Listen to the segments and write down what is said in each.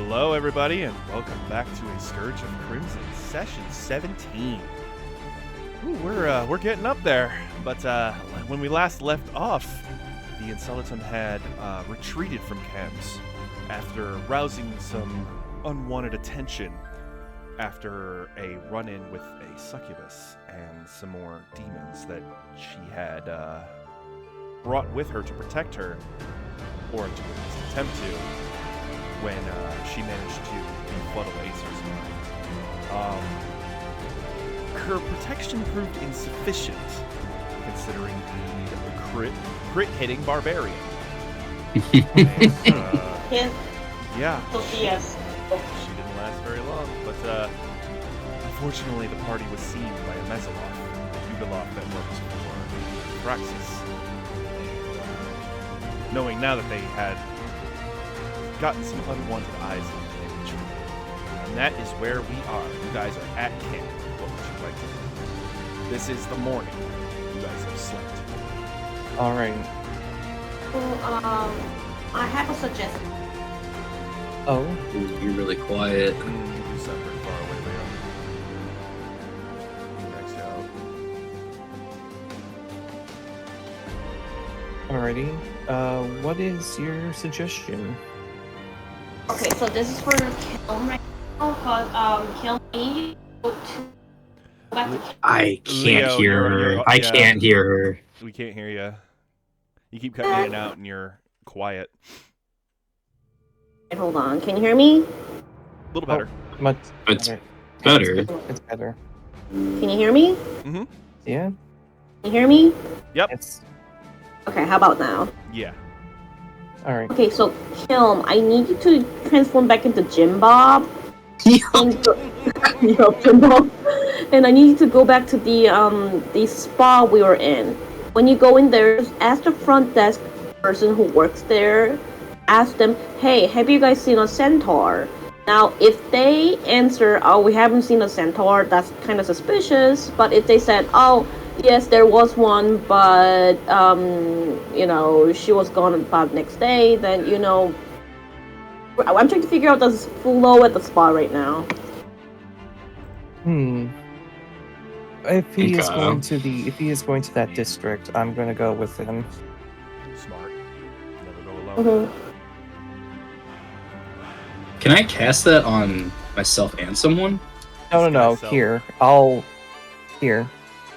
Hello, everybody, and welcome back to a Scourge of Crimson, Session 17. Ooh, we're getting up there, but when we last left off, the Insolitum had retreated from Cambs after rousing some unwanted attention after a run-in with a succubus and some more demons that she had brought with her to protect her, or to at least attempt to, when she managed to befuddle Acer's mind. Her protection proved insufficient, considering the crit-hitting barbarian. And, yeah, she didn't last very long, but unfortunately the party was seen by a Mesoloth, the Hugaloth that works for Praxis. Knowing now that they had gotten some unwanted eyes on the image. And that is where we are. You guys are at camp. What would you like to do? This is the morning. You guys have slept. Alright. Well, I have a suggestion. Oh? You're really quiet. You sound pretty far away, Leo. Next out. Alrighty. What is your suggestion? Okay, so this is for Kiln right now, because Kiln needs to go back to Kiln. I can't Leo, hear her. I can't hear her. We can't hear you. You keep cutting in and out, and you're quiet. Hold on, can you hear me? A little better. Much It's better. better. It's better. Can you hear me? Mm-hmm. Yeah? Can you hear me? Yep. It's Okay, how about now? Yeah. alright. Okay, so Kiln, I need you to transform back into Jim Bob. And Jim Bob. And I need you to go back to the spa we were in. When you go in there, ask the front desk person who works there, ask them, hey, have you guys seen a centaur? Now, if they answer, oh, we haven't seen a centaur, that's kind of suspicious. But if they said, oh, yes, there was one, but, she was gone about next day, then, I'm trying to figure out this flow at the spa right now. If he is going to that district, I'm gonna go with him. Smart. Never go alone. Can I cast that on myself and someone? No, Myself. here. Here.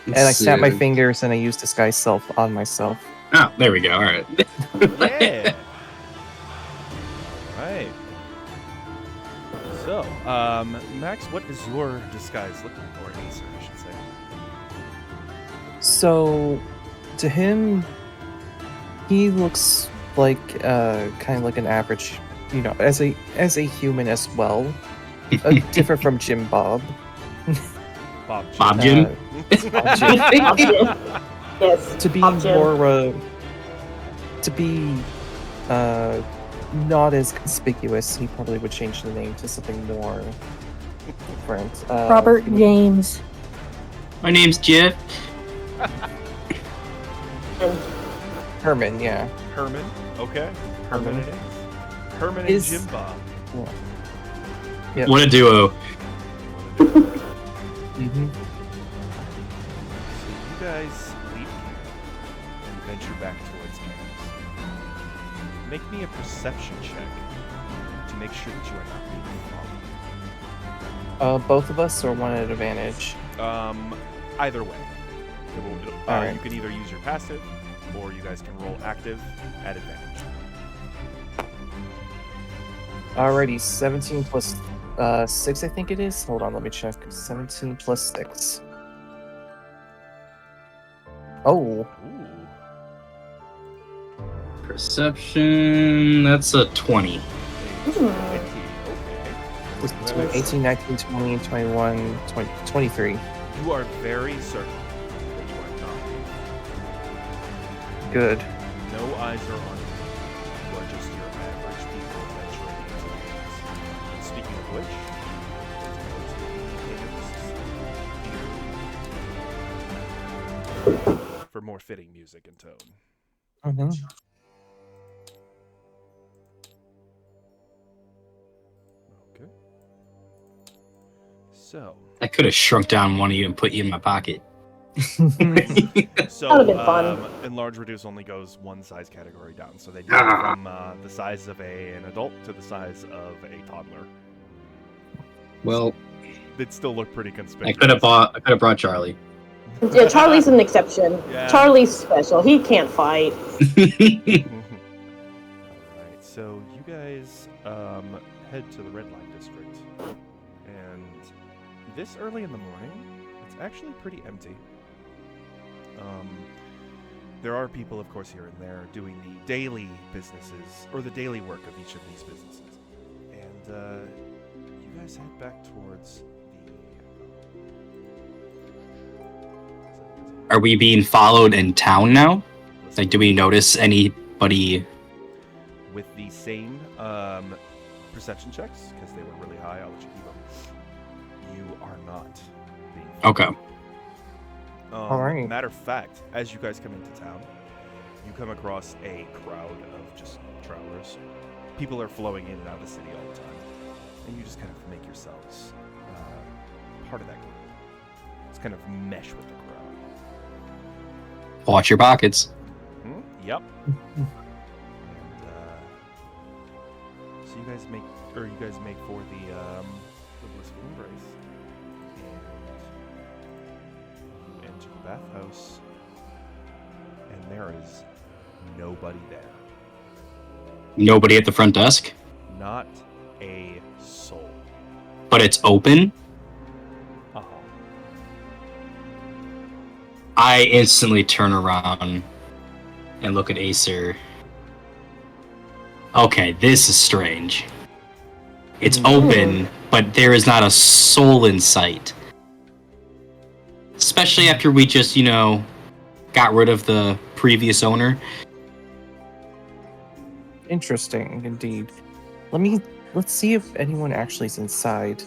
And I snap my fingers and I use Disguise Self on myself. Oh, there we go. All right. Yeah. Right. So, Max, what is your disguise looking for? Acer, I should say. So, to him, he looks like kind of like an average, as a human as well, different from Jim Bob. Bob Jim? Bob Jim. Yes. To be Bob Jim. more, to be not as conspicuous, he probably would change the name to something more different. Robert James. My name's Jeff. Herman, yeah. Herman. Okay. Herman. It is. Herman and Is- Jim Bob. Yep. What a duo. Mm-hmm. So you guys leave camp and venture back towards Cambs. Make me a perception check to make sure that you are not being followed. Both of us, or one at advantage? Either way. Alright. You can either use your passive, or you guys can roll active at advantage. Alrighty, 17 plus 6, I think it is. Hold on, let me check. 17 plus 6. Oh, Ooh. Perception. That's a 20. Okay. was Let's- 18, 19, 20, 21, 20, 23. You are very certain that you are not. Good. No eyes are on you. You are just your average people venturing into the woods. Speaking of which, let's go to for more fitting music and tone. Mm-hmm. So. I could have shrunk down one of you and put you in my pocket. So, That would've been fun. enlarge reduce only goes one size category down. So they go from the size of an adult to the size of a toddler. Well, They'd still look pretty I conspicuous. could have brought Charlie. Yeah, Charlie's an exception. Yeah. Charlie's special. He can't fight. Alright, so you guys head to the red light district. And this early in the morning, it's actually pretty empty. There are people, of course, here and there doing the daily businesses, or the daily work of each of these businesses. And you guys head back towards the... Are we being followed in town now? Like, do we notice anybody? With the same perception checks, because they were really high, I'll let you keep them. You are not being followed. Okay. All right. Matter of fact, as you guys come into town, you come across a crowd of just travelers. People are flowing in and out of the city all the time, and you just kind of make yourselves part of that group. It's kind of mesh with the crowd. Watch your pockets. Yep. And so you guys make for the blissful embrace. Enter the bathhouse, and there is nobody there. Nobody at the front desk, Not a soul. but it's open. Uh-huh. I instantly turn around and look at Acer. Okay, this is strange. It's open, but there is not a soul in sight. Especially after we just, got rid of the previous owner. Interesting, indeed. Let's see if anyone actually is inside.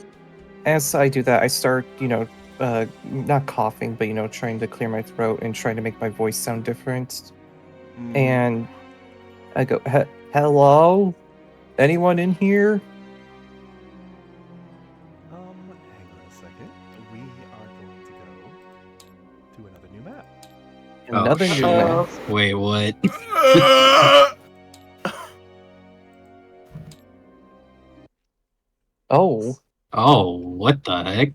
As I do that, I start, not coughing, but, trying to clear my throat and trying to make my voice sound different. And I go, hello? Anyone in here? Hang on a second. We are going to go to another new map. Another new Uh-oh. map. Wait, what? Oh, Oh, what the heck?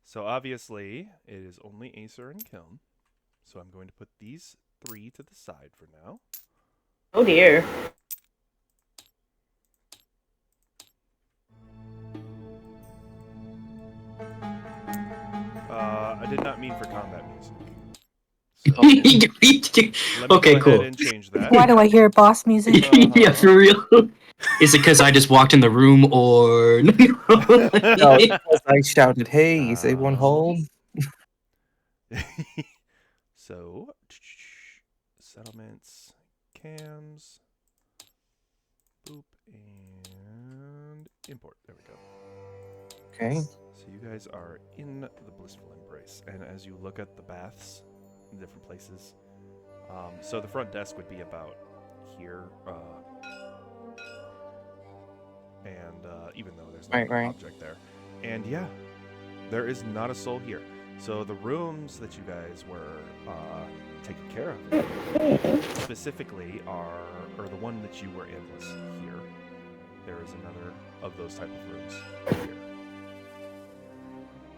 So obviously, it is only Acer and Kiln. So I'm going to put these three to the side for now. Oh dear. I did not mean for combat music. Let me Okay, go cool. ahead and change that. Why do I hear boss music? Yeah, for real. Is it because I just walked in the room, or no, because I shouted, hey, is anyone home? So, settlements, Cambs, boop, and import. There we go. Okay. So you guys are in the blissful embrace, and as you look at the baths in different places, so the front desk would be about here, and even though there's no Right. object there, and yeah, there is not a soul here. So the rooms that you guys were taking care of specifically or the one that you were in was here. There is another of those type of rooms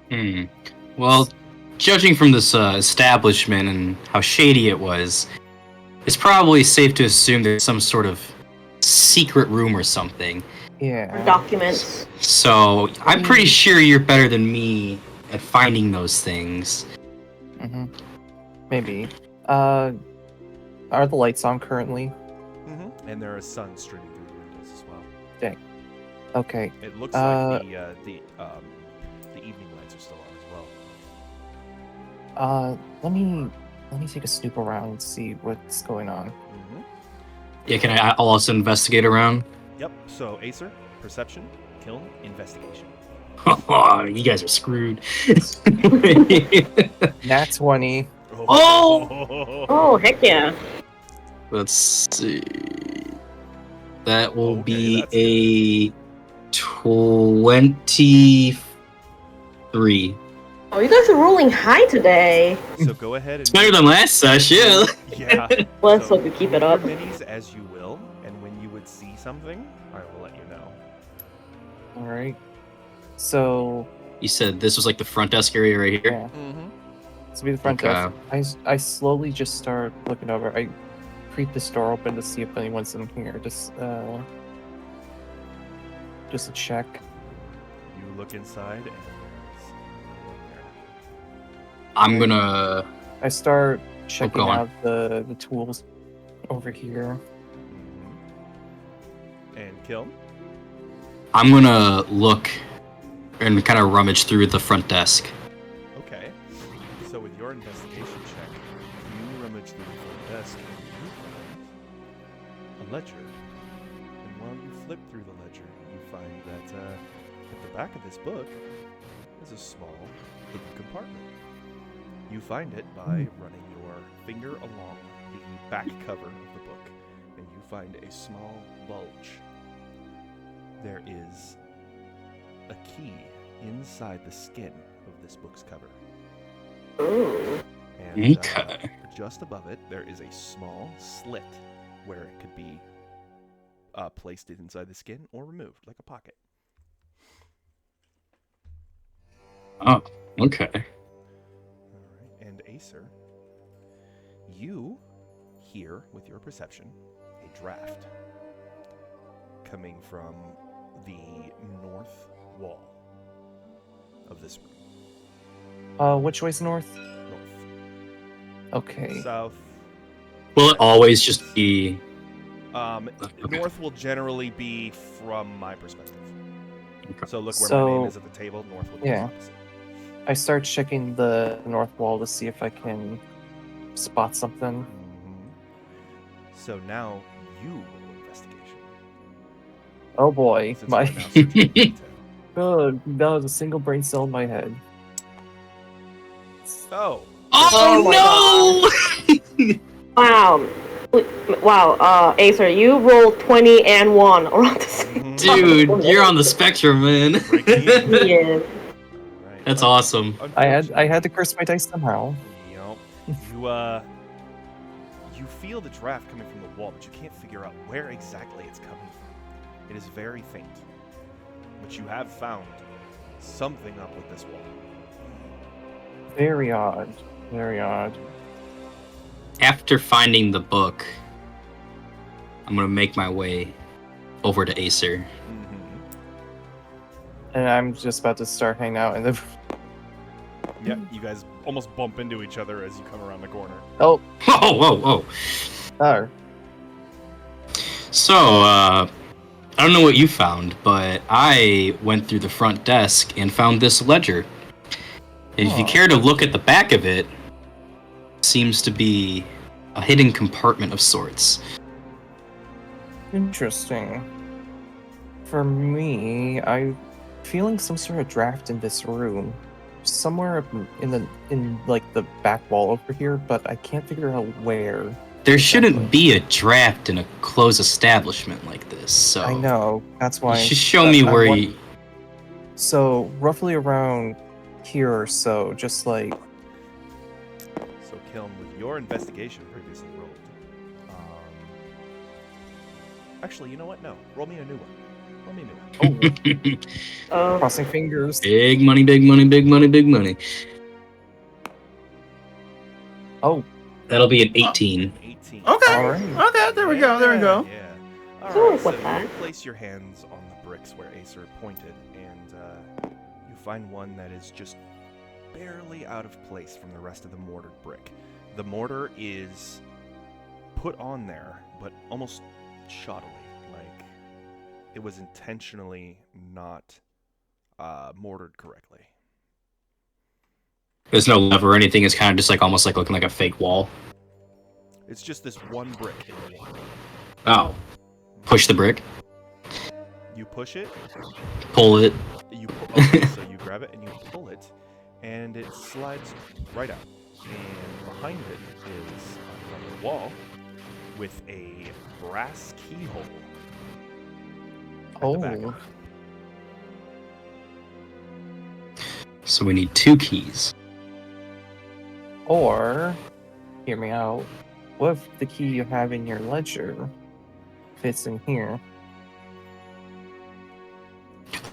here. Well, judging from this establishment and how shady it was, it's probably safe to assume there's some sort of secret room or something. Yeah. Documents. So I'm pretty sure you're better than me at finding those things. Mm-hmm. Maybe. Are the lights on currently? Mm-hmm. And there is sun streaming through the windows as well. Dang. Okay. It looks like the evening lights are still on as well. Let me take a snoop around and see what's going on. Mm-hmm. Yeah, I'll also investigate around. Yep. So Acer, perception, Kiln, investigation. You guys are screwed. Nat 20. Oh! Oh, heck yeah. Let's see. That will Okay, be that's a 20. 3. Oh, you guys are rolling high today. So go ahead and It's better than last session. yeah. Let's So hope you keep it roll up. your minis as you will, and when you would see something, I will let you know. All right. So You said this was like the front desk area right here? yeah, Mm-hmm. this will be the front desk. I slowly just start looking over. I creep this door open to see if anyone's in here. Just a check. You look inside, and there's no one there. I'm gonna... I start checking go on. out the tools over here. Mm-hmm. And kill. I'm gonna look and kind of rummage through the front desk. Okay. So with your investigation check, you rummage through the front desk and you find a ledger. And while you flip through the ledger, you find that at the back of this book is a small hidden compartment. You find it by running your finger along the back cover of the book, and you find a small bulge. There is a key inside the skin of this book's cover. Ooh. And Okay. just above it, there is a small slit where it could be placed inside the skin or removed, like a pocket. Oh, okay. All right. And Acer, you hear with your perception a draft coming from the north wall of this room. Which way's north? North. Okay. South. Will it always just be... Okay. North will generally be from my perspective. Okay. So look where my name So- is at the table. North will be Yeah. the opposite. I start checking the north wall to see if I can spot something. Mhm. So now you roll investigation. Oh boy, Since my you are now searching for detail. God, that was a single brain cell in my head. Oh, Oh, no! Wow. Wow, Acer, you rolled 20 and 1 around the same time. Dude, you're on the spectrum, man. Breaking in. Yeah. Right. That's awesome. I had to curse my dice somehow. Yep. You feel the draft coming from the wall, but you can't figure out where exactly it's coming from. It is very faint, but you have found something up with this wall. Very odd. Very odd. After finding the book, I'm gonna make my way over to Acer. Mm-hmm. And I'm just about to start hanging out in the. Yep. You guys almost bump into each other as you come around the corner. Oh, Whoa, whoa, whoa. oh. So, I don't know what you found, but I went through the front desk and found this ledger. And if you Oh. care to look at the back of it, seems to be a hidden compartment of sorts. Interesting. For me, I'm feeling some sort of draft in this room, somewhere up in like the back wall over here, but I can't figure out where. There shouldn't Exactly. be a draft in a closed establishment like this, so... I know. That's why. You should show me where want- you... So roughly around here or so, just like. So, Kiln, with your investigation previously rolled. Actually, you know what? No. Roll me a new one. Roll me a new one. Oh, Oh. crossing fingers. Big money, big money, big money, big money. Oh, That'll be an 18. 18. Okay. all right. Okay, there we go. There we go. Yeah. So Alright, with so that- you place your hands on the bricks where Acer pointed, and you find one that is just barely out of place from the rest of the mortared brick. The mortar is put on there, but almost shoddily, like it was intentionally not mortared correctly. There's no lever or anything. It's kind of just like almost like looking like a fake wall. It's just this one brick in the wall. Oh. Push the brick. You push it, Pull it. okay, so you grab it and you pull it, and it slides right out. And behind it is another wall with a brass keyhole. at the back. Oh, So we need 2 keys. Or, hear me out, what if the key you have in your ledger fits in here?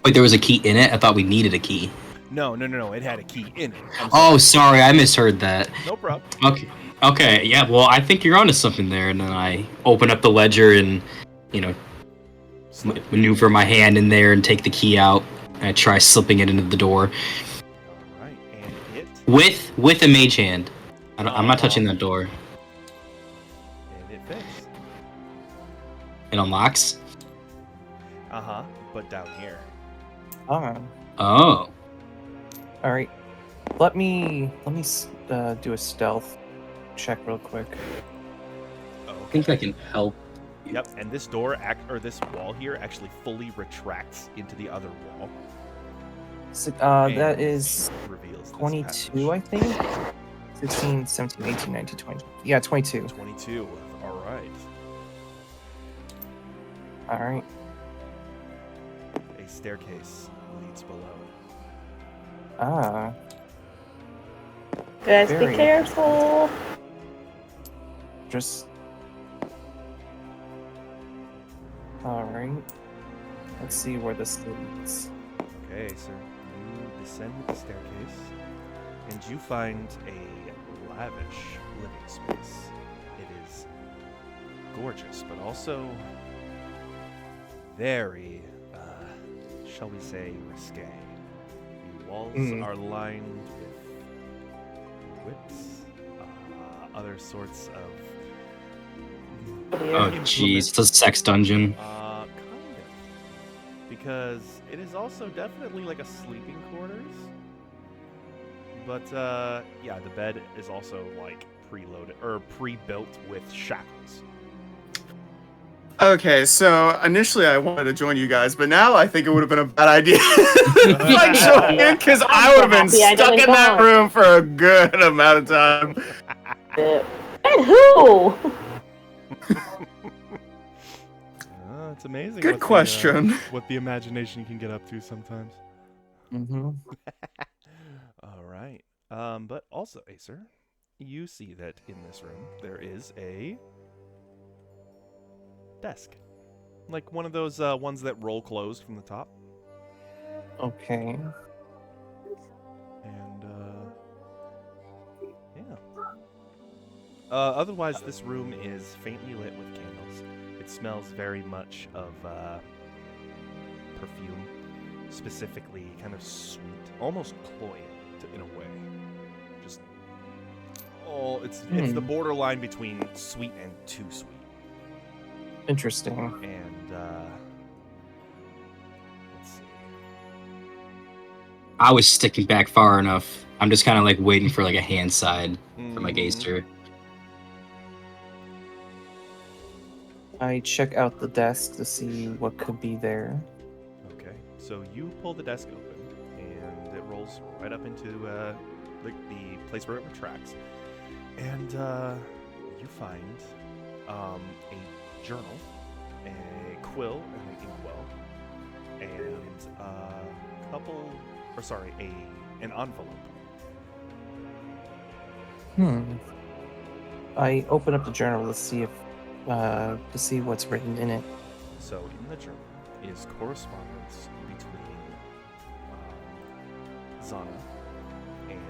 Wait, there was a key in it? I thought we needed a key. No. It had a key in it. Oh, sorry, I misheard that. No problem. Okay, yeah, well, I think you're onto something there. And then I open up the ledger and, maneuver my hand in there and take the key out. And I try slipping it into the door. All right, and it. With a mage hand. I'm not touching that door. And it fits. It unlocks? But down here. Oh. All right. Let me do a stealth check real quick. Oh, I think I can help. Yep, and this door, this wall here, actually fully retracts into the other wall. So, And that is reveals this 22, passage. I think. 16, 17, 18, 19, 20. Yeah, 22. 22. All right. All right. A staircase leads below. Ah. Guys, Very. be careful. Just. All right. Let's see where this leads. Okay, so you descend the staircase, and you find a lavish living space. It is gorgeous, but also very, shall we say, risque. The walls are lined with whips, other sorts of. Oh, jeez, it's a sex dungeon. Kind of. Because it is also definitely like a sleeping quarters. But, yeah, the bed is also, like, preloaded, or pre-built with shackles. Okay, so initially I wanted to join you guys, but now I think it would have been a bad idea. Like joining, because I would have been stuck in that room for a good amount of time. And who? It's amazing. Good question. What the imagination can get up to sometimes. Mm-hmm. All right. But also, Acer, you see that in this room there is a desk. Like one of those ones that roll closed from the top. Okay. And, yeah. Otherwise, this room is faintly lit with candles. It smells very much of perfume, specifically kind of sweet, almost cloying in a way. Just, it's the borderline between sweet and too sweet. Interesting. And let's see. I was sticking back far enough. I'm just kind of like waiting for like a hand side for my gazer. I check out the desk to see what could be there. Okay, so you pull the desk open, and it rolls right up into the place where it retracts, and you find a journal, a quill, and an inkwell, and an envelope. I open up the journal to see what's written in it. So in the journal is correspondence between Zana and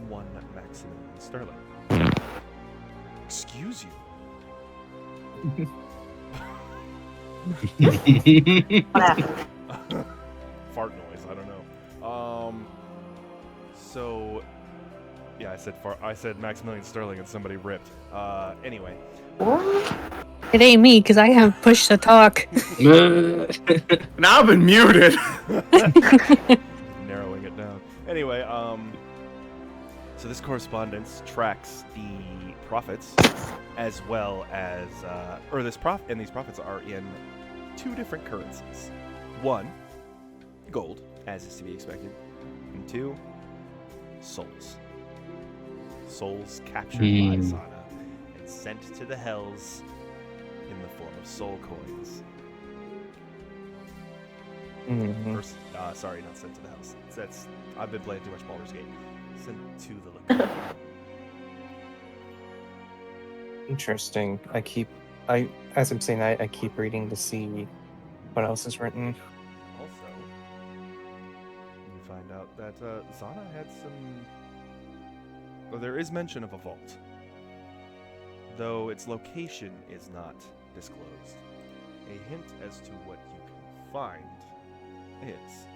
one Maximilian Sterling. Excuse you. What happened? Fart noise. I don't know. So, yeah, I said Maximilian Sterling and somebody ripped. Anyway. What? It ain't me, because I have push to talk. Now I've been muted. Narrowing it down. Anyway, so this correspondence tracks the prophets as well as, these prophets are in two different currencies. One, gold, as is to be expected, and two, souls. Souls captured by Zana and sent to the hells in the form of soul coins. Mhm. Or, sorry, not sent to the house. I've been playing too much Baldur's Gate. Sent to the lagoon. Interesting. As I'm saying, I keep reading to see what else is written. Also, you find out that Zana had some. Well, there is mention of a vault, though its location is not disclosed. A hint as to what you can find is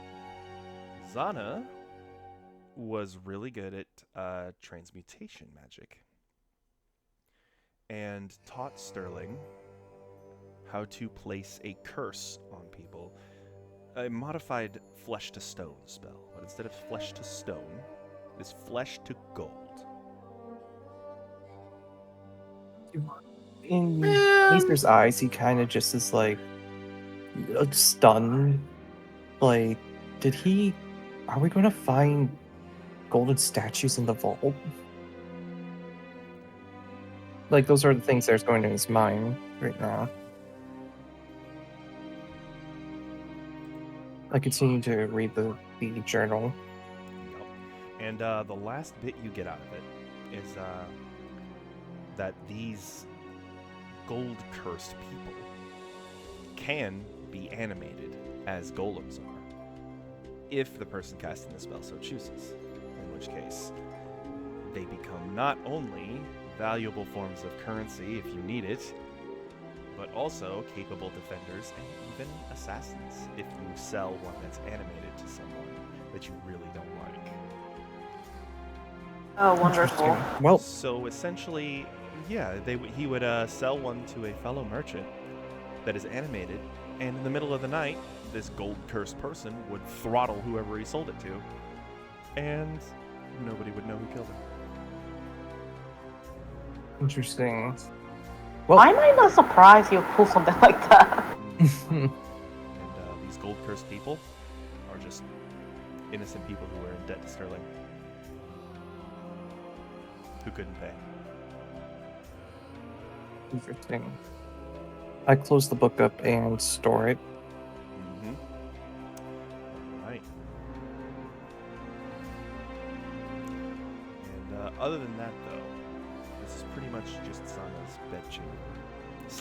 Zana was really good at transmutation magic and taught Sterling how to place a curse on people. A modified flesh to stone spell, but instead of flesh to stone, it's flesh to gold. In Aether's eyes, he kind of just is like stunned. Like, are we going to find golden statues in the vault? Like, those are the things that's going in his mind right now. I continue to read the journal. Yep. And the last bit you get out of it is that these gold-cursed people can be animated as golems are, if the person casting the spell so chooses, in which case they become not only valuable forms of currency if you need it, but also capable defenders and even assassins if you sell one that's animated to someone that you really don't like. Oh, wonderful. Well, So essentially, yeah, he would sell one to a fellow merchant that is animated, and in the middle of the night, this gold-cursed person would throttle whoever he sold it to, and nobody would know who killed him. interesting. Why am I not surprised you pull something like that? And these gold-cursed people are just innocent people who were in debt to Sterling, who couldn't pay. Interesting. I close the book up and store it. Mm-hmm. All right. And other than that, though, this is pretty much just Sana's bedchamber /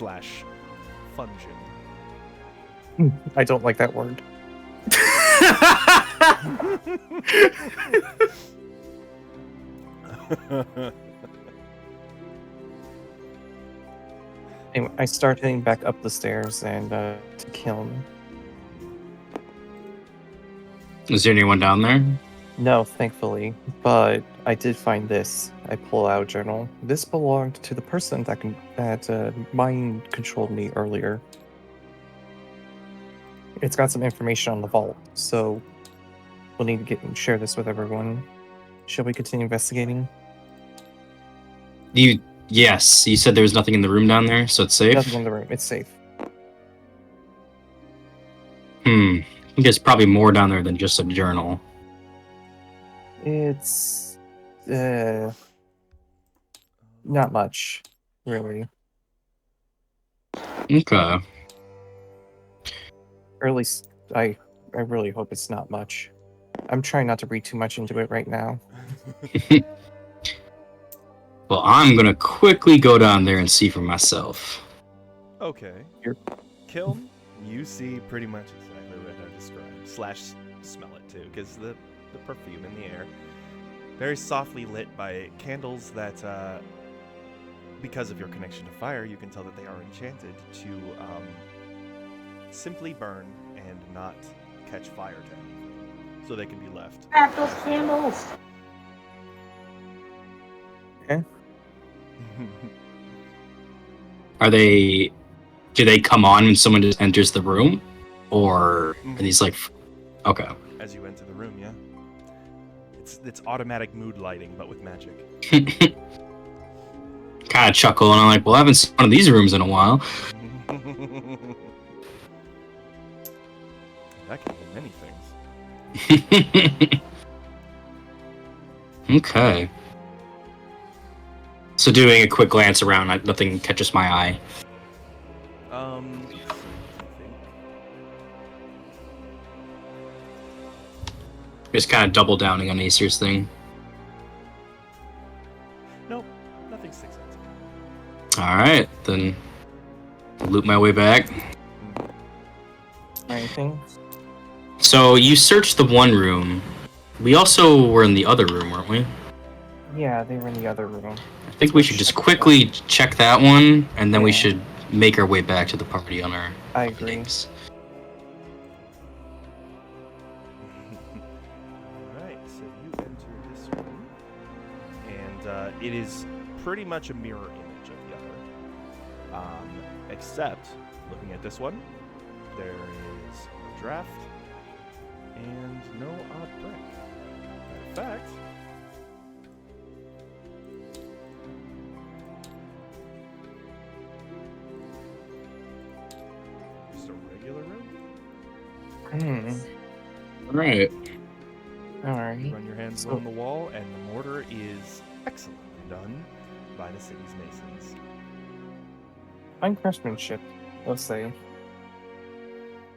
fun gym. I don't like that word. Anyway, I start heading back up the stairs and to kill him. Is there anyone down there? No, thankfully, but I did find this. I pull out a journal. This belonged to the person that mind controlled me earlier. It's got some information on the vault, so we'll need to share this with everyone. Shall we continue investigating? Yes, you said there was nothing in the room down there, so it's safe? Nothing in the room. It's safe. I think there's probably more down there than just a journal. It's not much, really. Okay. Or at least I really hope it's not much. I'm trying not to read too much into it right now. Well, I'm gonna quickly go down there and see for myself. Okay. Kiln, you see pretty much exactly what I described. / smell it too, because the perfume in the air. Very softly lit by candles that, because of your connection to fire, you can tell that they are enchanted to simply burn and not catch fire to anything. So they can be left. Grab those candles! Okay. Do they come on when someone just enters the room? Or are these like, okay. As you enter the room, yeah. It's automatic mood lighting, but with magic. Kind of chuckle, and I'm like, well, I haven't seen one of these rooms in a while. That can be many things. Okay. So doing a quick glance around, nothing catches my eye. Let's see, I think. Just kind of double downing on Acer's thing. Nope, nothing sticks out to me. Alright, then loop my way back. Anything? So you searched the one room. We also were in the other room, weren't we? Yeah, they were in the other room. I think we should just quickly check that one, and then we Yeah. should make our way back to the party on our I agree. names. Alright, so you enter this room, and it is pretty much a mirror image of the other. Except, looking at this one, there is a draft and no odd print. In fact, just a regular room. Alright. Alright. Run your hands So- along the wall, and the mortar is excellently done by the city's masons. Fine craftsmanship, let's say.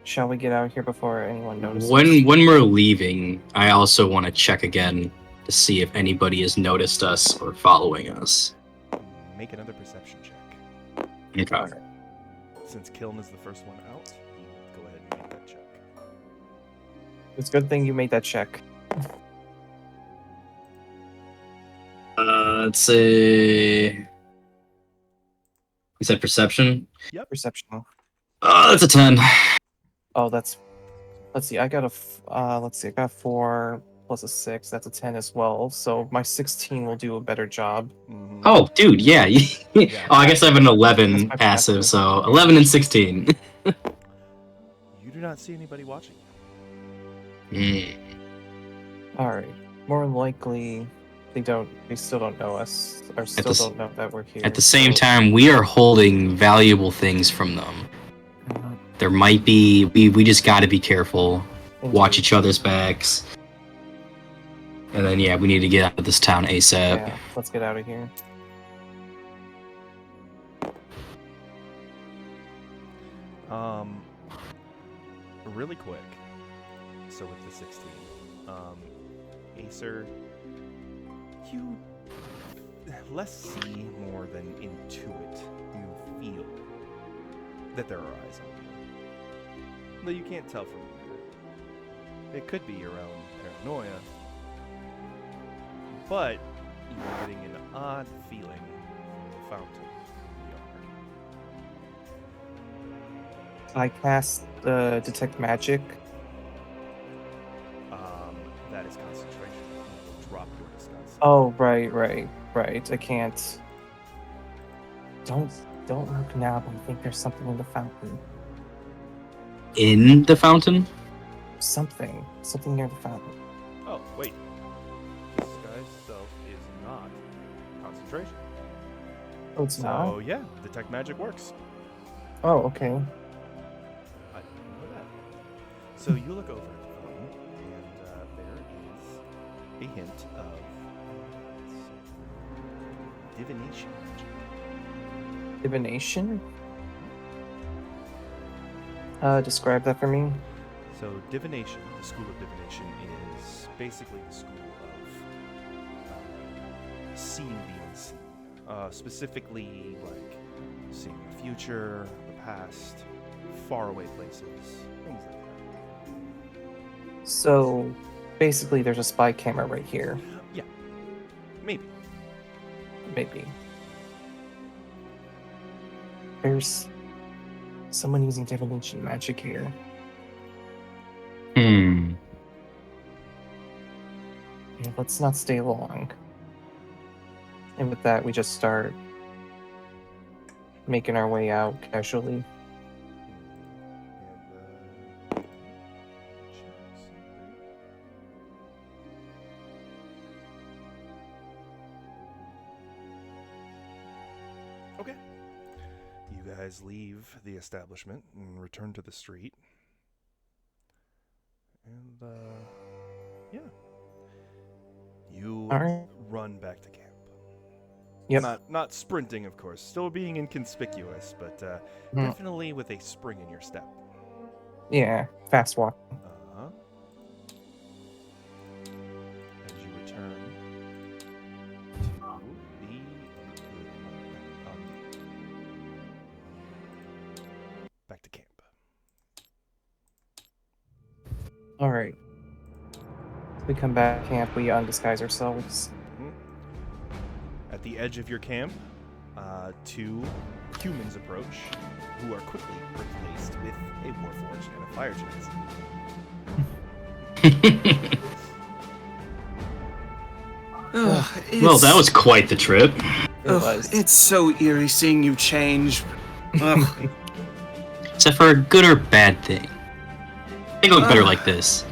Shall we get out of here before anyone notices? When we're leaving, I also want to check again to see if anybody has noticed us or following us. Make another perception check. Okay. Since Kiln is the first one out, you go ahead and make that check. It's a good thing you made that check. Let's see. You said perception? Perception. Oh, that's a 10. Oh, that's. Let's see. I got a. Let's see. I got 4 plus a 6. That's a 10 as well. So my 16 will do a better job. Mhm. Oh, dude, yeah. Yeah. Oh, I guess I have an 11 That's my passive, passive. so 11 and 16. You do not see anybody watching. All right. More than likely, they still don't know us, or still the s- don't know that we're here. At the same so- time, we are holding valuable things from them. There might be. We just got to be careful. Watch each other's backs. And then, yeah, we need to get out of this town ASAP. Yeah, let's get out of here. Really quick. So with the 16, Acer, you less see more than intuit. You feel that there are eyes on you. Though you can't tell from here. It could be your own paranoia, but you're getting an odd feeling from the fountain in the I cast detect magic. yard. That is concentration. You will drop your disguise. Oh, right. I can't. Don't look now, but I think there's something in the fountain. In the fountain? Something near the fountain. Oh, wait. Disguise self is not concentration. Oh, it's So, not. yeah, detect magic works. Oh, okay. I didn't know that. So you look over at the phone, and there is a hint of divination magic. Divination. Describe that for me. So divination, the school of divination, is basically the school of seeing the unseen. Specifically, like seeing the future, the past, faraway places, things like that. So, basically, there's a spy camera right here. Yeah, maybe. Maybe. There's someone using divination magic here. Hmm. Yeah, let's not stay long. And with that, we just start making our way out casually. And, okay. You guys leave the establishment and return to the street. And, yeah. You Alright. run back to camp. Yep. Not sprinting, of course. Still being inconspicuous, but Hmm. definitely with a spring in your step. Yeah, fast walk. Uh-huh. Alright. We come back to camp, we undisguise ourselves. At the edge of your camp, 2 humans approach, who are quickly replaced with a warforged and a fire giant. Well, that was quite the trip. It was. It's so eerie seeing you change. Ugh. Except for a good or bad thing. I think it look better like this.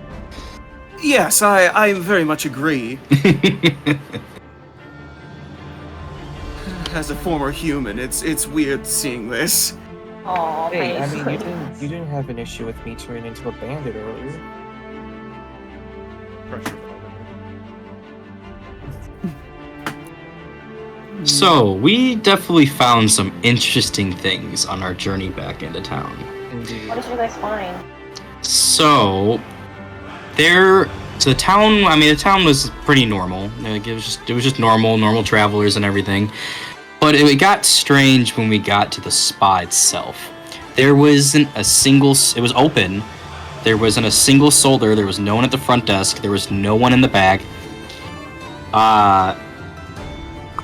Yes, I very much agree. As a former human, it's weird seeing this. Oh, Hey, I mean, you didn't have an issue with me turning into a bandit earlier. Pressure. So, we definitely found some interesting things on our journey back into town. Indeed. What did you guys find? So, the town was pretty normal. Like, it was just normal travelers and everything. But it got strange when we got to the spa itself. There wasn't a single, it was open. There wasn't a single soul there. There was no one at the front desk. There was no one in the back.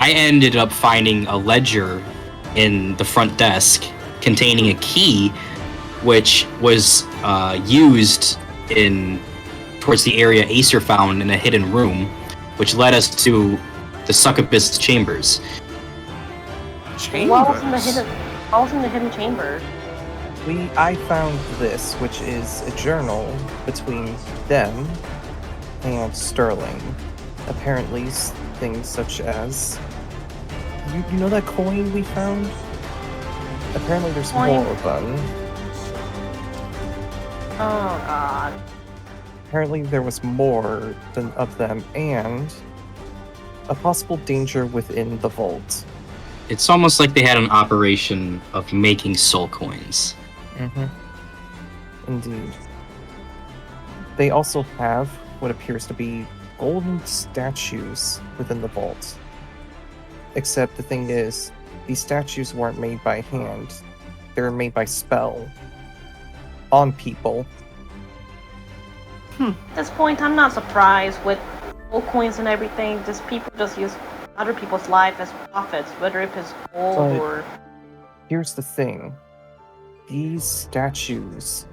I ended up finding a ledger in the front desk containing a key, which was used towards the area Acer found in a hidden room, which led us to the succubus chambers. What was in the hidden chamber? I found this, which is a journal between them and Sterling. Apparently, things such as you know that coin we found? Apparently, there's more of them. Oh god. Apparently, there was more of them, and a possible danger within the vault. It's almost like they had an operation of making soul coins. Mm-hmm. Indeed. They also have what appears to be golden statues within the vault. Except the thing is, these statues weren't made by hand. They were made by spell. On people. At this point, I'm not surprised with gold coins and everything. Just people just use other people's life as profits, whether if it's gold But or... here's the thing. These statues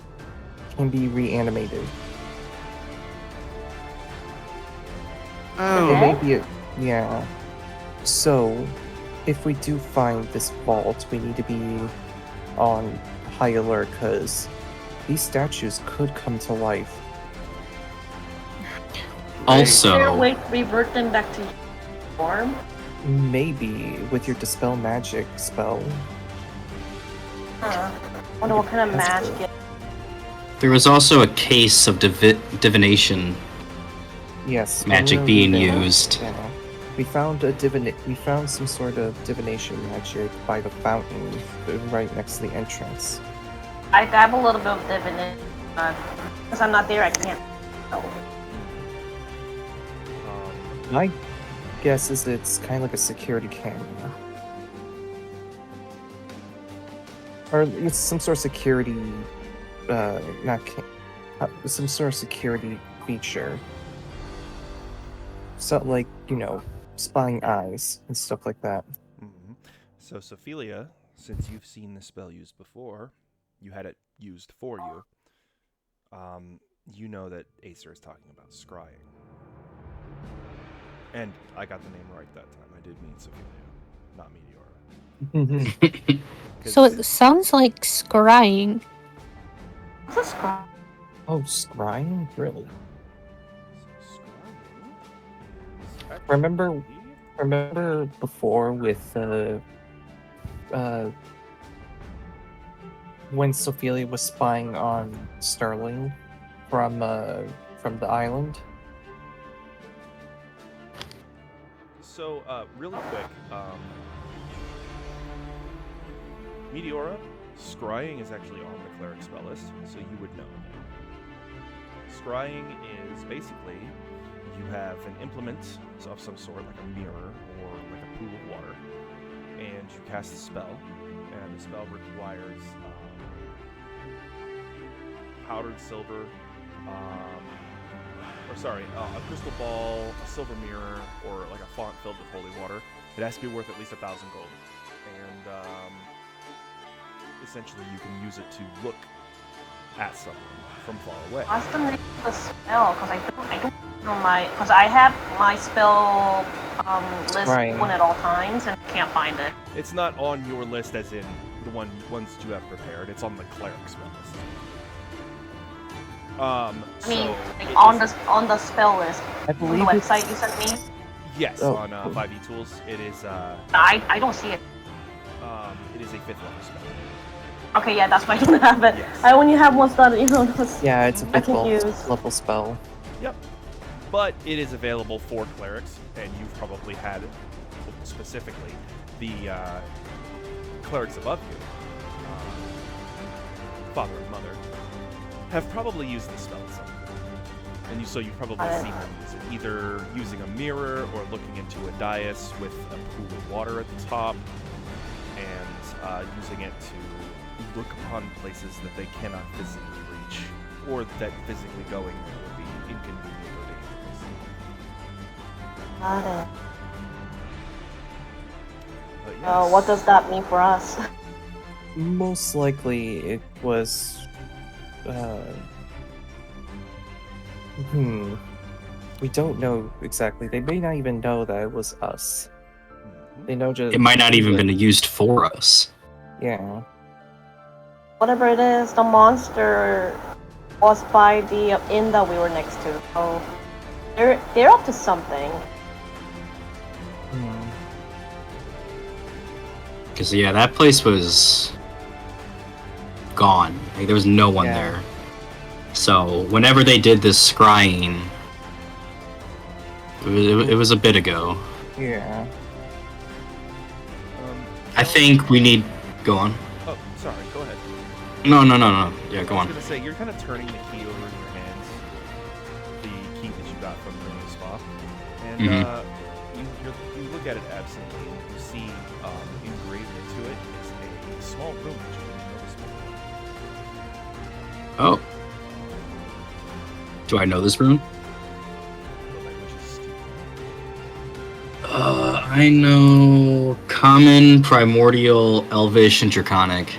can be reanimated. Oh. Maybe yeah. So, if we do find this vault, we need to be on high alert, because these statues could come to life. Is there a Also, way to revert them back to form? Maybe with your Dispel Magic spell. Wonder what kind of That's magic. there was also a case of divination Yes. magic earlier being we- used. Yeah. We found some sort of divination magic by the fountain right next to the entrance. I have a little bit of divination. Because I'm not there, I can't. Oh. My guess is it's kind of like a security camera. Or it's some sort of security, some sort of security feature. So, like, spying eyes and stuff like that. Mm-hmm. So, Sophelia, since you've seen the spell used before, you had it used for you. You know that Acer is talking about scrying. And I got the name right that time. I did mean Sophelia, not Meteora. So it sounds like scrying. What's a scry? Oh, scrying? Really? Scrying? Remember before with when Sophelia was spying on Sterling from the island? So, really quick, Meteora, scrying is actually on the cleric spell list, so you would know. Scrying is basically you have an implement of some sort, like a mirror or like a pool of water, and you cast a spell, and the spell requires powdered silver, a crystal ball, a silver mirror, or like a font filled with holy water, it has to be worth at least 1,000 gold. And essentially, you can use it to look at someone from far away. What's the name of the spell? Because I don't know because I have my spell list open at all times and can't find it. It's not on your list, as in the ones you have prepared. It's on the cleric spell list. On the spell list. I believe on the website you sent me. Yes, on 5e Tools. It is. I don't see it. It is a 5th level spell. Okay, yeah, that's why I don't have it. Yes. I only have one that Yeah, it's a 5th level spell. Yep. But it is available for clerics, and you've probably had, specifically, the clerics above you, father and mother, have probably used the spell at some point. And so you've probably seen them use it, either using a mirror or looking into a dais with a pool of water at the top, and using it to look upon places that they cannot physically reach, or that physically going there would be inconvenient or dangerous. Got it. But yes. What does that mean for us? Most likely it was... We don't know exactly. They may not even know that it was us. They know just... It might not even been used for us. Yeah. Whatever it is, the monster was by the inn that we were next to. So they're up to something. Because, yeah, that place was gone. Like, there was no one there. So, whenever they did this scrying, it was a bit ago. Yeah. I think we need... Go on. Oh, sorry, go ahead. No. Yeah, go on. I was going to say, you're kind of turning the key over in your hands. The key that you got from the new spa. And you look at it absently, and you see engraved into it is a small room that you didn't notice before. Oh. Do I know this room? The language is stupid. I know Common, Primordial, Elvish, and Draconic.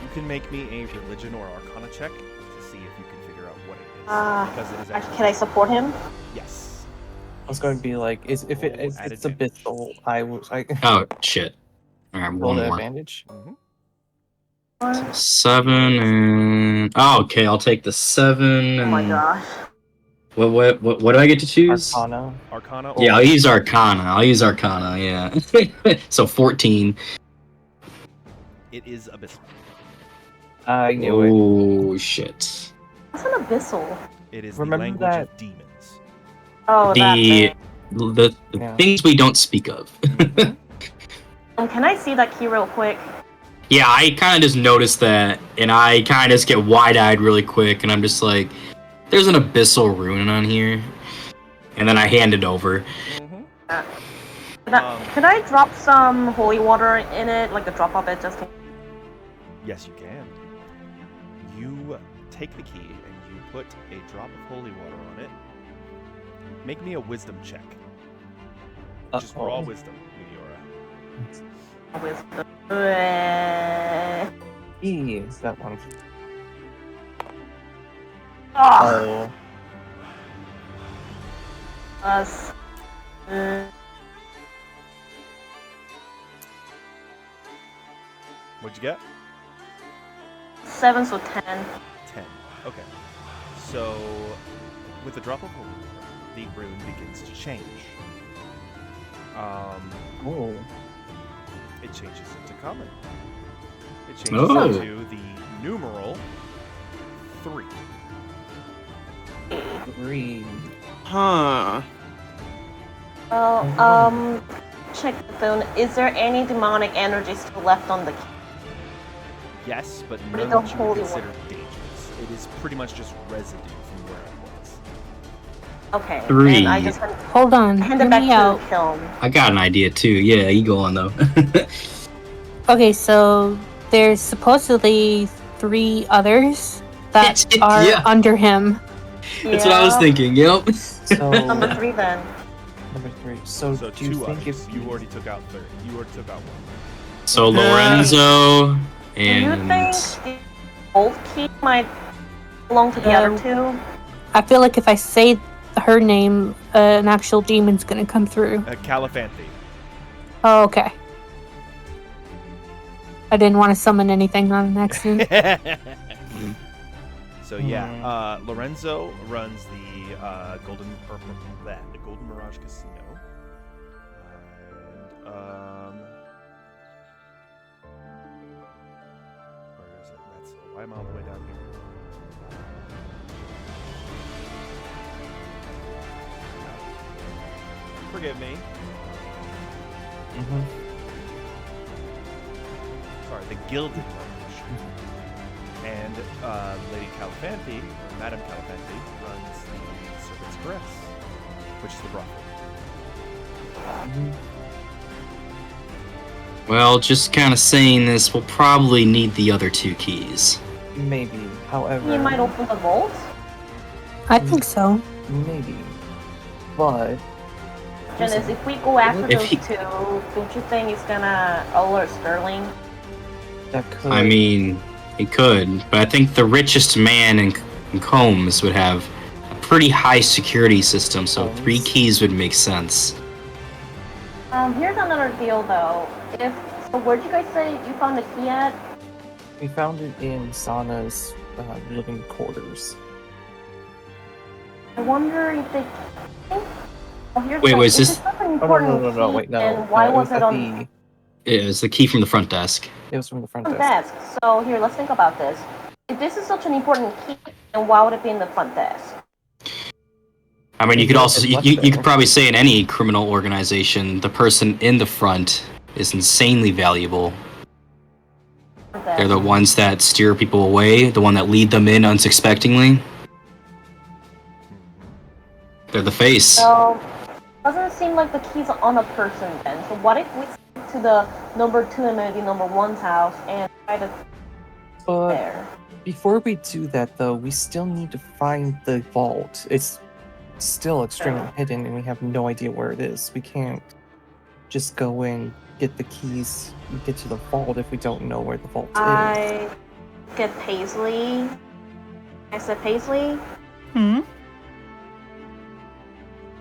You can make me a religion or arcana check to see if you can figure out what it is. Because it is actually... Can I support him? Yes. I was going to be like, if it's abyssal, Oh, shit. Alright, roll one the more. advantage. 7 and... Oh, okay, I'll take the 7 and... Oh my gosh. What do I get to choose? Arcana. Yeah, I'll use Arcana, yeah. So 14. It is abyssal. I knew it. Oh, shit. What's an abyssal? It is Remember the language that- of demons. Oh, The Yeah. things we don't speak of. Can I see that key real quick? Yeah, I kind of just noticed that, and I kind of just get wide-eyed really quick, and I'm just like, there's an abyssal rune on here. And then I hand it over. Can I drop some holy water in it, like a drop of it, just to... Yes, you can. You take the key and you put a drop of holy water on it. Make me a wisdom check. Just raw wisdom, Meteora. Wisdom. Is that one? Oh. What'd you get? 7, so 10. 10. Okay. So, with the drop of holy water, the rune begins to change. It changes into common. It changes into the numeral 3. 3. Huh. Well, check the phone. Is there any demonic energy still left on the key? Yes, but What none is the that you would holy consider dangerous. It is pretty much just residue from where it was. Okay. 3. And I just Hold on. hand Hear it back me to out. the kiln. I got an idea too. Yeah, you go on though. Okay, so there's supposedly 3 others that are under him. That's what I was thinking. Yep. So Number 3 then. number 3. So So do you two think others. if You already took out third. You already took out one. So Lorenzo Do you think and the old key might belong to the other 2? I feel like if I say her name, an actual demon's gonna come through. Califanthi. Oh, okay. I didn't want to summon anything on an accident. So yeah, Lorenzo runs the Golden Mirage Casino, and where is it? Why am I all the way down here? Forgive me. Sorry, the Gilded Mirage. And Lady Califanthi, or Madame Califanthi, runs the Serpent's Caress, which is the brothel. well, just kind of saying this, we'll probably need the other 2 keys. maybe, however, You might open the vault. I think so. maybe, but Janice, if we go after If those he- 2, don't you think it's gonna alert Sterling? that could. I mean, he could, but I think the richest man in Combs would have a pretty high security system, so 3 keys would make sense. Here's another deal though. So where'd you guys say you found the key at? we found it in Sana's living quarters. I wonder if they. Oh, here's Wait, the- was if this- it's such an Oh important no! key, Wait, no. then why no, was it at on the? Yeah, it's the key from the front desk. It was from the front front desk. desk? So here, let's think about this. If this is such an important key, then why would it be in the front desk? I mean, you could Yeah, also it's you, left you there. could probably say in any criminal organization, the person in the front is insanely valuable. Front desk. They're the ones that steer people away, the one that lead them in unsuspectingly. They're the face. So doesn't seem like the key's on a person then. So what if we stick to the number 2 and maybe number 1's house and try to But there? before we do that, though, we still need to find the vault. It's still extremely hidden, and we have no idea where it is. We can't just go in, get the keys, and get to the vault if we don't know where the vault is. I get Paisley. I said Paisley.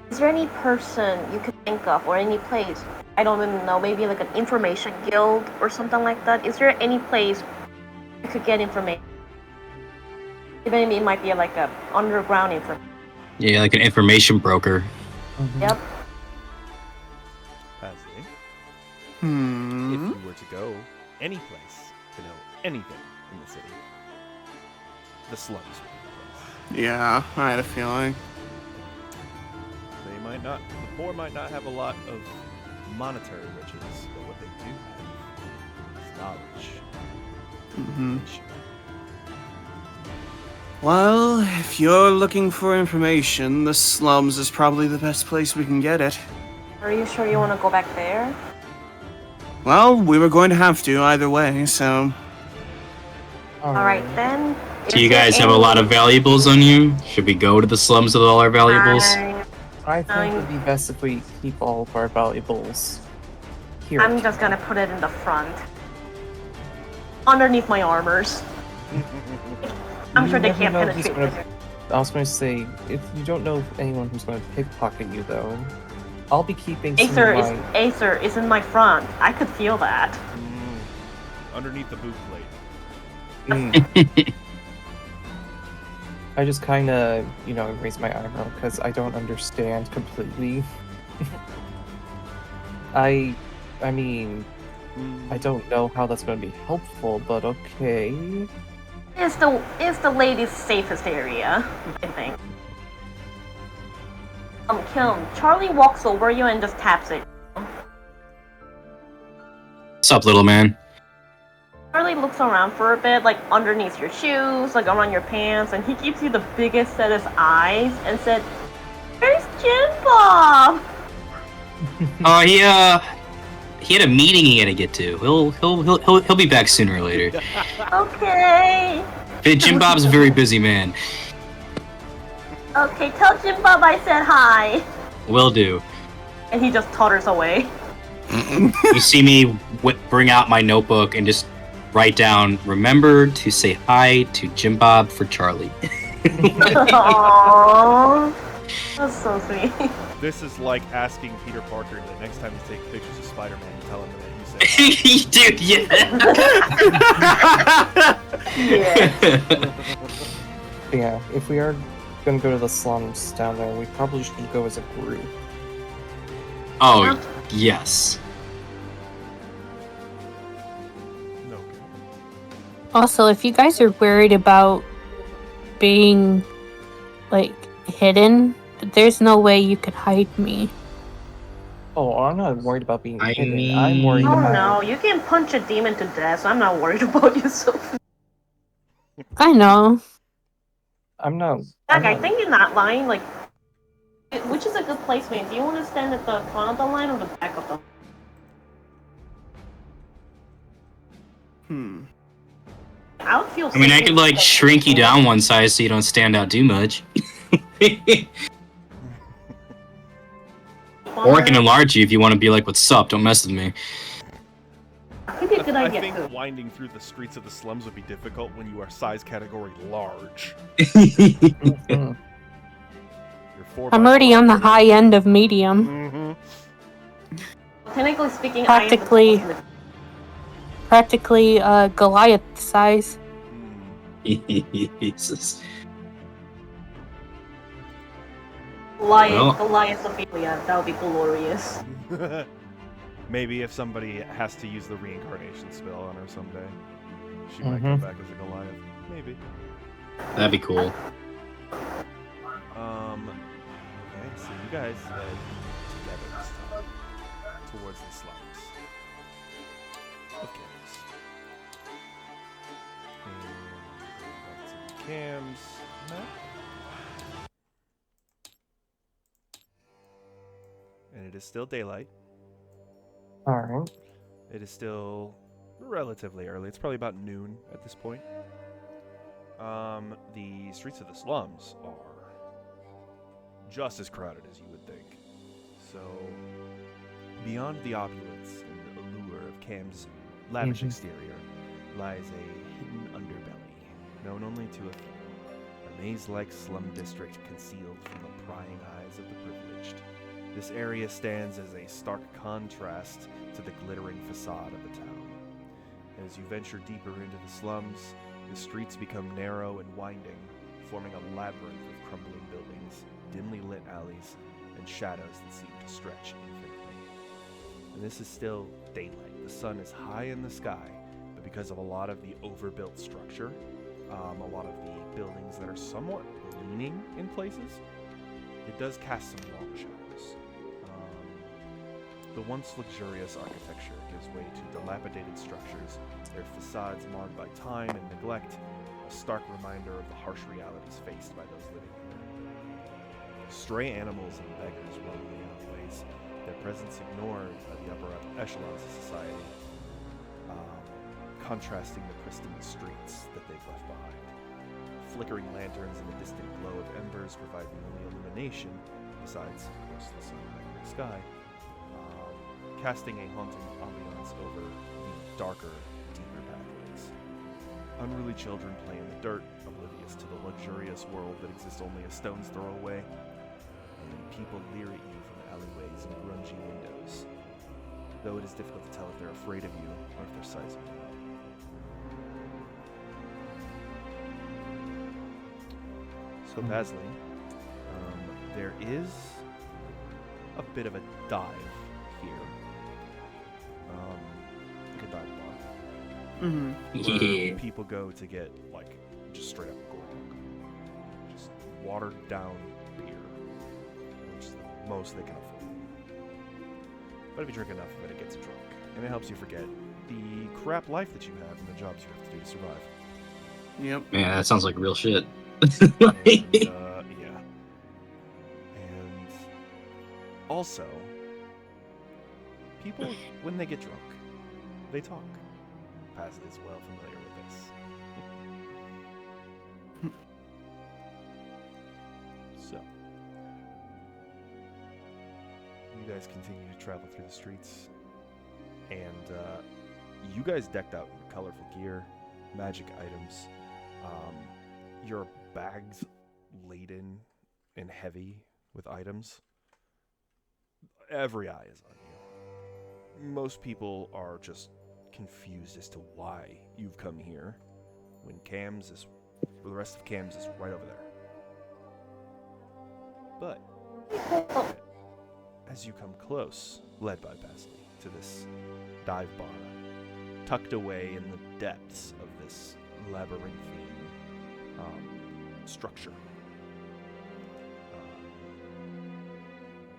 Is there any person you could think of, or any place? I don't even know. Maybe like an information guild or something like that. Is there any place you could get information? Even if it might be like a underground information. Yeah, like an information broker. Mhm. Yep. Fascinating. If Hmm. you were to go any place to know anything in the city, the slums would be the place. Yeah, I had a feeling. They might not, the poor might not have a lot of monetary riches, but what they do have is knowledge. Hmm. Well, if you're looking for information, the slums is probably the best place we can get it. Are you sure you want to go back there? Well, we were going to have to either way, so. All right then. Do you guys have a lot of valuables on you? Should we go to the slums with all our valuables? I think it'd be best if we keep all of our valuables here. I'm just gonna put it in the front, underneath my armors. I'm You sure they never can't know who's penetrate. gonna- I was going to say, if you don't know anyone who's going to pickpocket you, though, I'll be keeping some Acer of is my... Acer is in my front. I could feel that. Underneath the boot plate. Mm. I just kind of, raise my eyebrow because I don't understand completely. I mean, I don't know how that's going to be helpful, but okay. It's the ladies' safest area, I think. Kiln. Charlie walks over you and just taps it. What's up, little man? Charlie looks around for a bit, like underneath your shoes, like around your pants, and he gives you the biggest set of eyes and said, "Where's Jim Bob?" Oh, he had a meeting he had to get to. He'll be back sooner or later. Okay. Jim Bob's a very busy man. Okay, tell Jim Bob I said hi. Will do. And he just totters away. You see me bring out my notebook and just write down, remember to say hi to Jim Bob for Charlie. Aww. That's so sweet. This is like asking Peter Parker that next time you take pictures of Spider-Man, you tell him that you said hi. Dude, yeah. Yeah. Yeah, if we are gonna go to the slums down there, we probably should go as a group. Oh, yes. No. Also, if you guys are worried about being, like, hidden, there's no way you could hide me. Oh, I'm not worried about being I hidden. mean- I'm worried Oh about... no, you can punch a demon to death, so I'm not worried about you, Sophie. I know. I'm not... Like, I think in that line, like, which is a good placement? Do you want to stand at the front of the line or the back of the? I would feel. I mean, I safe could, if like, the- shrink you down one size so you don't stand out too much. Or I can enlarge you if you want to be like, what's up, don't mess with me. Could be a good I idea think too. winding through the streets of the slums would be difficult when you are size category large. Mhm. You're 4 I'm by already 4. on the high end of medium. Mm-hmm. Technically speaking, Practically. Practically Goliath size. Jesus. Goliath, Well. Goliath Ophelia, that would be glorious. Maybe if somebody has to use the reincarnation spell on her someday, she might come back as a Goliath. Maybe. That'd be cool. Okay, so you guys head together this time towards the slums of Cambs. And back to the Cambs map. And it is still daylight. Alright. It is still relatively early. It's probably about noon at this point. The streets of the slums are just as crowded as you would think. So, beyond the opulence and the allure of Cambs' lavish exterior lies a hidden underbelly, known only to a few. A maze-like slum district concealed from the prying eyes of the privileged. This area stands as a stark contrast to the glittering facade of the town. As you venture deeper into the slums, the streets become narrow and winding, forming a labyrinth of crumbling buildings, dimly lit alleys, and shadows that seem to stretch infinitely. And this is still daylight. The sun is high in the sky, but because of a lot of the overbuilt structure, a lot of the buildings that are somewhat leaning in places, it does cast some long shadows. The once luxurious architecture gives way to dilapidated structures, their facades marred by time and neglect, a stark reminder of the harsh realities faced by those living here. Stray animals and beggars roam the alleyways, their presence ignored by the upper echelons of society, contrasting the pristine streets that they've left behind. Flickering lanterns and the distant glow of embers provide the only illumination, besides, of course, the sun-bright sky, casting a haunting ambiance over the darker, deeper pathways. Unruly children play in the dirt, oblivious to the luxurious world that exists only a stone's throw away. And people leer at you from alleyways and grungy windows, though it is difficult to tell if they're afraid of you or if they're sizing you up. So, Basley, there is a bit of a dive here. Like a dive bar. Mm-hmm. Where Yeah. people go to get, like, just straight up gold. Just watered down beer. Which is the most they can afford. But if you drink enough of it, it gets you drunk. And it helps you forget the crap life that you have and the jobs you have to do to survive. Yep. Man, that sounds like real shit. And, yeah. And also, people, when they get drunk, they talk. Paz is well familiar with this. you guys continue to travel through the streets, and you guys decked out in colorful gear, magic items, your bags laden and heavy with items. Every eye is on you. Most people are just confused as to why you've come here when the rest of Cambs is right over there. But as you come close, led by Pasley, to this dive bar, tucked away in the depths of this labyrinthine structure,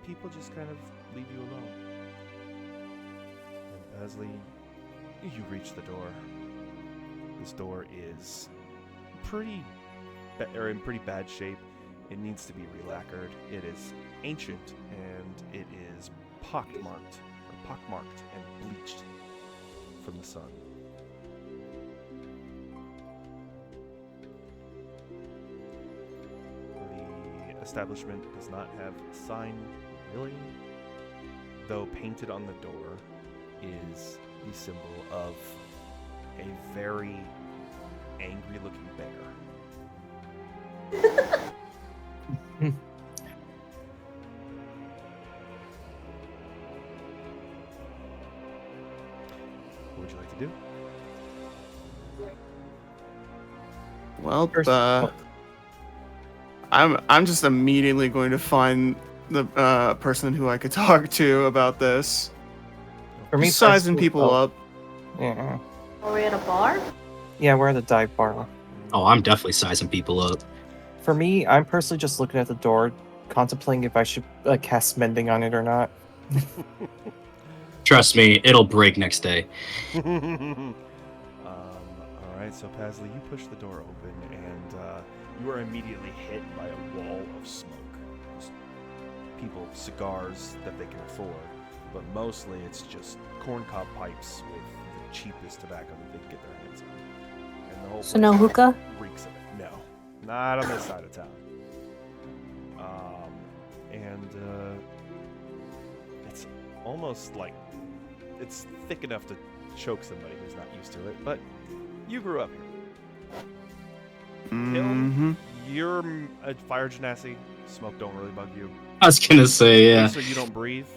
people just kind of leave you alone. And Pasley, you reach the door. This door is in pretty bad shape. It needs to be relacquered. It is ancient, and it is pockmarked and bleached from the sun. The establishment does not have a sign, really, though painted on the door is the symbol of a very angry-looking bear. What would you like to do? Well, I'm just immediately going to find the person who I could talk to about this. For me, Just sizing people up. Yeah. Are we at a bar? Yeah, we're at the dive bar. Oh, I'm definitely sizing people up. For me, I'm personally just looking at the door, contemplating if I should cast mending on it or not. Trust me, it'll break next day. Alright, so Pasley, you push the door open, and you are immediately hit by a wall of smoke. Just people, cigars that they can afford, but mostly it's just corncob pipes with the cheapest tobacco that they can get their hands on. And the whole So no hookah? reeks of it. No, not on this side of town. It's almost like it's thick enough to choke somebody who's not used to it, but you grew up here. Mm-hmm. You're a fire genasi. Smoke don't really bug you. I was gonna say, yeah. So you don't breathe?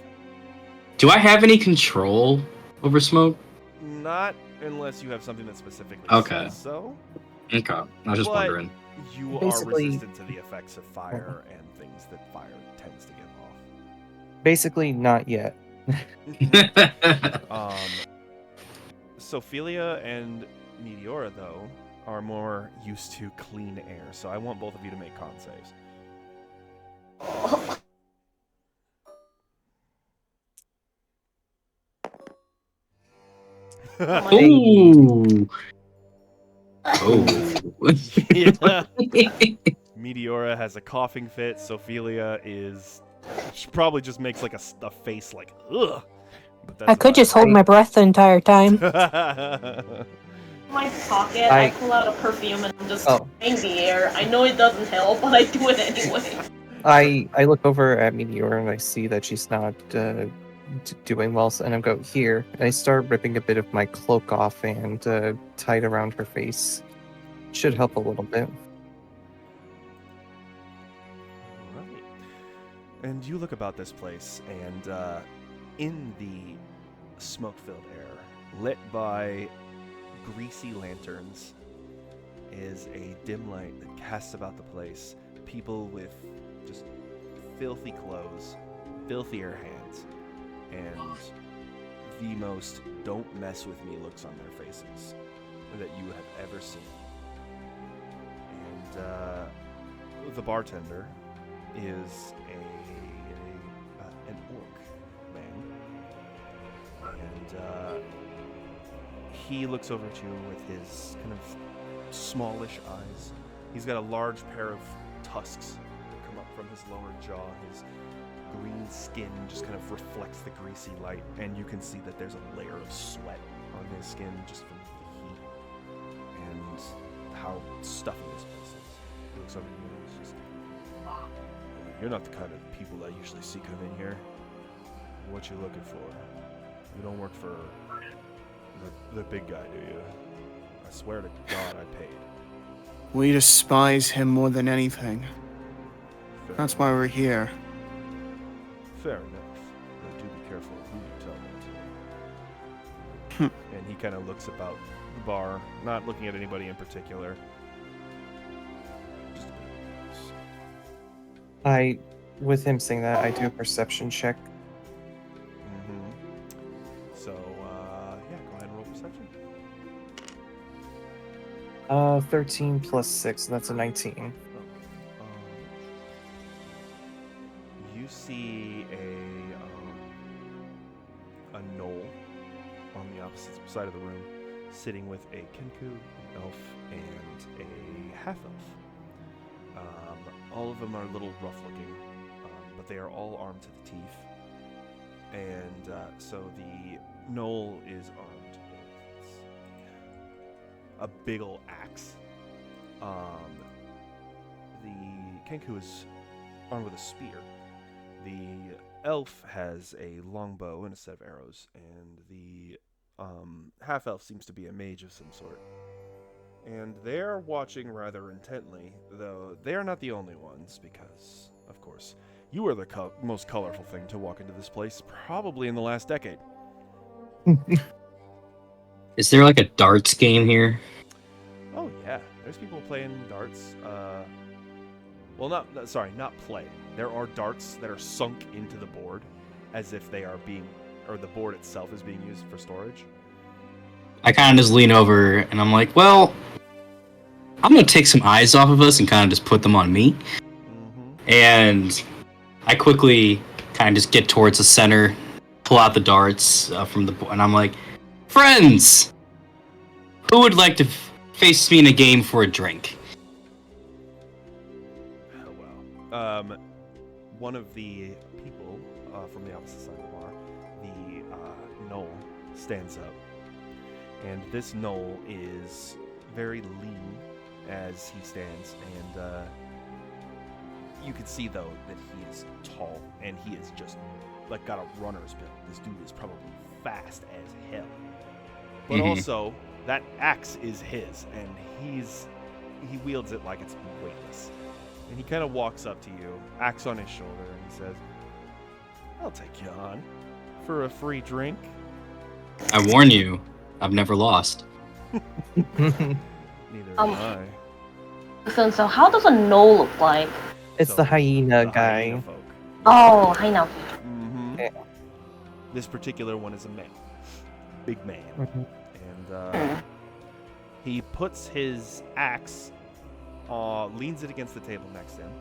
Do I have any control over smoke? Not unless you have something that specifically Okay. says so. Okay, I was just But wondering. You Basically- are resistant to the effects of fire and things that fire tends to give off. Basically, not yet. Sophelia and Meteora, though, are more used to clean air, so I want both of you to make con saves. Ooh. Oh. Yeah. Meteora has a coughing fit. Sophelia she probably just makes like a face like, ugh. But that's I could about just it. hold my breath the entire time. My pocket, I pull out a perfume and just spraying the air. I know it doesn't help, but I do it anyway. I look over at Meteor and I see that she's not doing well, and I go here, and I start ripping a bit of my cloak off and tie it around her face. Should help a little bit. Right. And you look about this place, and in the smoke-filled air, lit by greasy lanterns, is a dim light that casts about the place. People with just filthy clothes, filthier hands, and the most "don't mess with me" looks on their faces that you have ever seen. And the bartender is an orc man, and he looks over at you with his kind of smallish eyes. He's got a large pair of tusks that come up from his lower jaw. His green skin just kind of reflects the greasy light, and you can see that there's a layer of sweat on his skin just from the heat and how stuffy this place is. He looks over at you and he's just, "You're not the kind of people I usually see come in here." What you looking for? You don't work for the big guy, do you? I swear to God I paid. We despise him more than anything. Fair That's enough. why we're here. Fair enough. But do be careful who you tell that to. And he kind of looks about the bar, not looking at anybody in particular. Just a bit. With him saying that, I do a perception check. So, yeah, go ahead and roll perception. 13 plus 6, that's a 19. You see a gnoll on the opposite side of the room, sitting with a kenku, an elf, and a half-elf. All of them are a little rough-looking, but they are all armed to the teeth. And so the gnoll is armed with a big ol' axe. The kenku is armed with a spear. The elf has a longbow and a set of arrows, and the half-elf seems to be a mage of some sort. And they're watching rather intently, though they are not the only ones, because, of course, you are the most colorful thing to walk into this place, probably in the last decade. Is there like a darts game here? Oh yeah, there's people playing darts. Well, not play. There are darts that are sunk into the board, as if they are the board itself is being used for storage. I kind of just lean over and I'm like, well, I'm gonna take some eyes off of us and kind of just put them on me. And I quickly kind of just get towards the center, pull out the darts from the board, and I'm like, friends, who would like to face me in a game for a drink? Oh well. One of the people from the opposite side of the bar, the gnoll, stands up. And this gnoll is very lean as he stands, and you can see though that he is tall and he is just like got a runner's build. This dude is probably fast as hell. But also that axe is his, and he wields it like it's weightless. And he kind of walks up to you, axe on his shoulder, and he says, "I'll take you on for a free drink." I warn you, I've never lost. Neither am I. So how does a gnoll look like? It's So, the hyena the guy. hyena folk. Oh, I know. Yeah. This particular one is a man. Big man. Mhm. And he puts his axe, leans it against the table next to him,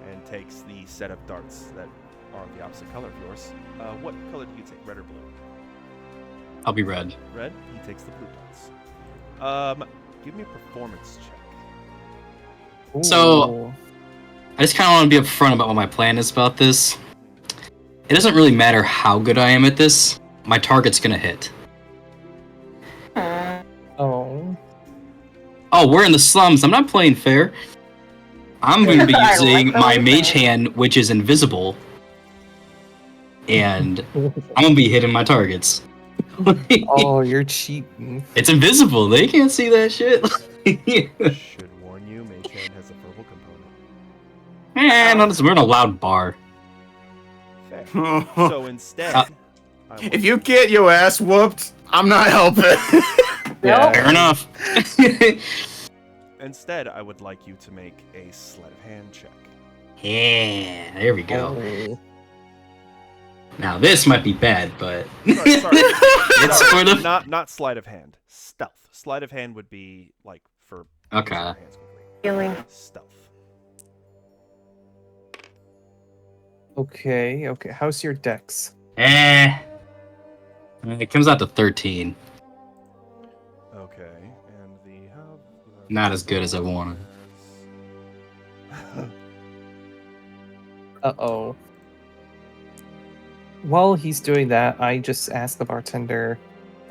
and takes the set of darts that are the opposite color of yours. What color do you take, red or blue? I'll be red. Red. He takes the blue darts. Give me a performance check. So- Ooh. I just kind of want to be upfront about what my plan is about this. It doesn't really matter how good I am at this. My target's gonna hit. Oh. Oh, we're in the slums. I'm not playing fair. I'm going to be I like using the my way mage you hand, which is invisible. And I'm going to be hitting my targets. Oh, you're cheating. It's invisible. They can't see that shit. Should warn you, mage hand has a verbal component. We're in a loud bar. Fair. So instead, I will- If you get your ass whooped, I'm not helping. Yeah. Fair enough. Instead, I would like you to make a sleight of hand check. Yeah, there we go. Oh. Now this might be bad, but Sorry. it's sort of not sleight of hand. Stealth. Sleight of hand would be like for Okay. using your hands quickly. Feeling. Stealth. Okay. How's your dex? It comes out to 13. Okay, and the how? Not as good as I wanted. Uh-oh. While he's doing that, I just ask the bartender,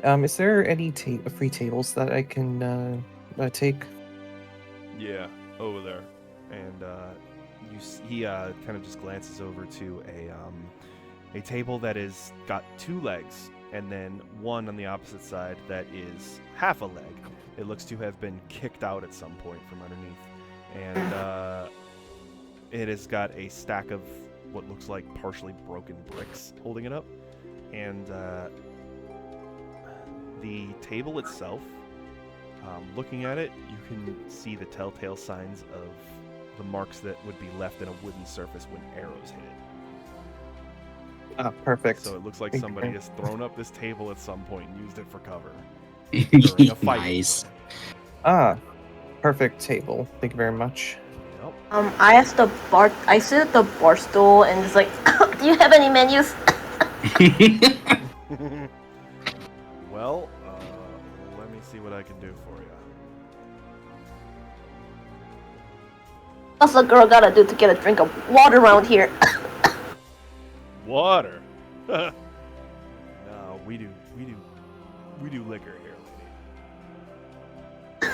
is there any free tables that I can take? Yeah, over there, and he kind of just glances over to A table that is got 2 legs, and then one on the opposite side that is half a leg. It looks to have been kicked out at some point from underneath. And it has got a stack of what looks like partially broken bricks holding it up. And the table itself, looking at it, you can see the telltale signs of the marks that would be left in a wooden surface when arrows hit it. Perfect. So it looks like Thank somebody you. has thrown up this table at some point and used it for cover during a fight. Nice. Perfect table. Thank you very much. Yep. I asked the bar. I sit at the bar stool and it's like, do you have any menus? Well, let me see what I can do for you. What's a girl gotta do to get a drink of water around here? Water. No, we do liquor here, lady.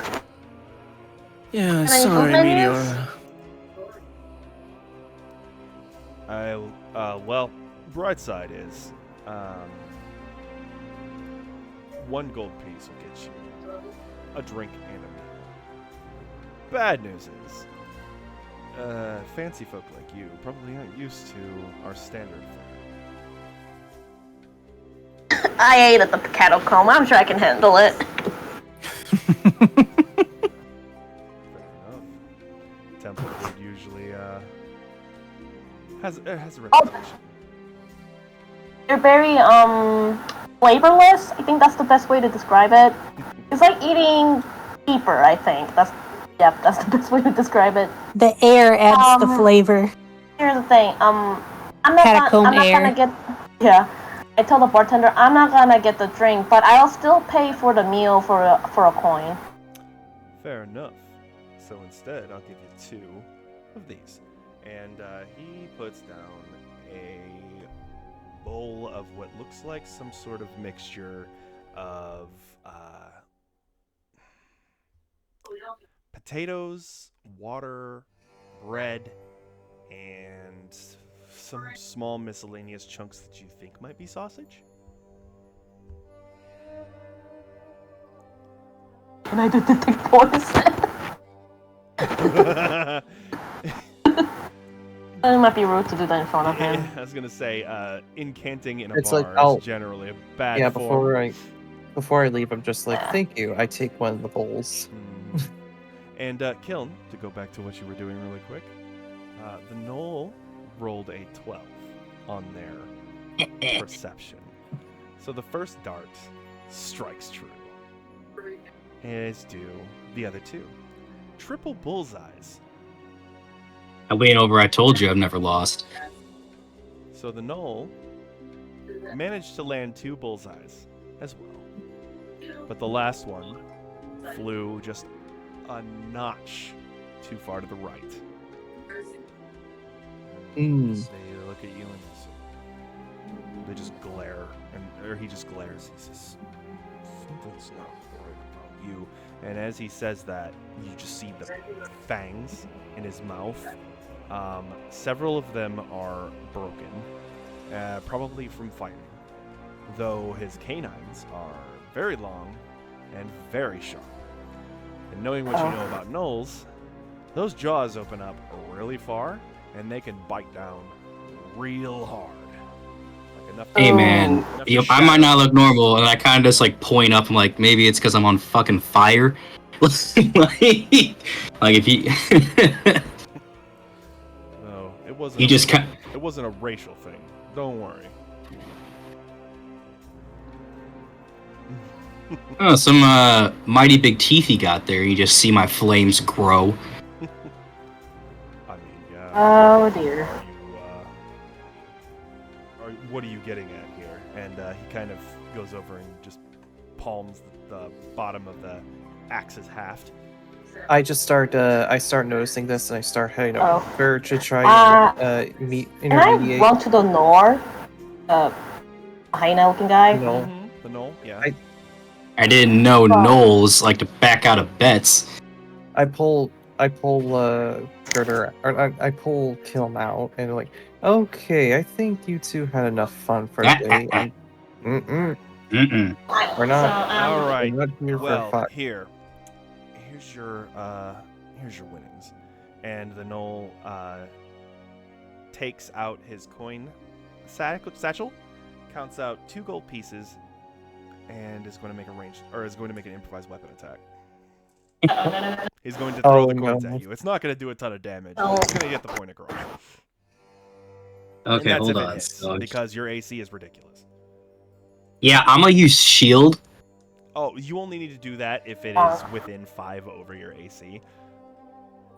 Yeah, I sorry, open Meteor. Well, bright side is, 1 gold piece will get you a drink and a meal. Bad news is, fancy folk like you probably aren't used to our standard fare. I ate at the catacomb. I'm sure I can handle it. Fair enough. Temple food usually has a reputation. They're very flavorless. I think that's the best way to describe it. It's like eating deeper. I think that's the best way to describe it. The air adds the flavor. Here's the thing. I'm not Catacomb gonna get. Yeah. I told the bartender I'm not gonna get the drink, but I'll still pay for the meal for a coin. Fair enough. So instead, I'll give you 2 of these. And he puts down a bowl of what looks like some sort of mixture of potatoes, water, bread, and some small miscellaneous chunks that you think might be sausage. Can I detect poison? It might be rude to do that in front of him. I was gonna say, incanting in a It's bar like, oh, is generally a bad Yeah, form. before I leave, I'm just like, thank you. I take one of the bowls. And Kiln, to go back to what you were doing really quick, the Knoll rolled a 12 on their perception. So the first dart strikes true, as do the other 2. Triple bullseyes. I lean over. I told you I've never lost. So the Knoll managed to land 2 bullseyes as well. But the last one flew just a notch too far to the right. They look at you and they just glare, or he just glares. He says, "Something's not right about you." And as he says that, you just see the fangs in his mouth. Several of them are broken, probably from fighting, though his canines are very long and very sharp. And knowing what you know about gnolls, those jaws open up really far, and they can bite down real hard. Like enough Hey man, enough to I shatter. might not look normal, and I kind of just like point up. I'm like, maybe it's because I'm on fucking fire. like if you. No, it wasn't. He just It wasn't a racial thing. Don't worry. Oh, some mighty big teeth he got there. You just see my flames grow. I mean, yeah. Oh dear. What are you getting at here? And he kind of goes over and just palms the bottom of the axe's haft. I start noticing this, and I start heading Oh. over to try and Can I intermediate. run to the north? Hyena looking guy? No. The knoll, yeah. I didn't know gnolls like to back out of bets. I pull Girder, or I pull Kiln out, and like, Okay, I think you two had enough fun for today. Mm-mm. We're not. All right. We're not here for Well, fun. here's your winnings, and the gnoll takes out his coin satchel, counts out 2 gold pieces, and is going to make an improvised weapon attack. He's going to throw the coins at you. It's not going to do a ton of damage. But it's going to get the point across. Okay, and that's hold if it on. hits, So, because your AC is ridiculous. yeah, I'm gonna use shield. Oh, you only need to do that if it is within 5 over your AC.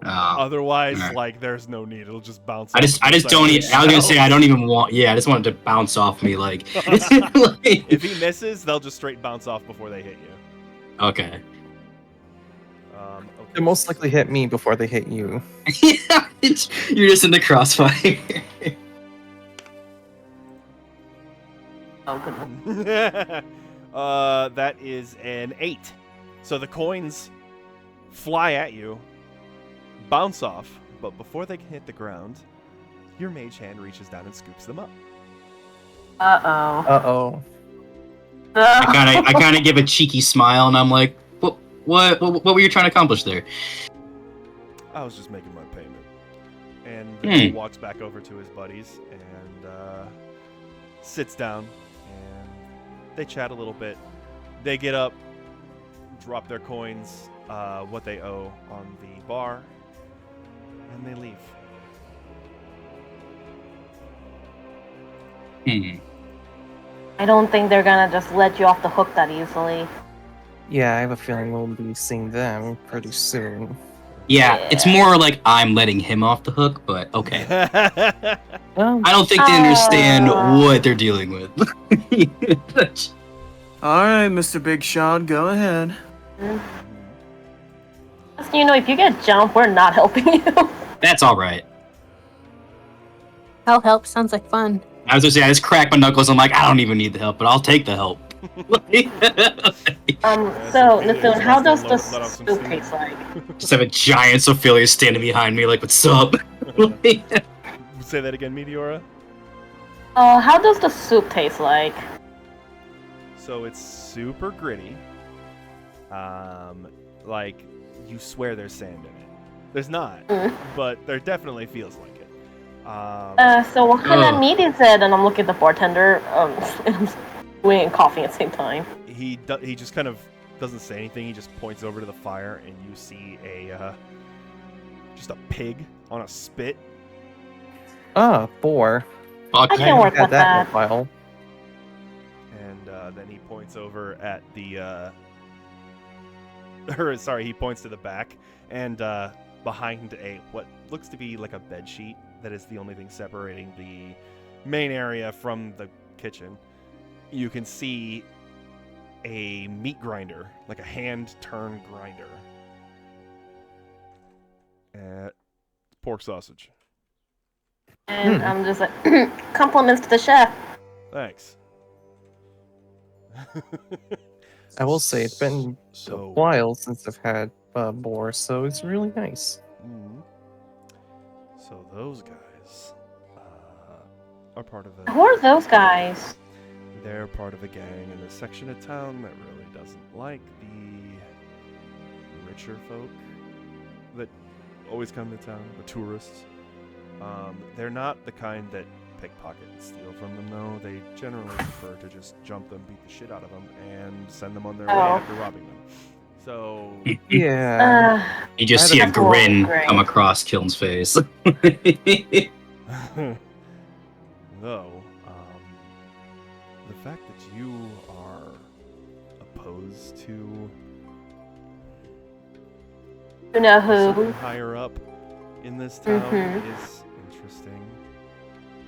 Otherwise, alright. like, there's no need. It'll just bounce. I just don't. I was gonna say I don't even want. Yeah, I just wanted to bounce off me. Like, If he misses, they'll just straight bounce off before they hit you. Okay. Okay. They most likely hit me before they hit you. Yeah, you're just in the crossfire. That is an 8. So the coins fly at you, bounce off, but before they can hit the ground, your mage hand reaches down and scoops them up. Uh-oh. I kind of give a cheeky smile, and I'm like, what were you trying to accomplish there? I was just making my payment. And the gnoll walks back over to his buddies and sits down, and they chat a little bit. They get up, drop their coins, what they owe, on the bar, and they leave. I don't think they're gonna just let you off the hook that easily. Yeah, I have a feeling we'll be seeing them pretty soon. Yeah, it's more like I'm letting him off the hook, but okay. Oh, I don't think they understand what they're dealing with. Alright, Mr. Big Shot, go ahead. Just, you know, if you get jumped, we're not helping you. That's alright. I'll help. Sounds like fun. I was gonna say, I just crack my knuckles. I'm like, I don't even need the help, but I'll take the help. So, Nathun, how does the soup taste like? Just have a giant Ophelia standing behind me, like, what's up? Say that again, Meteora. How does the soup taste like? So it's super gritty. Like, you swear there's sand in it. There's not, but there definitely feels like it. So what kind of meat is it? And I'm looking at the bartender, and I'm doing and coughing at the same time. He just kind of doesn't say anything. He just points over to the fire, and you see just a pig on a spit. boar. I can work Had with that in that. a while. And then he points over at the he points to the back, and behind what looks to be like a bed sheet that is the only thing separating the main area from the kitchen, you can see a meat grinder, like a hand-turn grinder. Pork sausage. And I'm just like, compliments to the chef. Thanks. I will say it's been a So while since I've had boar, so it's really nice. So those guys are part of Who are those guys? They're part of a gang in a section of town that really doesn't like the richer folk that always come to town, the tourists. They're not the kind that pickpocket and steal from them, though. They generally prefer to just jump them, beat the shit out of them, and send them on their way after robbing them. So Yeah. You just see a grin come across Kiln's face. Though, the fact that you are opposed to You know who? someone higher up in this town is interesting.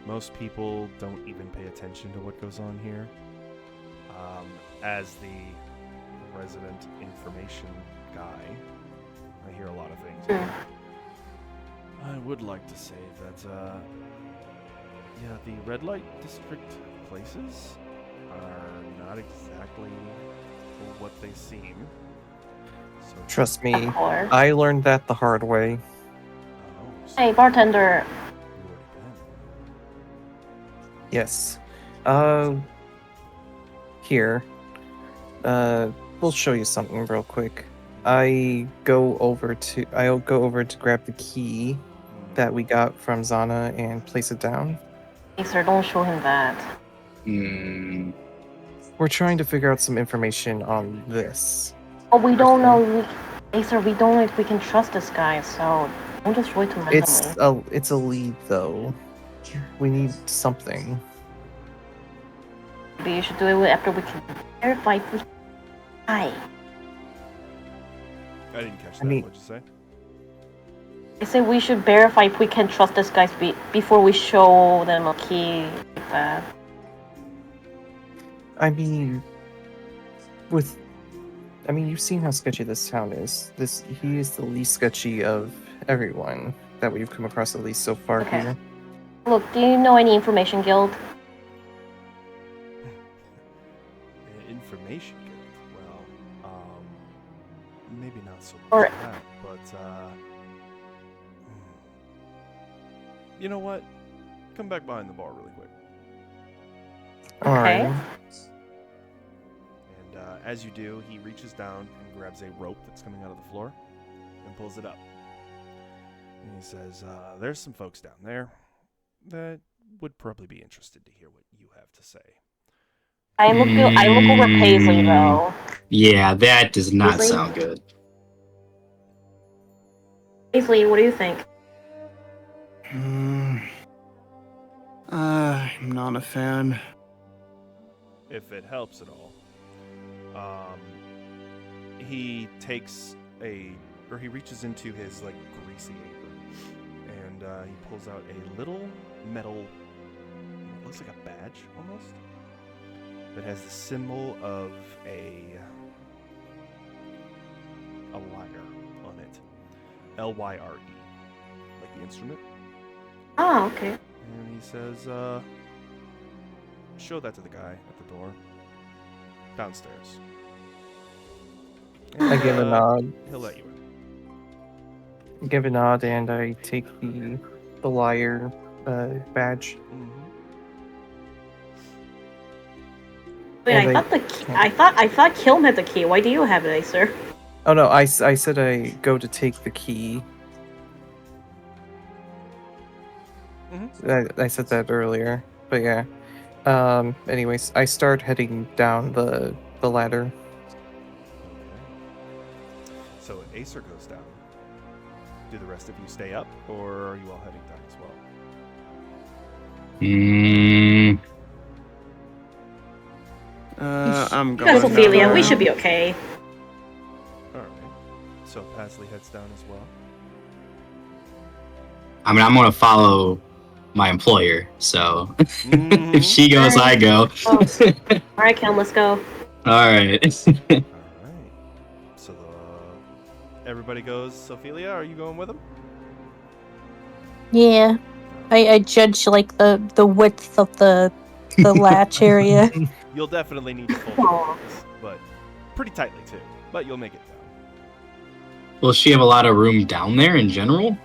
Most people don't even pay attention to what goes on here. As the resident information guy, I hear a lot of things. I would like to say that, the red light district places are not exactly what they seem. So, Trust me, Of course. I learned that the hard way. Hey, bartender. Yes. Here. We'll show you something real quick. I'll go over to grab the key that we got from Zana and place it down. Hey, sir, don't show him that. Hmm. We're trying to figure out some information on this. Oh, we don't know. Hey, sir, we don't know if we can trust this guy, so don't just show it to randomly. It's a lead though. We need something. Maybe you should do it after we can verify if we Hi. I didn't catch that. I mean- What'd you say? I say we should verify if we can trust this guy before we show them a key like that. I mean, you've seen how sketchy this town is. He is the least sketchy of everyone that we've come across, at least so far Okay. here. Look, do you know any information guild? Information guild. Well, maybe not so much Or- that, but you know what? Come back behind the bar really quick. Okay. Alright. And as you do, he reaches down and grabs a rope that's coming out of the floor and pulls it up. And he says, "There's some folks down there that would probably be interested to hear what you have to say." I look over Paisley though. Yeah, that does not Paisley? sound good. Paisley, what do you think? I'm not a fan. If it helps at all. He takes he reaches into his like greasy apron, and he pulls out a little metal, it looks like a badge almost, that has the symbol of a lyre on it, Lyre, like the instrument. Oh, okay. And he says, "Show that to the guy at the door downstairs." I give a And, nod. He'll let you in. Give a nod, and I take the lyre badge. Wait, And I thought Kilm had the key. Why do you have it, sir? Oh no, I said I go to take the key. I said that earlier, but yeah. Anyways, I start heading down the ladder. So Acer goes down. Do the rest of you stay up, or are you all heading down as well? I'm You going. got Ophelia. down. We should be okay. Alright. So Pasley heads down as well. I mean, I'm gonna follow my employer, so if she goes, I go. Oh. Alright, Kilm, let's go. Alright. Alright. So everybody goes. Ophelia, are you going with them? Yeah. I judge like the width of the latch area. You'll definitely need to full Aw. focus, but pretty tightly too. But you'll make it down. Will she have a lot of room down there in general?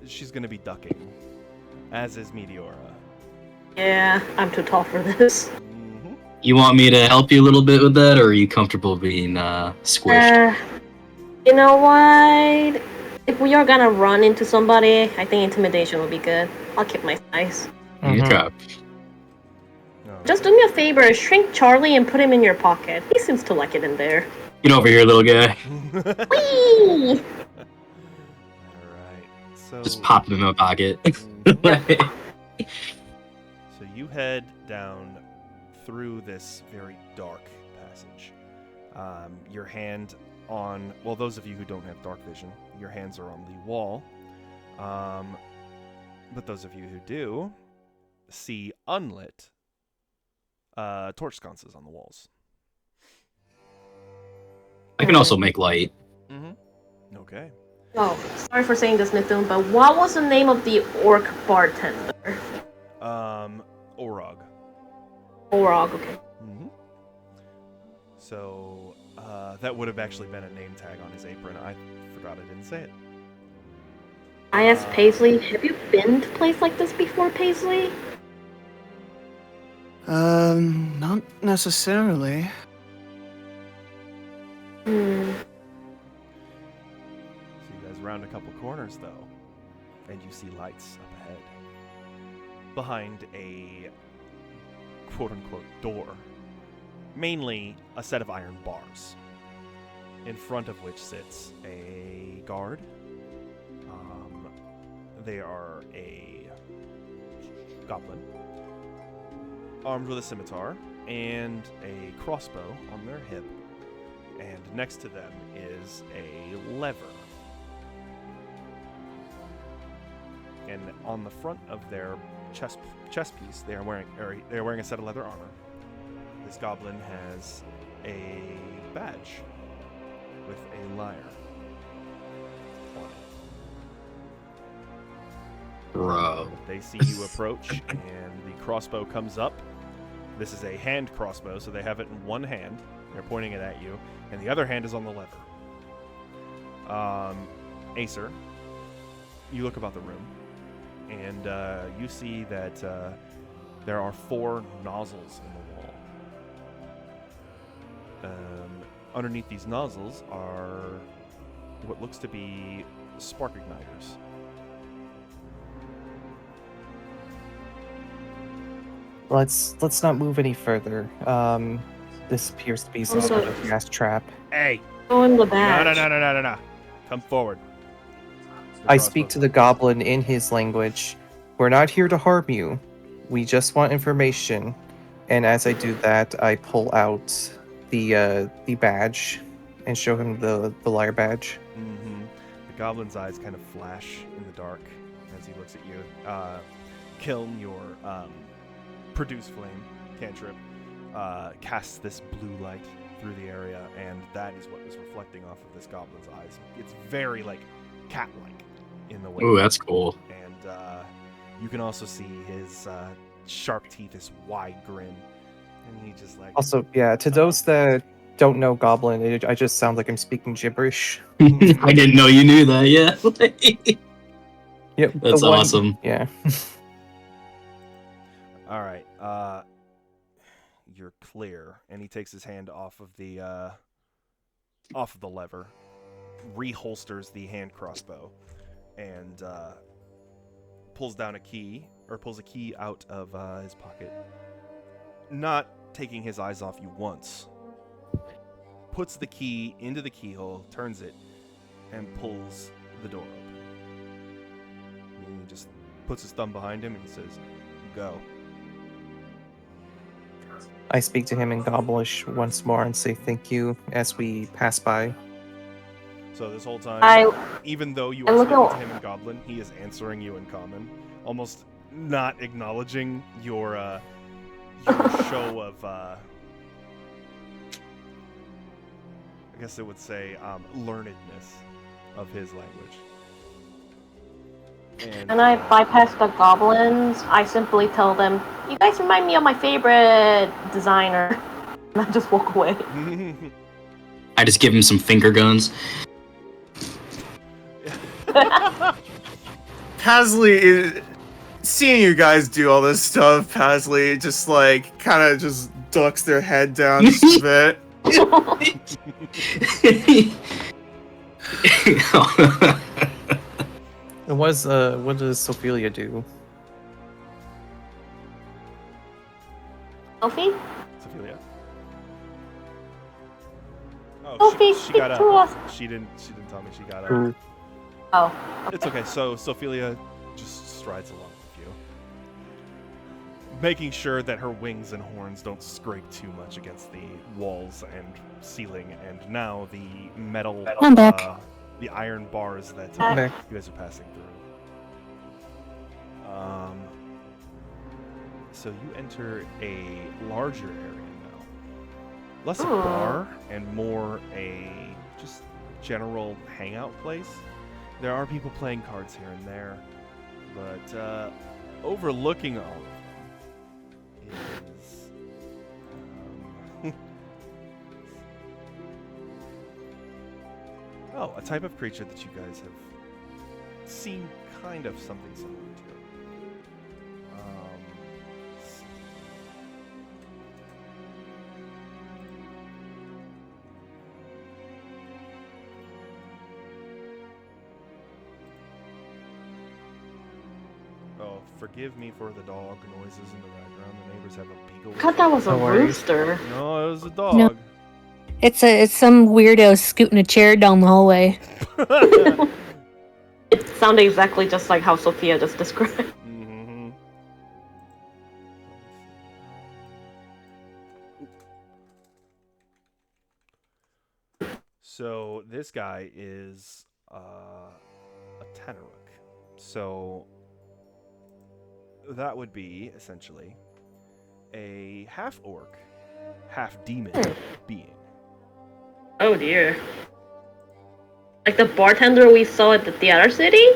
She's gonna be ducking, as is Meteora. Yeah, I'm too tall for this. You want me to help you a little bit with that, or are you comfortable being squished? You know what? If we are gonna run into somebody, I think intimidation would be good. I'll keep my size. Mhm. Okay. Just do me a favor, shrink Charlie and put him in your pocket. He seems to like it in there. Get over here, little guy. Whee! Alright. So Just pop him in my pocket. So you head down through this very dark passage. Your hand on, well, those of you who don't have dark vision, your hands are on the wall. But those of you who do see unlit torch sconces on the walls. I can also make light. Okay. Oh, sorry for saying this, Nithun, but what was the name of the orc bartender? Orog. Orog, okay. So that would have actually been a name tag on his apron. I forgot I didn't say it. I asked Paisley, have you been to a place like this before, Paisley? Not necessarily. So you guys round a couple corners, though, and you see lights up ahead. Behind a quote-unquote door. Mainly a set of iron bars. In front of which sits a guard. They are a goblin. Armed with a scimitar and a crossbow on their hip. And next to them is a lever. And on the front of their chest piece, they're wearing a set of leather armor. This goblin has a badge with a lyre on it. Bro. They see you approach, and the crossbow comes up. This is a hand crossbow, so they have it in one hand. They're pointing it at you, and the other hand is on the lever. Acer, you look about the room, and you see that there are 4 nozzles in the wall. Underneath these nozzles are what looks to be spark igniters. Let's not move any further. This appears to be some sort of gas trap. Hey! Go in the back. No. Come forward. I speak to the goblin in his language. We're not here to harm you. We just want information. And as I do that, I pull out the badge and show him the lyre badge. Mm-hmm. The goblin's eyes kind of flash in the dark as he looks at you. Kiln, your produce flame cantrip, casts this blue light through the area, and that is what is reflecting off of this goblin's eyes. It's very, like, cat-like in the way. Ooh, that's cool. And you can also see his sharp teeth, this wide grin. And he just, like... Also, yeah, to those that don't know goblin, I just sound like I'm speaking gibberish. I didn't know you knew that, yeah. Yep, That's awesome. Yeah. All right, you're clear. And he takes his hand off of the lever, reholsters the hand crossbow, and pulls a key out of his pocket. Not taking his eyes off you once. Puts the key into the keyhole, turns it, and pulls the door open. And he just puts his thumb behind him and he says, "Go." I speak to him in Goblish once more and say thank you as we pass by. So this whole time, even though you are speaking to him in Goblin, he is answering you in Common, almost not acknowledging your show of, I guess it would say, learnedness of his language. And I bypass the goblins. I simply tell them, "You guys remind me of my favorite designer." And I just walk away. I just give him some finger guns. Pasley, seeing you guys do all this stuff, Pasley just like kind of just ducks their head down just a bit. And what does Sophia do? Sophie? Sophia? Sophie, she speak got to us. She didn't tell me she got up. Ooh. Oh. It's okay. So Sophia just strides along with you, making sure that her wings and horns don't scrape too much against the walls and ceiling, and now the metal, I'm back. the iron bars that I'm back. you guys are passing through. So you enter a larger area now. Less a bar and more a just general hangout place. There are people playing cards here and there, but overlooking all of them is a type of creature that you guys have seen kind of something similar to. forgive me for the dog noises in the background. The neighbors have a beagle. I thought that was a No worries. rooster. No, it was a dog. It's some weirdo scooting a chair down the hallway. It sounded exactly just like how Sophia just described. Mm-hmm. So this guy is a Tanaruk. So that would be essentially a half orc, half demon being. Oh dear. Like the bartender we saw at the theater city?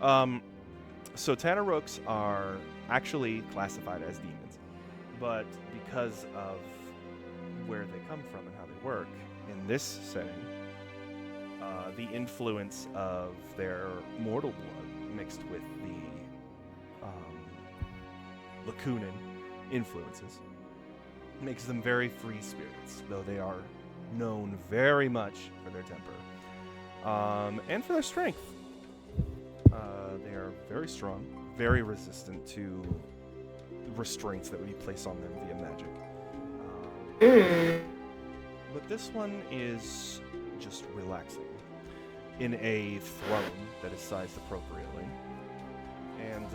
So Tanaruks are actually classified as demons, but because of where they come from and how they work, in this setting, the influence of their mortal blood mixed with the Lacunan influences makes them very free spirits, though they are known very much for their temper and for their strength. They are very strong, very resistant to restraints that would be placed on them via magic. But this one is just relaxing in a throne that is sized appropriately. And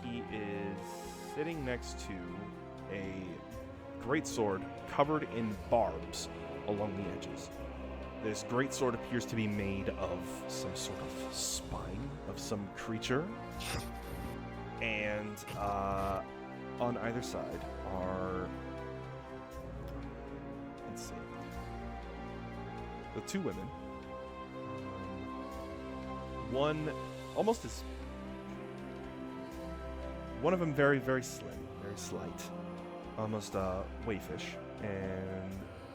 he is sitting next to a great sword covered in barbs along the edges. This great sword appears to be made of some sort of spine of some creature. And on either side are, let's see, the two women. One almost as, one of them very, very slim, very slight, almost wayfish, and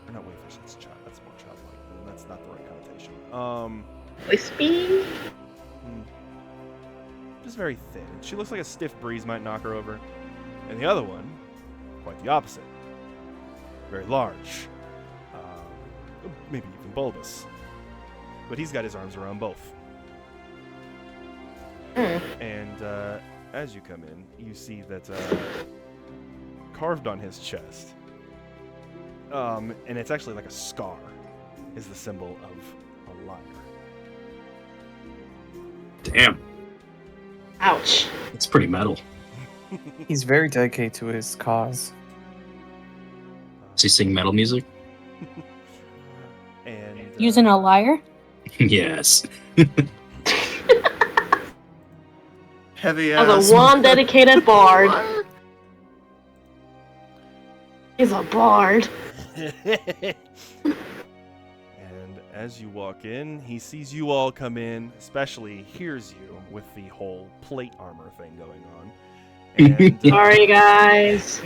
or not wayfish. That's more childlike. That's not the right connotation. Wispy? Just very thin. She looks like a stiff breeze might knock her over. And the other one, quite the opposite. Very large. Maybe even bulbous. But he's got his arms around both. And as you come in, you see that carved on his chest, and it's actually like a scar, is the symbol of a lyre. Damn. Ouch. It's pretty metal. He's very dedicated to his cause. Does he sing metal music? And Using a lyre? Yes. Heavy ass. As a one dedicated bard. He's a bard. And as you walk in, he sees you all come in, especially hears you with the whole plate armor thing going on. And Sorry, guys.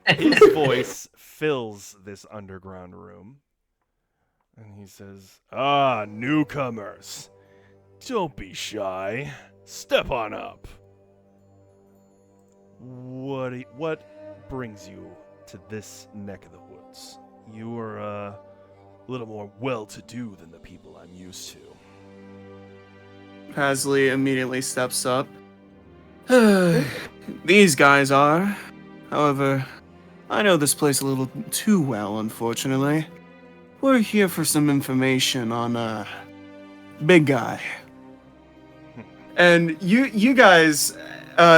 his voice fills this underground room. And he says, "Ah, newcomers. Don't be shy. Step on up. What brings you to this neck of the woods? You are a little more well-to-do than the people I'm used to." Pasley immediately steps up. These guys are. However, I know this place a little too well, unfortunately. We're here for some information on, Big Guy. And you guys,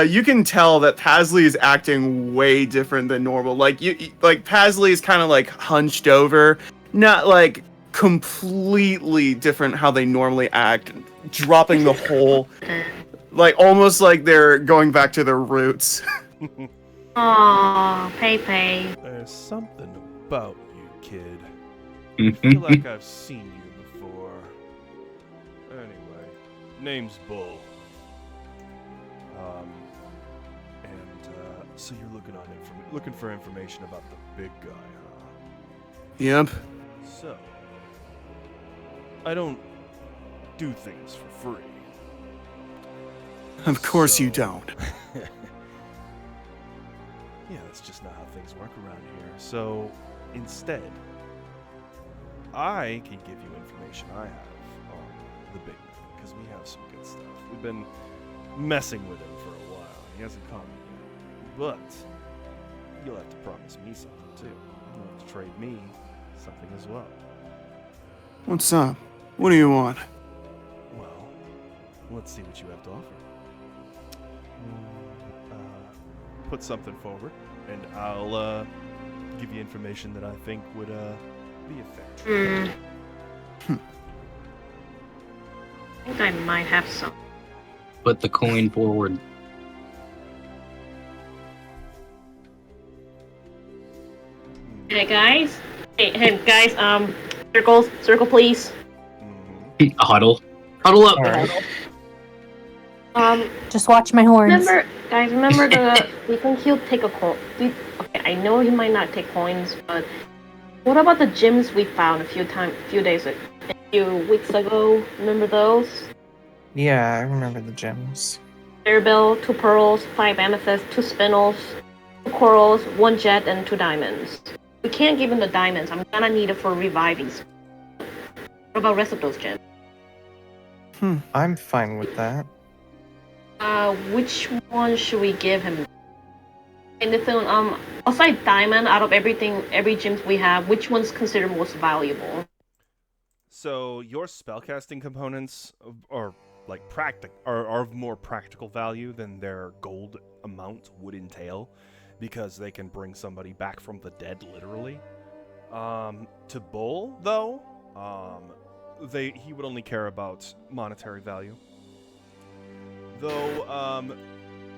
you can tell that Pasley is acting way different than normal. Like, Pasley is kind of, like, hunched over. Not, like, completely different how they normally act. Dropping the whole... Like, almost like they're going back to their roots. Aww, Pei. There's something about you, kid. I feel like I've seen you before. Anyway, name's Bull. So you're looking for information about the big guy, huh? Yep. So, I don't do things for free. Of course you don't. Yeah, that's just not how things work around here. So, instead, I can give you information I have on the big man, because we have some good stuff. We've been messing with him for a while. He hasn't caught me yet. But you'll have to promise me something, too. You'll have to trade me something as well. What's up? What do you want? Well, let's see what you have to offer. Put something forward, and I'll give you information that I think would be a fair trade. I think I might have some. Put the coin forward. Hey guys. Hey guys. Circle, please. A huddle. Huddle up. Alright. Just watch my horns. Remember the. Do you think he'll take a coin? Okay, I know he might not take coins, but what about the gems we found a few weeks ago? Remember those? Yeah, I remember the gems. Mirabelle, 2 pearls, 5 amethysts, 2 spinels, 2 corals, 1 jet, and 2 diamonds. We can't give him the diamonds. I'm gonna need it for revivies. What about the rest of those gems? I'm fine with that. Which one should we give him? And if aside diamond, out of every gems we have, which one's considered most valuable? So your spellcasting components are of more practical value than their gold amount would entail, because they can bring somebody back from the dead, literally. To Bull, though, he would only care about monetary value. Though,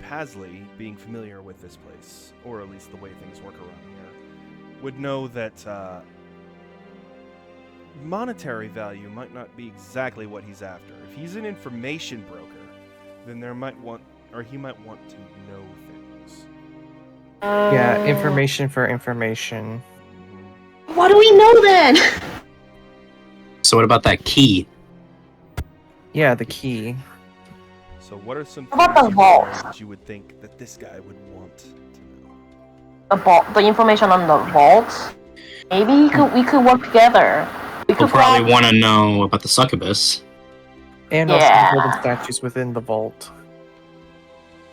Pasley, being familiar with this place, or at least the way things work around here, would know that, monetary value might not be exactly what he's after. If he's an information broker, then he might want to know things. Yeah, information for information. What do we know then? So what about that key? Yeah, the key. So what are some How about things the vault? that you would think that this guy would want to know? The information on the vault. Maybe we could work together. We He'll could probably want to know about the succubus. And also the golden statues within the vault.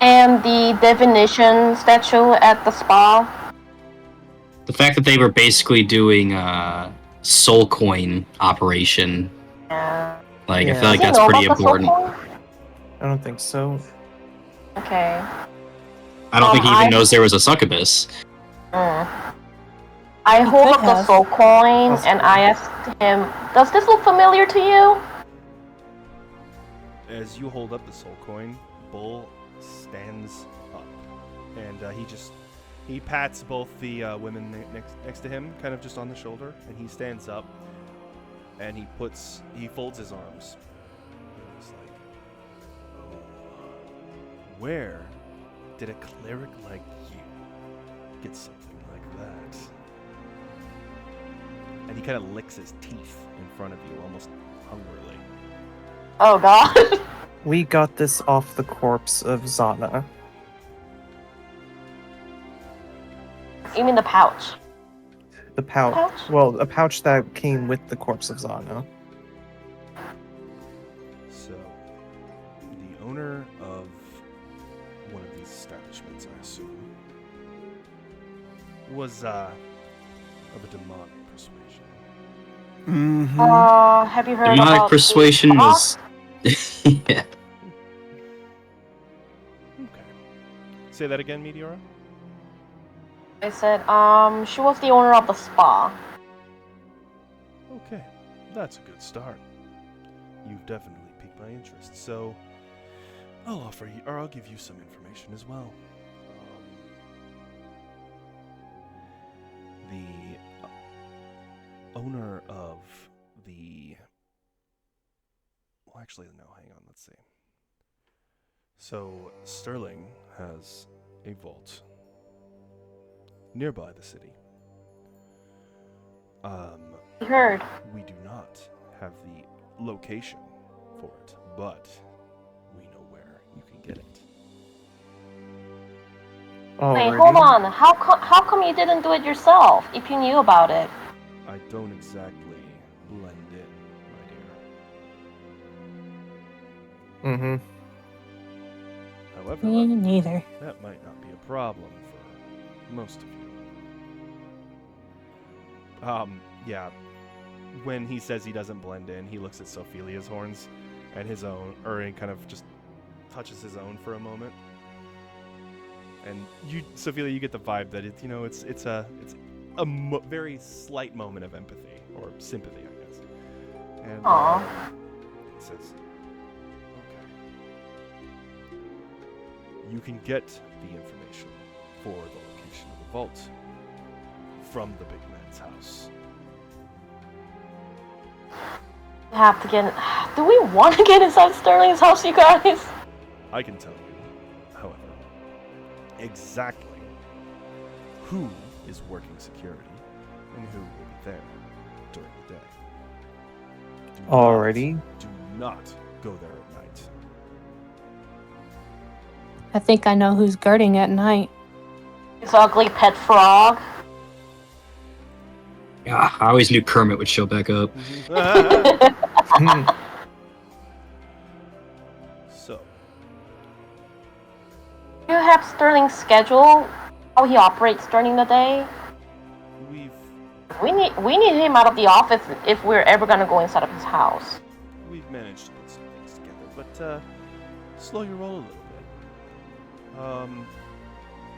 And the divination statue at the spa. The fact that they were basically doing a soul coin operation. Yeah. I Yeah. feel like Does he that's know pretty about the soul important. coin? I don't think so. Okay. I don't think he even I- knows there was a succubus. I hold could up the have. soul coin Possibly. and I asked him, "Does this look familiar to you?" As you hold up the soul coin, Bull stands up, and he pats both the women next to him, kind of just on the shoulder, and he stands up, and he folds his arms. And he's like, "Oh, where did a cleric like you get something like that?" And he kind of licks his teeth in front of you, almost hungrily. Oh god. We got this off the corpse of Zana. You mean the pouch? The pouch. Pouch? Well, a pouch that came with the corpse of Zana. So, the owner of one of these establishments, I assume, was of a demonic persuasion. Mm-hmm. Have you heard Demonic about persuasion the was. Yeah. Okay. Say that again, Meteora? I said, she was the owner of the spa. Okay, that's a good start. You've definitely piqued my interest, so I'll give you some information as well. The owner of the... Well, actually, no, hang on, let's see. So, Sterling has a vault nearby the city. I heard. We do not have the location for it, but we know where you can get it. Wait, hold on. How come you didn't do it yourself if you knew about it? I don't exactly blend in, my dear. Mm-hmm. However, Me neither. that might not be a problem for most of you. Yeah. When he says he doesn't blend in, he looks at Sophilia's horns and his own, or he kind of just touches his own for a moment. And you, Sophilia, you get the vibe that it's a very slight moment of empathy or sympathy, I guess. And he says, "Okay, you can get the information for the location of the vault from the big man's house." We have to get. Do we want to get inside Sterling's house, you guys? I can tell you, however, exactly who is working security and who will be there during the day. Already? Do not go there at night. I think I know who's guarding at night. This ugly pet frog. Yeah, I always knew Kermit would show back up. So, Do you have Sterling's schedule? How he operates during the day? We need him out of the office if we're ever gonna go inside of his house. we've managed to put some things together, but slow your roll a little bit.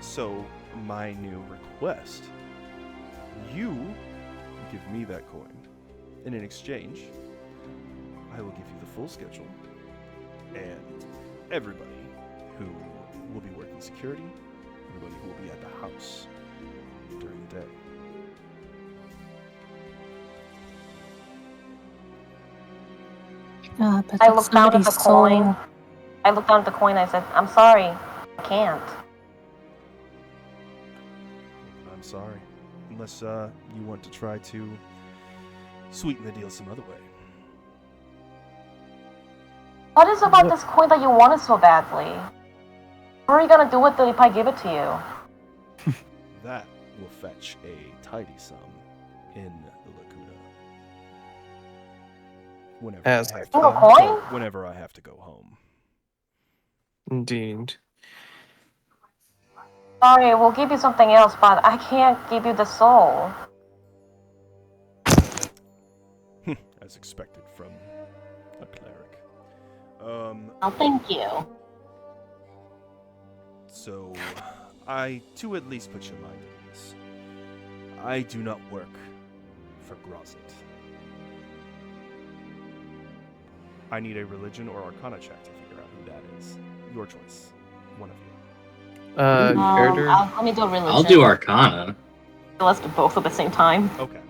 So my new request: you give me that coin, and in exchange, I will give you the full schedule and everybody who will be working security, everybody who will be at the house during the day. But I that's looked down at the somebody's soul. coin. I looked down at the coin and I said, I'm sorry, I can't. I'm sorry, unless you want to try to sweeten the deal some other way. What is about this coin that you wanted so badly? What are you gonna do with it if I give it to you? That will fetch a tidy sum in the Laguna. Whenever As I have Single to, coin? whenever I have to go home. Indeed. Sorry, we'll give you something else, but I can't give you the soul. As expected from a cleric. Oh, thank you. So, to at least put your mind at ease, I do not work for Grozit. I need a religion or arcana check to figure out who that is. Your choice. One of you. Gerder. Let me do a religion. I'll do Arcana. Let's do both at the same time. Okay,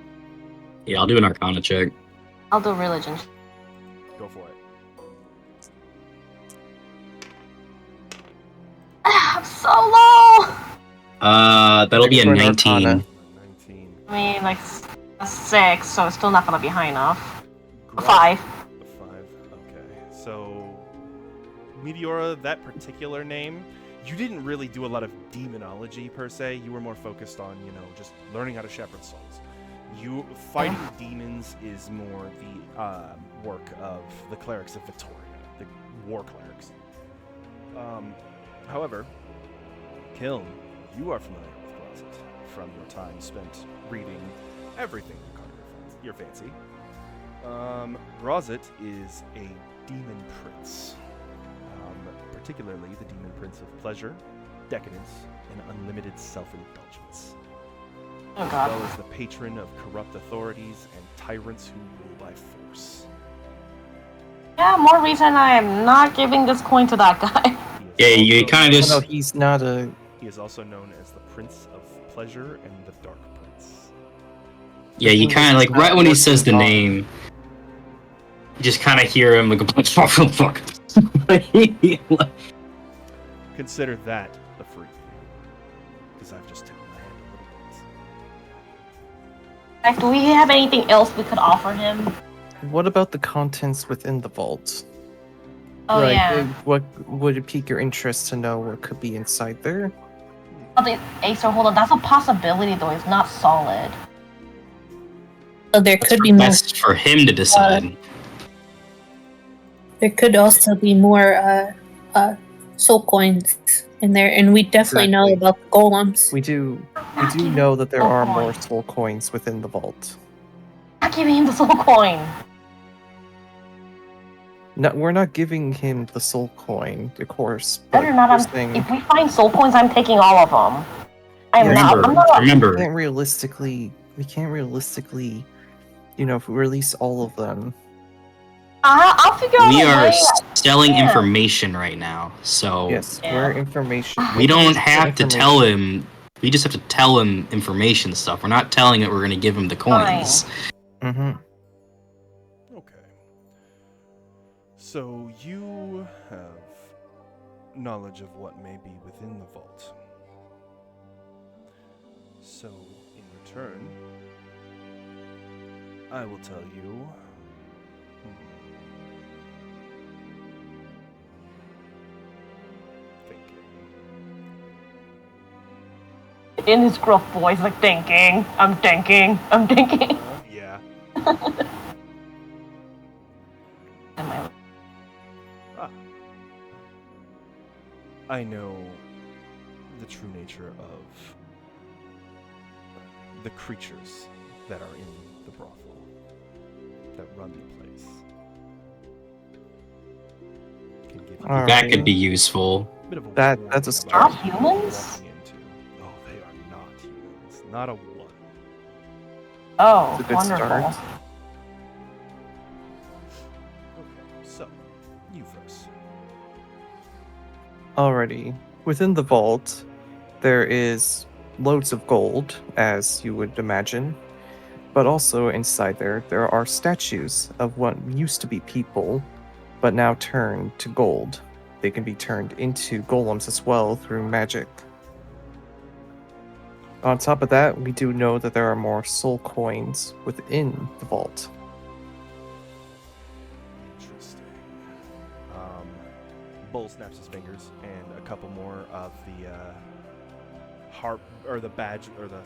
Yeah, I'll do an Arcana check. I'll do religion. go for it. I'm so low! That'll be a For an 19. Arcana. 19. I mean, like, a 6, so it's still not gonna be high enough. A Grozit- 5. A 5. Okay. So, Meteora, that particular name, you didn't really do a lot of demonology per se. You were more focused on, just learning how to shepherd souls. You fighting demons is more the work of the clerics of Victoria, the war clerics. However, Kiln, you are familiar with Grozit from your time spent reading everything that caught your fancy. Grozit is a demon prince, particularly the demon prince of pleasure, decadence, and unlimited self-indulgence. Oh As god. well as the patron of corrupt authorities and tyrants who rule by force. Yeah, more reason I am not giving this coin to that guy. Yeah, He is you also- kind of Oh, just. no, he's not a. He is also known as the Prince of Pleasure and the Dark Prince. Yeah, you kind of like right when he says the Oh. name, you just kind of hear him like a bunch of fuck. Consider that a free because I've just taken my hand a little bit. Do we have anything else we could offer him? What about the contents within the vault? Oh Like, yeah. what would it pique your interest to know what could be inside there? Oh, the Acer, hold on. That's a possibility though. It's not solid. So there could be more. That's for him to decide. There could also be more soul coins in there, and we definitely know Exactly. about the golems. We do know that there are more soul coins within the vault. Not giving him the soul coin. No, we're not giving him the soul coin, of course. But Better not. If we find soul coins, I'm taking all of them. Remember, we can't realistically, release all of them. I'll figure out. we are selling information right now, so Yes, we're information. we don't have to tell him. We just have to tell him information stuff. We're not telling it we're going to give him the coins. Mm-hmm. Okay. So you have knowledge of what may be within the vault. So, in return, I will tell you. In his gruff voice, like thinking. I'm thinking. Yeah. I know the true nature of the creatures that are in the brothel that run the place. Can give you That could be useful. a bit of a That's warning a about start. what you're Humans? walking into. Oh, they are not humans. Not a one. Oh, It's a good wonderful. start. Okay, so you first. Alrighty. Within the vault, there is loads of gold, as you would imagine. But also inside there are statues of what used to be people, but now turned to gold. They can be turned into golems as well through magic. On top of that, we do know that there are more soul coins within the vault. Interesting. Bull snaps his fingers, and a couple more of the harp or the badge or the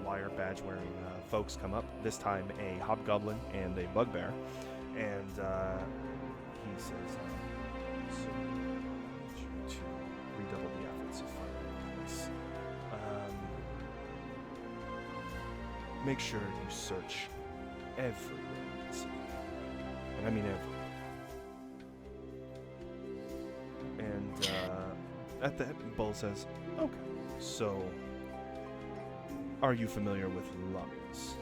lyre badge wearing folks come up. This time a hobgoblin and a bugbear, and he says, "So I need you to redouble the efforts of finding this. Make sure you search everywhere in the city, and I mean everywhere." And at that, Bull says, "Okay, so are you familiar with Lamias?"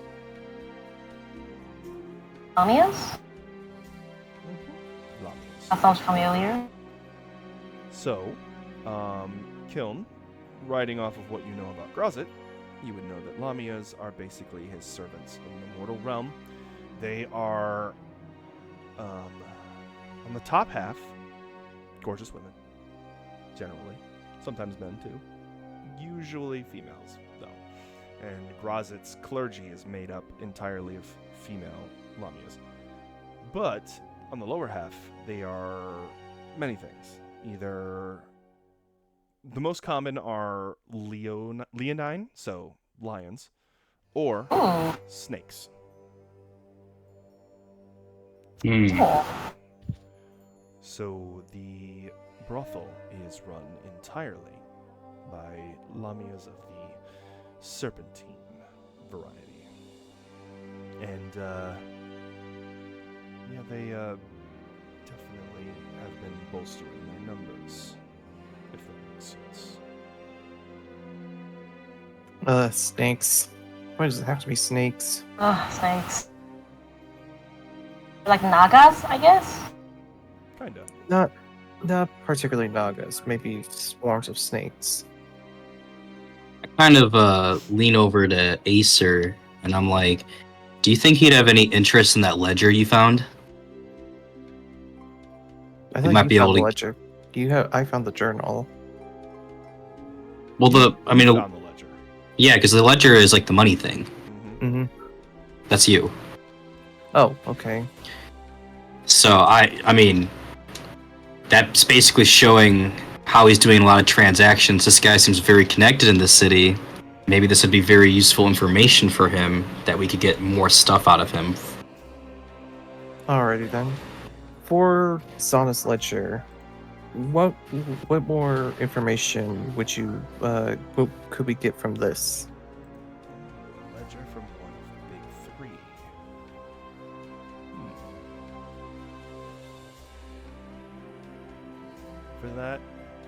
Lamias? Lamias. That sounds familiar. So, Kiln, writing off of what you know about Grozit, you would know that Lamias are basically his servants in the mortal realm. They are, on the top half, gorgeous women, generally. Sometimes men, too. Usually females, though. And Grozit's clergy is made up entirely of female Lamias. But, on the lower half, they are many things. Either... The most common are leonine, so lions, or snakes. So the brothel is run entirely by Lamias of the serpentine variety. And, they definitely have been bolstering their numbers, if that makes sense. Snakes. Why does it have to be snakes? Snakes. Like Nagas, I guess? Kinda. Not particularly nagas, maybe swarms of snakes. I kind of lean over to Acer, and I'm like, do you think he'd have any interest in that ledger you found? I thought might you be found able the to- ledger. I found the journal. Well, Found the ledger. yeah, because the ledger is like the money thing. Mm-hmm. That's you. Oh, okay. So I mean, that's basically showing how he's doing a lot of transactions. This guy seems very connected in this city. Maybe this would be very useful information for him that we could get more stuff out of him. Alrighty then. For Sona's ledger, what more information would you what could we get from this? A ledger from one of the big three. For that,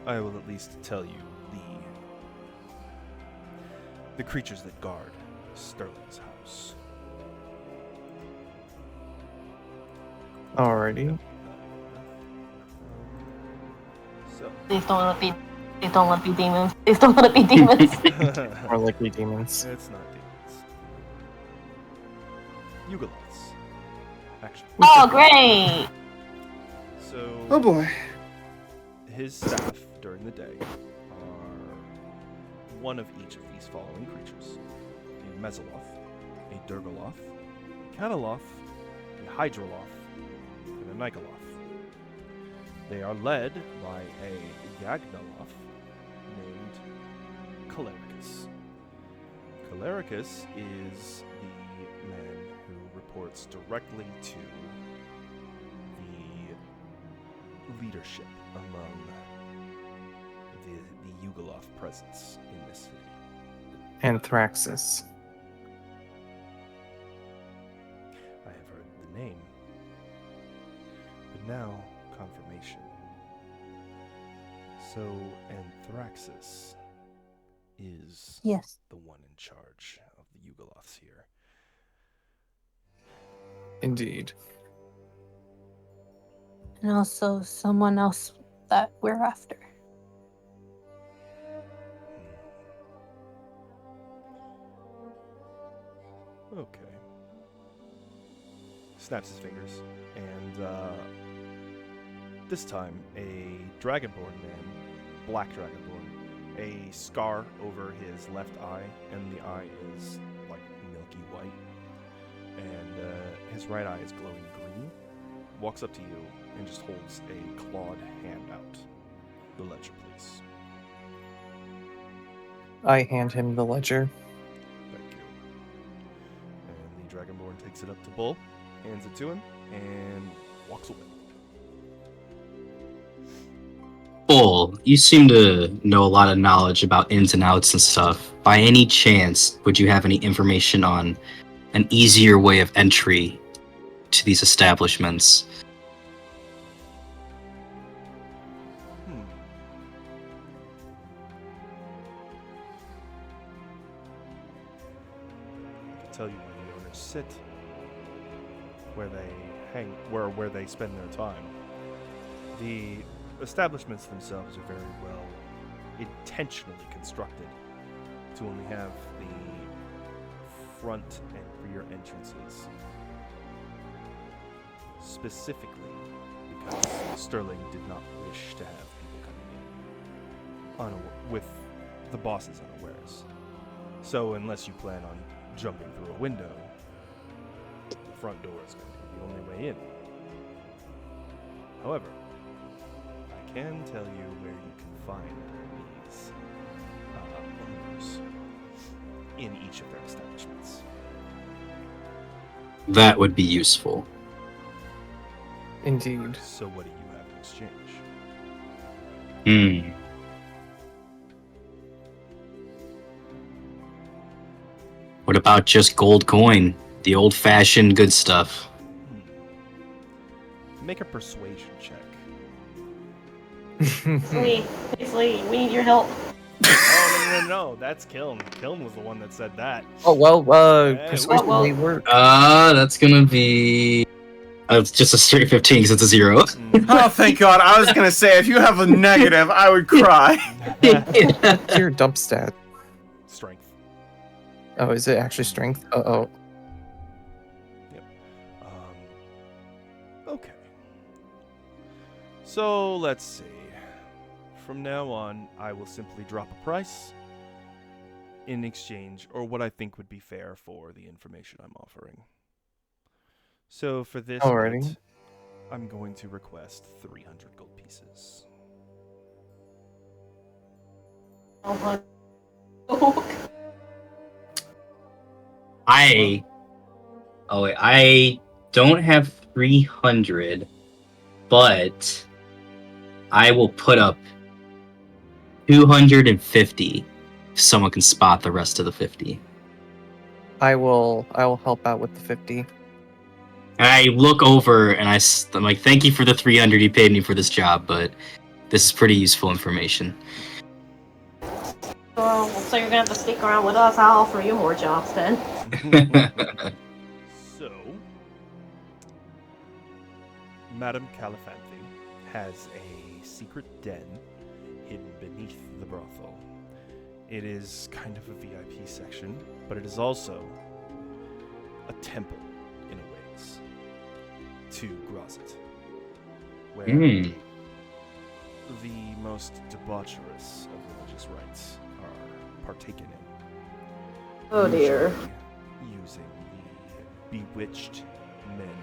I will at least tell you the creatures that guard Sterling's house. Alrighty. So, Please don't let it be. Please don't let it be demons. Please don't let it be demons. More likely demons. it's not demons. Yugoloths. Actually. Oh, great! So, Oh boy. his staff during the day are one of each of these following creatures: a Mesoloth, a Durgoloth, a Cataloth, a Hydroloth, and a Nikoloth. They are led by a Yagnoloth named Calericus. Calericus is the man who reports directly to the leadership among the Yugoloth presence in this city. Anthraxis. I have heard the name, but now confirmation. So Anthraxis is Yes. the one in charge of the Yugoloths here. Indeed. And also someone else that we're after. Okay. Snaps his fingers, and this time a Dragonborn man, black Dragonborn, a scar over his left eye, and the eye is like milky white, and his right eye is glowing green, walks up to you and just holds a clawed hand out. The ledger, please. I hand him the ledger. Thank you. And the Dragonborn takes it up to Bull, hands it to him, and walks away. Bull, you seem to know a lot of knowledge about ins and outs and stuff. By any chance, would you have any information on an easier way of entry to these establishments? I can tell you where the owners sit, where they hang, where they spend their time. The establishments themselves are very well intentionally constructed to only have the front and rear entrances, specifically because Sterling did not wish to have people coming in with the bosses unawares. So unless you plan on jumping through a window, the front door is going to be the only way in. However, I can tell you where you can find these owners in each of their establishments. That would be useful. Indeed. So what do you have in exchange? What about just gold coin? The old-fashioned good stuff. Make a persuasion check. We need your help. Oh, no, that's Kiln. Kiln was the one that said that. Oh well, Hey, persuasion well. may work. That's gonna be... it's just a straight 15 because it's a 0. Oh, thank God. I was going to say, if you have a negative, I would cry. What's your dump stat? Strength. Oh, is it actually strength? Uh-oh. Okay. So let's see. From now on, I will simply drop a price in exchange, or what I think would be fair for the information I'm offering. So for this Alrighty. bit, I'm going to request 300 gold pieces. Oh, I don't have 300, but I will put up 250 if someone can spot the rest of the 50. I will help out with the 50. I look over and I'm like, thank you for the 300 you paid me for this job, but this is pretty useful information. So you're gonna have to stick around with us. I'll offer you more jobs then. So, Madame Califanthe has a secret den hidden beneath the brothel. It is kind of a VIP section, but it is also a temple in a ways to Grozit, where the most debaucherous of religious rites are partaken in. Oh dear. Usually using the bewitched men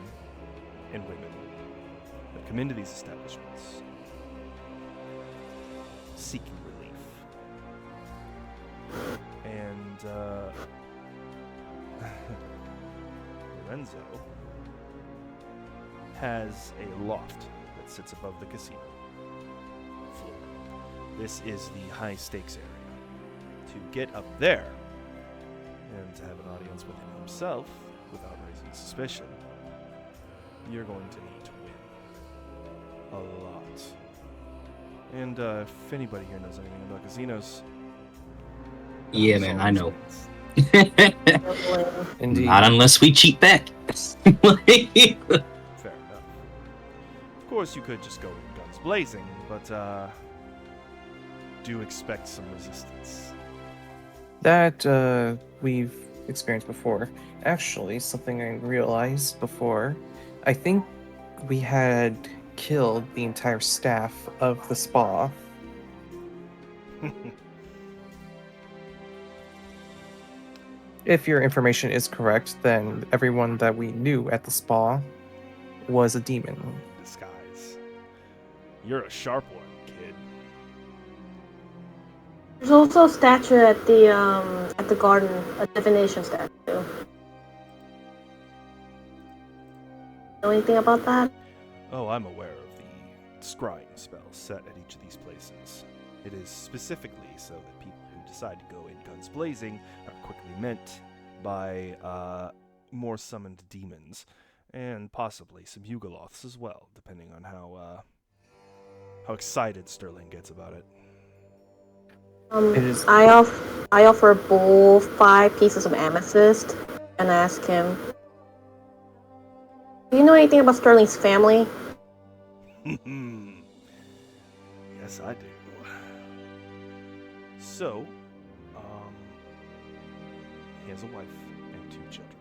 and women that come into these establishments seeking relief. And Lorenzo has a loft that sits above the casino floor. This is the high stakes area. To get up there and to have an audience with him himself without raising suspicion, you're going to need to win a lot. And if anybody here knows anything about casinos, Yeah, man, I know. Indeed. Not unless we cheat back. fair enough. Of course, you could just go in guns blazing, but do expect some resistance. That we've experienced before. Actually, something I realized before, I think we had killed the entire staff of the spa. If your information is correct, then everyone that we knew at the spa was a demon. Disguise. You're a sharp one, kid. There's also a statue at the garden, a divination statue. Know anything about that? Oh, I'm aware of the scrying spell set at each of these places. It is specifically so that people who decide to go in guns blazing are quickly met by more summoned demons, and possibly some Yugoloths as well, depending on how excited Sterling gets about it. It is- I offer Bull 5 pieces of amethyst and ask him, do you know anything about Sterling's family? Yes, I do. So, he has a wife and 2 children.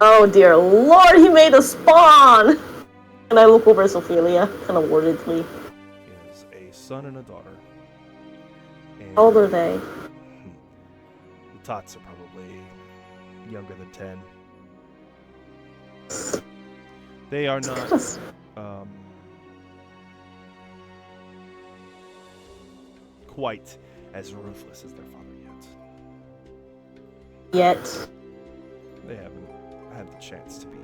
Oh dear lord, he made a spawn! And I look over at Ophelia, kind of worriedly. He has a son and a daughter. And How old are they? the tots are probably younger than 10. They are not quite as ruthless as their father yet. Yet. They haven't had the chance to be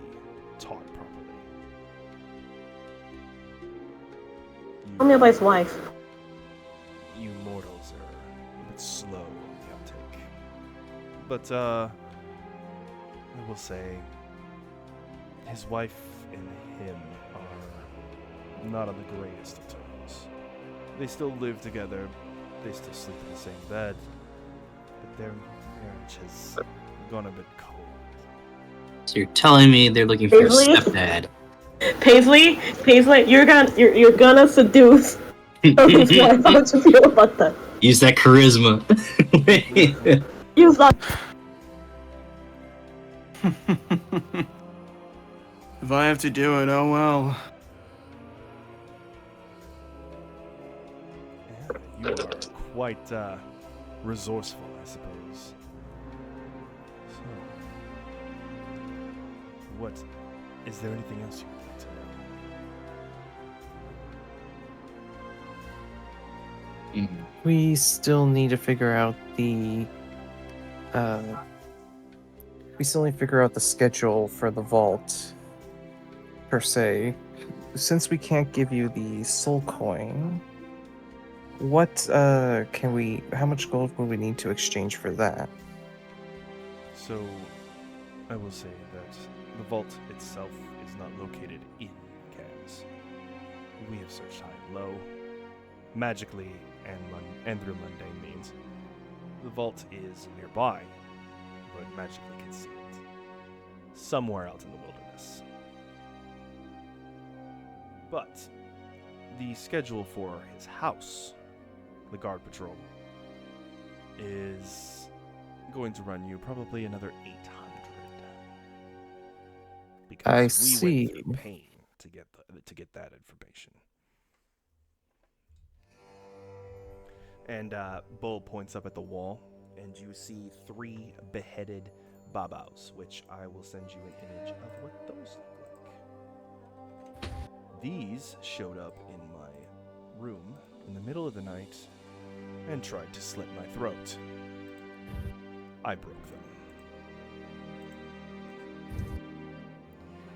taught properly. Tell me about his wife. You mortals are a bit slow on the uptake. But, I will say, his wife and him are not on the greatest of terms. They still live together, they still sleep in the same bed, but their marriage has gone a bit cold. So you're telling me they're looking for a Paisley? stepdad? Paisley, you're gonna seduce Sterling's wife. How would you feel about that? Use that charisma. Use that. If I have to do it, oh well. Yeah, you are quite resourceful, I suppose. So, what is there anything else you would like to know? We still need to figure out the schedule for the vault, per se. since we can't give you the soul coin, what how much gold will we need to exchange for that? So, I will say that the vault itself is not located in Cambs. We have searched high and low, magically and through mundane means. The vault is nearby, but magically concealed, somewhere out in the wilderness. But the schedule for his house, the guard patrol, is going to run you probably another 800. Because I we see. went through pain to get that information. And Bull points up at the wall, and you see 3 beheaded babas, which I will send you an image of what those look like. These showed up in my room in the middle of the night and tried to slit my throat. I broke them.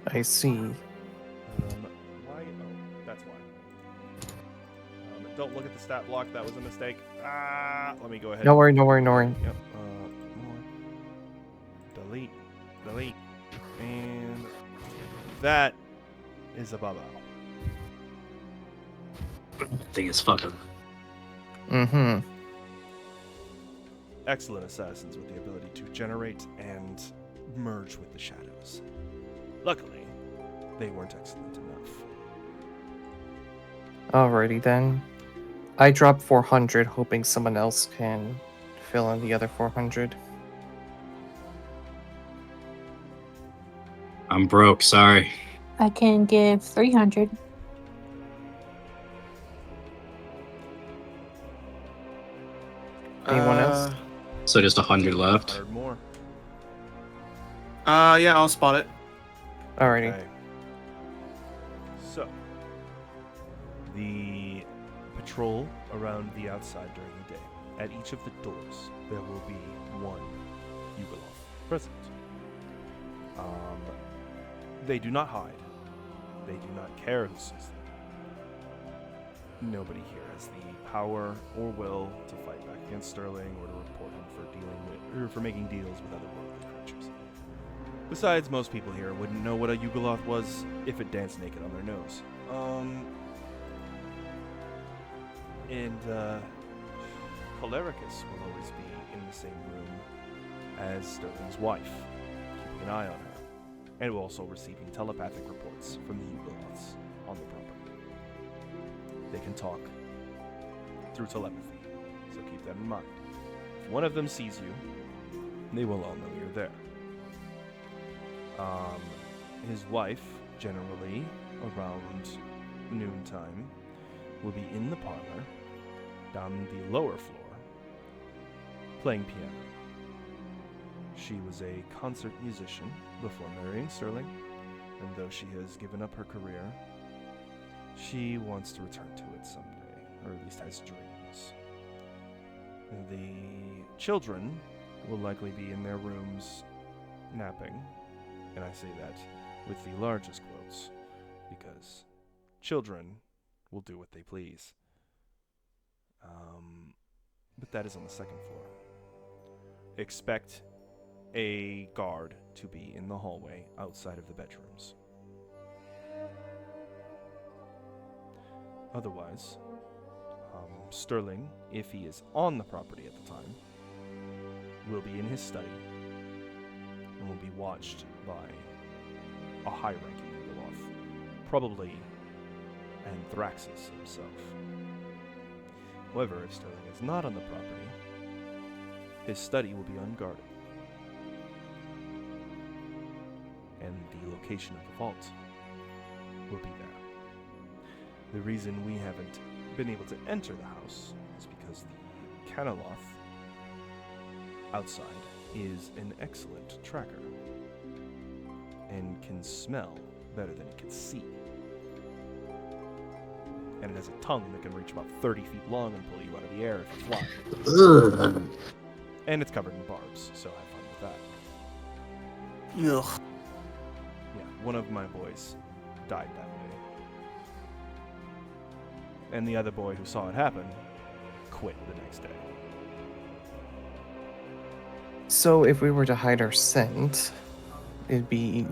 I see. Why? Oh, that's why. Don't look at the stat block. That was a mistake. Let me go ahead. No worry. Yep. More. Delete. And that is a baba. Thing is fucking. Mm-hmm. Excellent assassins with the ability to generate and merge with the shadows. Luckily, they weren't excellent enough. Alrighty then. I dropped 400, hoping someone else can fill in the other 400. I'm broke, sorry. I can give 300. Anyone else? So just 100 left. 100 more. Yeah, I'll spot it. Alrighty. Okay. So, the patrol around the outside during the day. At each of the doors, there will be one Yugoloth present. They do not hide. They do not care who sees them. Nobody here has the power or will to fight back against Sterling or to report him for dealing with or for making deals with otherworldly creatures. Besides, most people here wouldn't know what a Yugoloth was if it danced naked on their nose. Cholericus will always be in the same room as Sterling's wife, keeping an eye on her, and will also receiving telepathic reports from the Yugoloths on the property. They can talk through telepathy, so keep that in mind. If one of them sees you, they will all know you're there. His wife, generally around noontime, will be in the parlor, down the lower floor, playing piano. She was a concert musician before marrying Sterling, and though she has given up her career, she wants to return to it someday, or at least has dreams. The children will likely be in their rooms napping, and I say that with the largest quotes, because children will do what they please. But that is on the second floor. Expect a guard to be in the hallway outside of the bedrooms. Otherwise, Sterling, if he is on the property at the time, will be in his study and will be watched by a high-ranking Yugoloth, probably Anthraxis himself. However, if Sterling is not on the property, his study will be unguarded, and the location of the vault will be there. The reason we haven't been able to enter the house is because the Canoloth outside is an excellent tracker and can smell better than it can see. And it has a tongue that can reach about 30 feet long and pull you out of the air if you fly. And it's covered in barbs, so have fun with that. Ugh. Yeah, one of my boys died that way. And the other boy who saw it happen quit the next day. So if we were to hide our scent, it'd be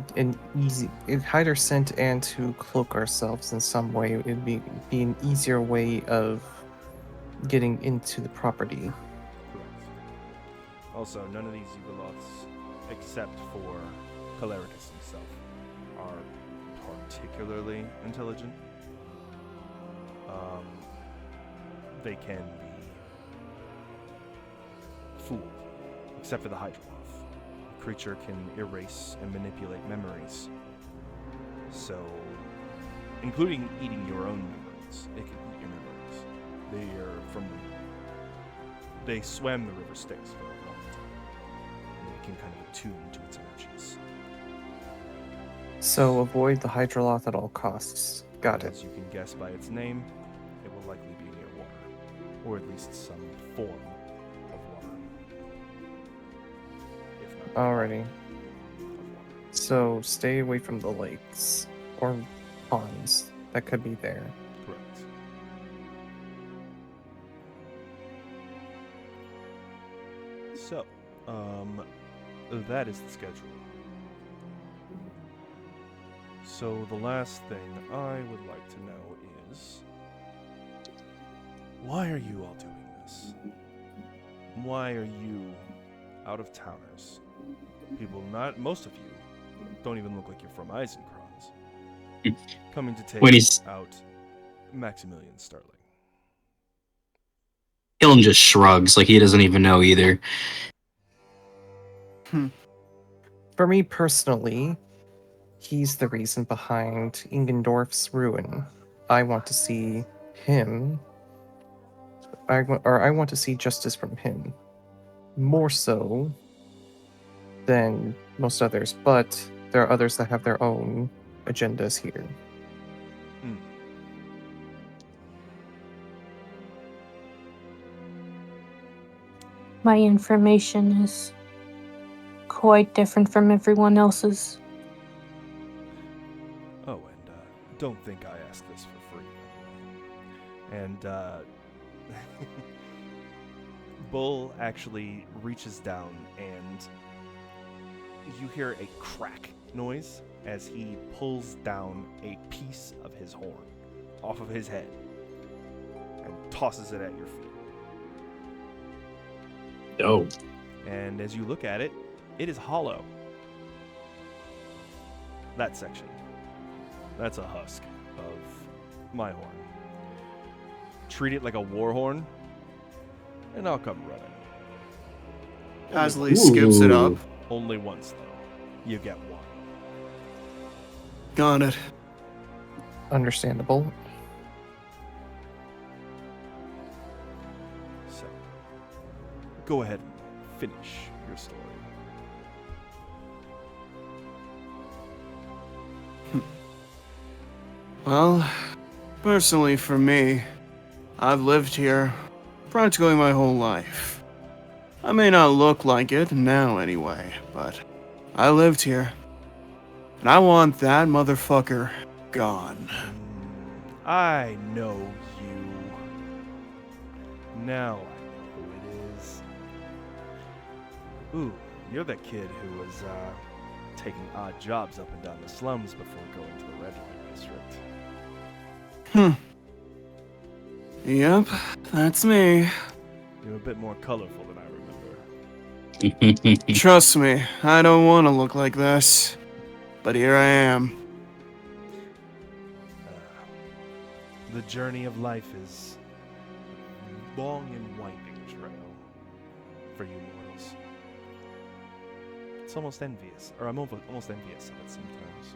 hide our scent and to cloak ourselves in some way. It'd be an easier way of getting into the property. Correct. Also, none of these Yugoloths, except for Calericus himself, are particularly intelligent. They can be fooled, except for the Hydroloth. The creature can erase and manipulate memories. So, including eating your own memories, it can eat your memories. They swam the river Styx for a long time, and they can kind of attune to its energies. So avoid the Hydroloth at all costs. Got it. As you can guess by its name, it will likely be near water, or at least some form of water. If not Alrighty. of water. So stay away from the lakes or ponds that could be there. Correct. So, that is the schedule. So the last thing I would like to know is, why are you all doing this? Why are you out of towners? Most of you don't even look like you're from Eisenkranz. Coming to take When he's- out Maximilian Sterling. Hilton just shrugs like he doesn't even know either. For me personally, he's the reason behind Ingendorf's ruin. I want to see him. I want to see justice from him. More so than most others, but there are others that have their own agendas here. My information is quite different from everyone else's. Oh, and don't think I asked this for free, by the way. And Bull actually reaches down, and you hear a crack noise as he pulls down a piece of his horn off of his head and tosses it at your feet. Oh. And as you look at it, it is hollow. That section. That's a husk of my horn. Treat it like a war horn, and I'll come running. Pasley scoops it up. Only once, though. You get one. Got it. Understandable. So, go ahead and finish your story. Well, personally for me, I've lived here practically my whole life. I may not look like it now anyway, but I lived here. And I want that motherfucker gone. I know you. Now I know who it is. Ooh, you're the kid who was taking odd jobs up and down the slums before going to the red light district. Yep, that's me. You're a bit more colorful than I remember. Trust me, I don't want to look like this. But here I am. The journey of life is a long and winding trail for you mortals. It's almost envious, or I'm almost envious of it sometimes.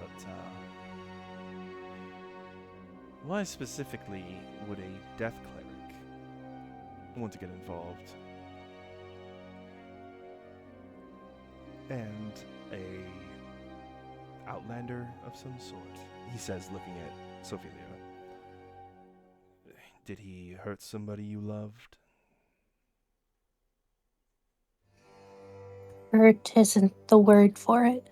But, why specifically would a death cleric want to get involved? And a outlander of some sort, he says, looking at Sophia. Did he hurt somebody you loved? Hurt isn't the word for it.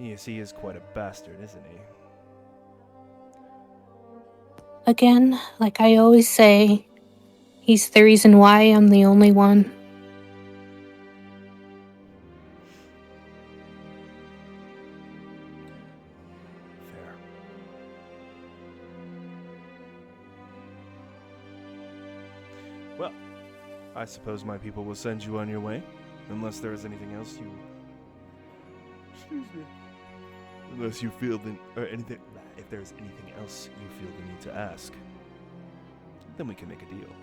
Yes, he is quite a bastard, isn't he? Again, like I always say, he's the reason why I'm the only one. Fair. Well, I suppose my people will send you on your way, unless there is anything else you... Excuse me. Unless you feel the... or anything... If there's anything else you feel the need to ask, then we can make a deal.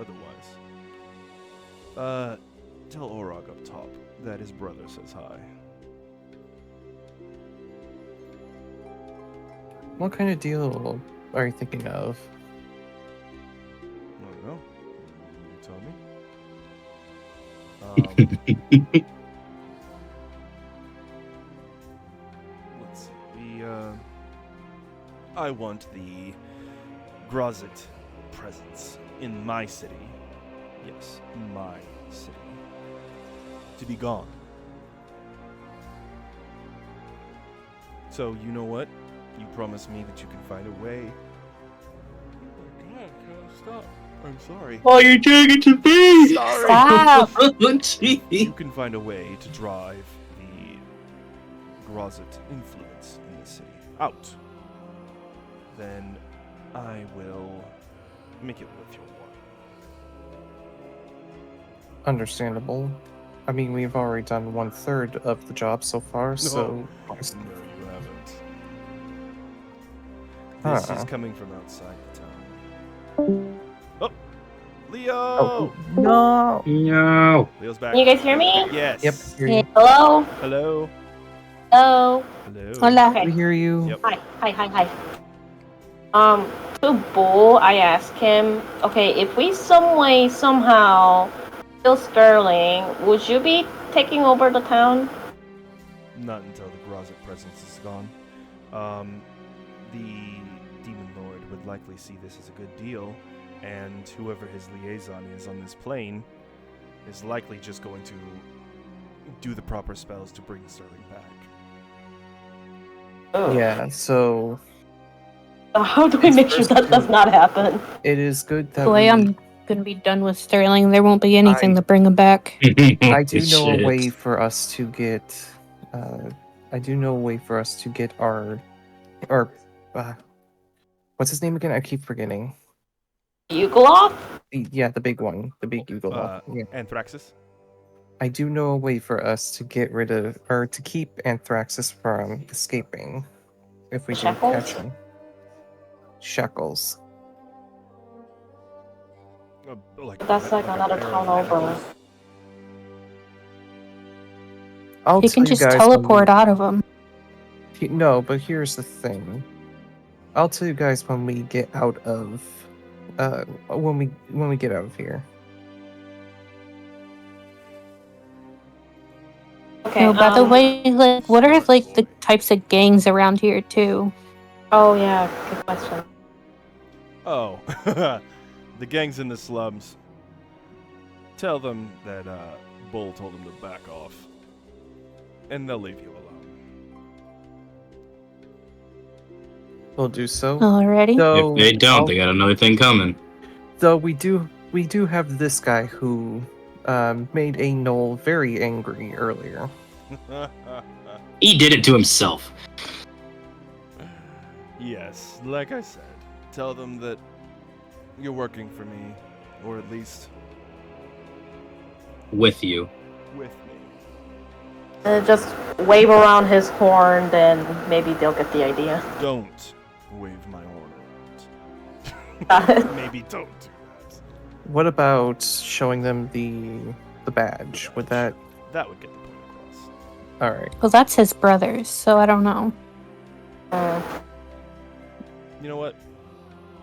Otherwise... tell Orog up top that his brother says hi. What kind of deal are you thinking of? I don't know. You tell me. Let's see. I want the Grozit presence in my city. Yes, my city. To be gone. So, you know what? You promised me that you can find a way. Oh my god, can I stop? I'm sorry. Oh, you're doing it to me! Sorry. Stop! Oh, gee. You can find a way to drive the Grozit influence in the city out. Then I will make it worth your while. Understandable. I mean, we've already done 1/3 of the job so far, so... No, you haven't. This is coming from outside the town. Oh! Leo! Oh, no! No. Leo's back. Can you guys hear me? Yes. Yep, hear you. Hello? Hello. Hello? Hello. Hola. Okay. We hear you. Yep. Hi. To Bull, I asked him, okay, if we some way, somehow kill Sterling, would you be taking over the town? Not until the Grozit presence is gone. The Demon Lord would likely see this as a good deal, and whoever his liaison is on this plane is likely just going to do the proper spells to bring Sterling back. Yeah, so How do we make sure that does not happen? it is good that The way we... I'm gonna be done with Sterling, there won't be anything to bring him back. I do know Shit. a way for us to get... our what's his name again? I keep forgetting. Yugoloth? Yeah, the big one. The big eagle. Yeah. Anthraxis? I do know a way for us to get rid of... or to keep Anthraxis from escaping. If we do Shackles? catch him. Shackles. That's like another town over. I'll You tell can you just guys teleport out of him. No, but here's the thing. I'll tell you guys when we get out of when we get out of here. Okay, By the way, like, what are like the types of gangs around here too? Oh yeah, good question. Oh, the gang's in the slums. Tell them that Bull told them to back off, and they'll leave you alone. We'll do so. Already? So If they don't, they got another thing coming. though we do have this guy who made a Knoll very angry earlier. He did it to himself. Yes, like I said, tell them that you're working for me, or at least With you. with me. Just wave around his horn, then maybe they'll get the idea. Don't wave my horn around. Maybe don't do that. What about showing them the badge? Would that... That would get the point across. All right. Well, that's his brother's, so I don't know. You know what?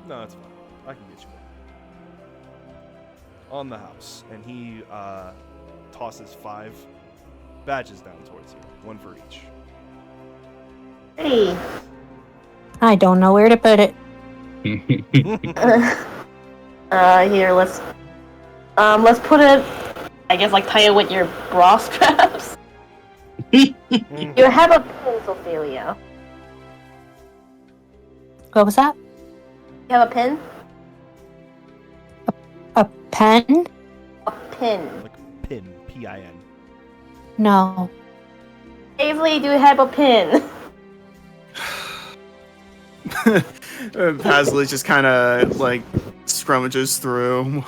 No, it's fine. I can get you one. On the house, and he tosses 5 badges down towards you, 1 for each. Hey. I don't know where to put it. Here, let's put it. I guess like tie it with your bra straps. You have a pin, Ophelia. What was that? You have a pin? A pen? A pin. Like pin, P-I-N. No. Paisley, do you have a pin? Paisley just kind of like scrummages through.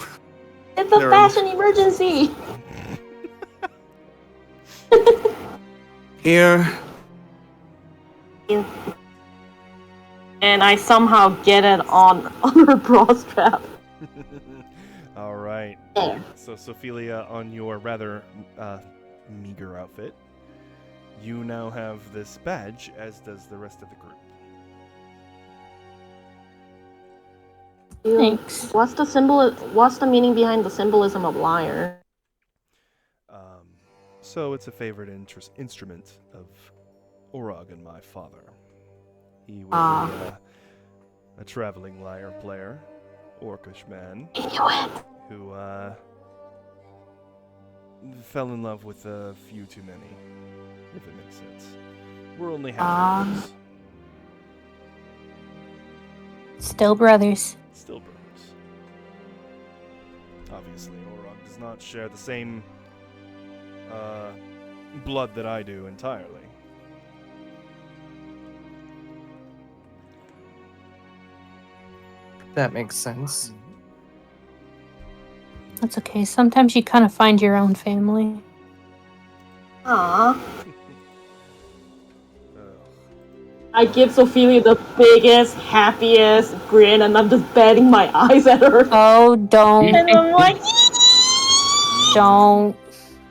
It's a There fashion emergency. Here. And I somehow get it on her bra strap. All right. There. So, Sophelia, on your rather meager outfit, you now have this badge, as does the rest of the group. Thanks. What's the symbol? What's the meaning behind the symbolism of lyre? So it's a favorite instrument of Orog and my father. He was a traveling lyre player, orcish man, who fell in love with a few too many, if it makes sense. We're only half brothers. Still brothers. Still brothers. Obviously, Orog does not share the same blood that I do entirely. That makes sense. That's okay. Sometimes you kind of find your own family. Aww. I give Ophelia the biggest, happiest grin, and I'm just batting my eyes at her. Oh, don't. And I'm like, Don't.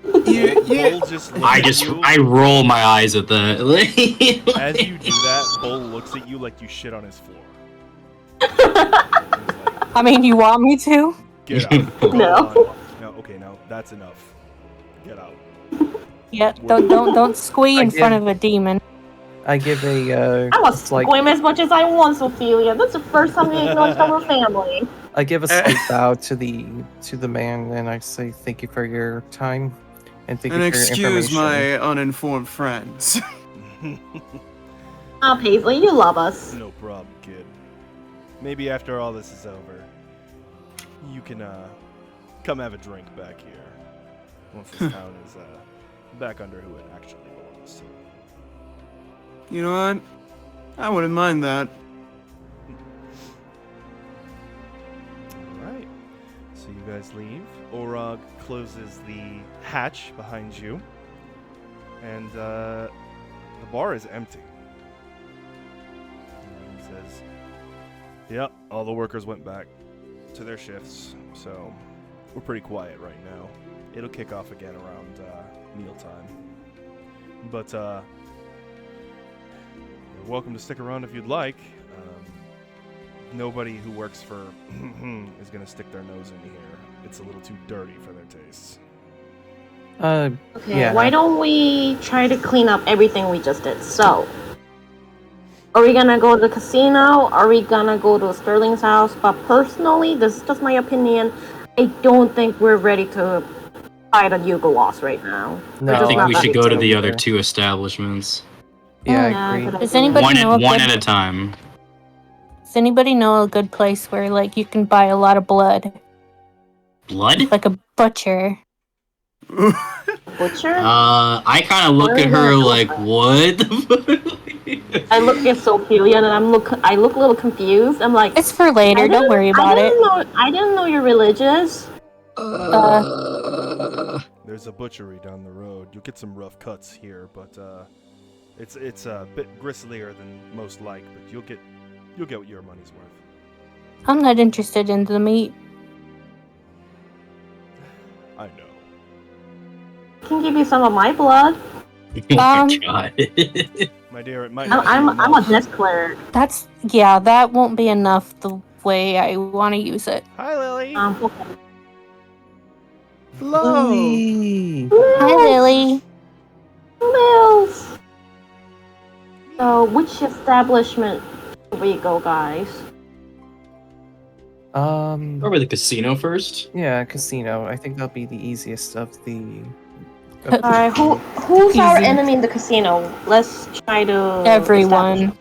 Bull just looks at you. I roll my eyes at that. As you do that, Bull looks at you like you shit on his floor. I mean, you want me to? Get out. No. No, okay, now that's enough. Get out. Yeah, don't squee in front of a demon. I give a I will slight, scream as much as I want, Ophelia. That's the first time we acknowledge our family. I give a slight bow to the man, and I say thank you for your time and thank And you for your excuse information. my uninformed friends. Ah, Paisley, you love us. No problem, kid. Maybe after all this is over, you can come have a drink back here. Once this town is back under who it actually belongs to. You know what? I wouldn't mind that. Alright. So you guys leave. Orog closes the hatch behind you. And the bar is empty. And he says, yep, all the workers went back to their shifts, so we're pretty quiet right now. It'll kick off again around mealtime. But you're welcome to stick around if you'd like. Nobody who works for is going to stick their nose in here. It's a little too dirty for their tastes. Okay, Yeah. why don't we try to clean up everything we just did? So, are we gonna go to the casino? Are we gonna go to Sterling's house? But personally, this is just my opinion, I don't think we're ready to fight a Yuga loss right now. No, I just think not we that should go to the either. other two establishments. Yeah, Yeah, I agree. but Does anybody know One a at good, a time. Does anybody know a good place where like you can buy a lot of blood, Blood? like a butcher? Butcher? I kind of look Where at is her that like, from? what? I look at Sophia and I look a little confused. I'm like, It's for later. Don't worry about it. I didn't know you're religious. There's a butchery down the road. You'll get some rough cuts here, but it's a bit gristlier than most like, but you'll get what your money's worth. I'm not interested in the meat. I know. I can give you some of my blood. Oh my god. My dear, it might not I'm be a enough. death cleric. That won't be enough the way I want to use it. Hi, Lily. Okay. Lily! Hi, Lily. Mills. So, which establishment should we go, guys? Probably the casino first. Yeah, casino. I think that'll be the easiest of the Alright, who's our Easy. enemy in the casino? Let's try to Everyone.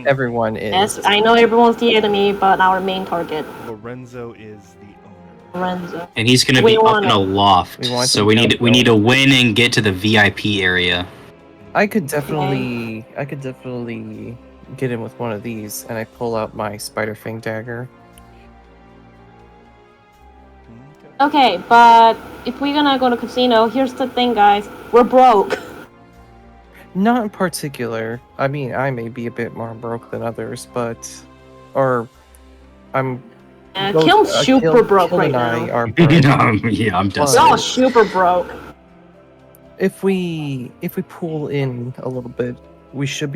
Everyone is. Yes, I know everyone's the enemy, but our main target, Lorenzo is the owner. Lorenzo. And he's gonna We be up want in a it. loft, We want so him we down need to win and get to the VIP area. I could definitely get in with one of these, and I pull out my Spider Fang dagger. Okay, but if we're gonna go to casino, here's the thing, guys. We're broke. Not in particular. I mean, I may be a bit more broke than others, but I'm. both- Kim's super Kil- broke Kil right and I now. are broke. Yeah, I'm We're desperate. all super broke. If we pool in a little bit, we should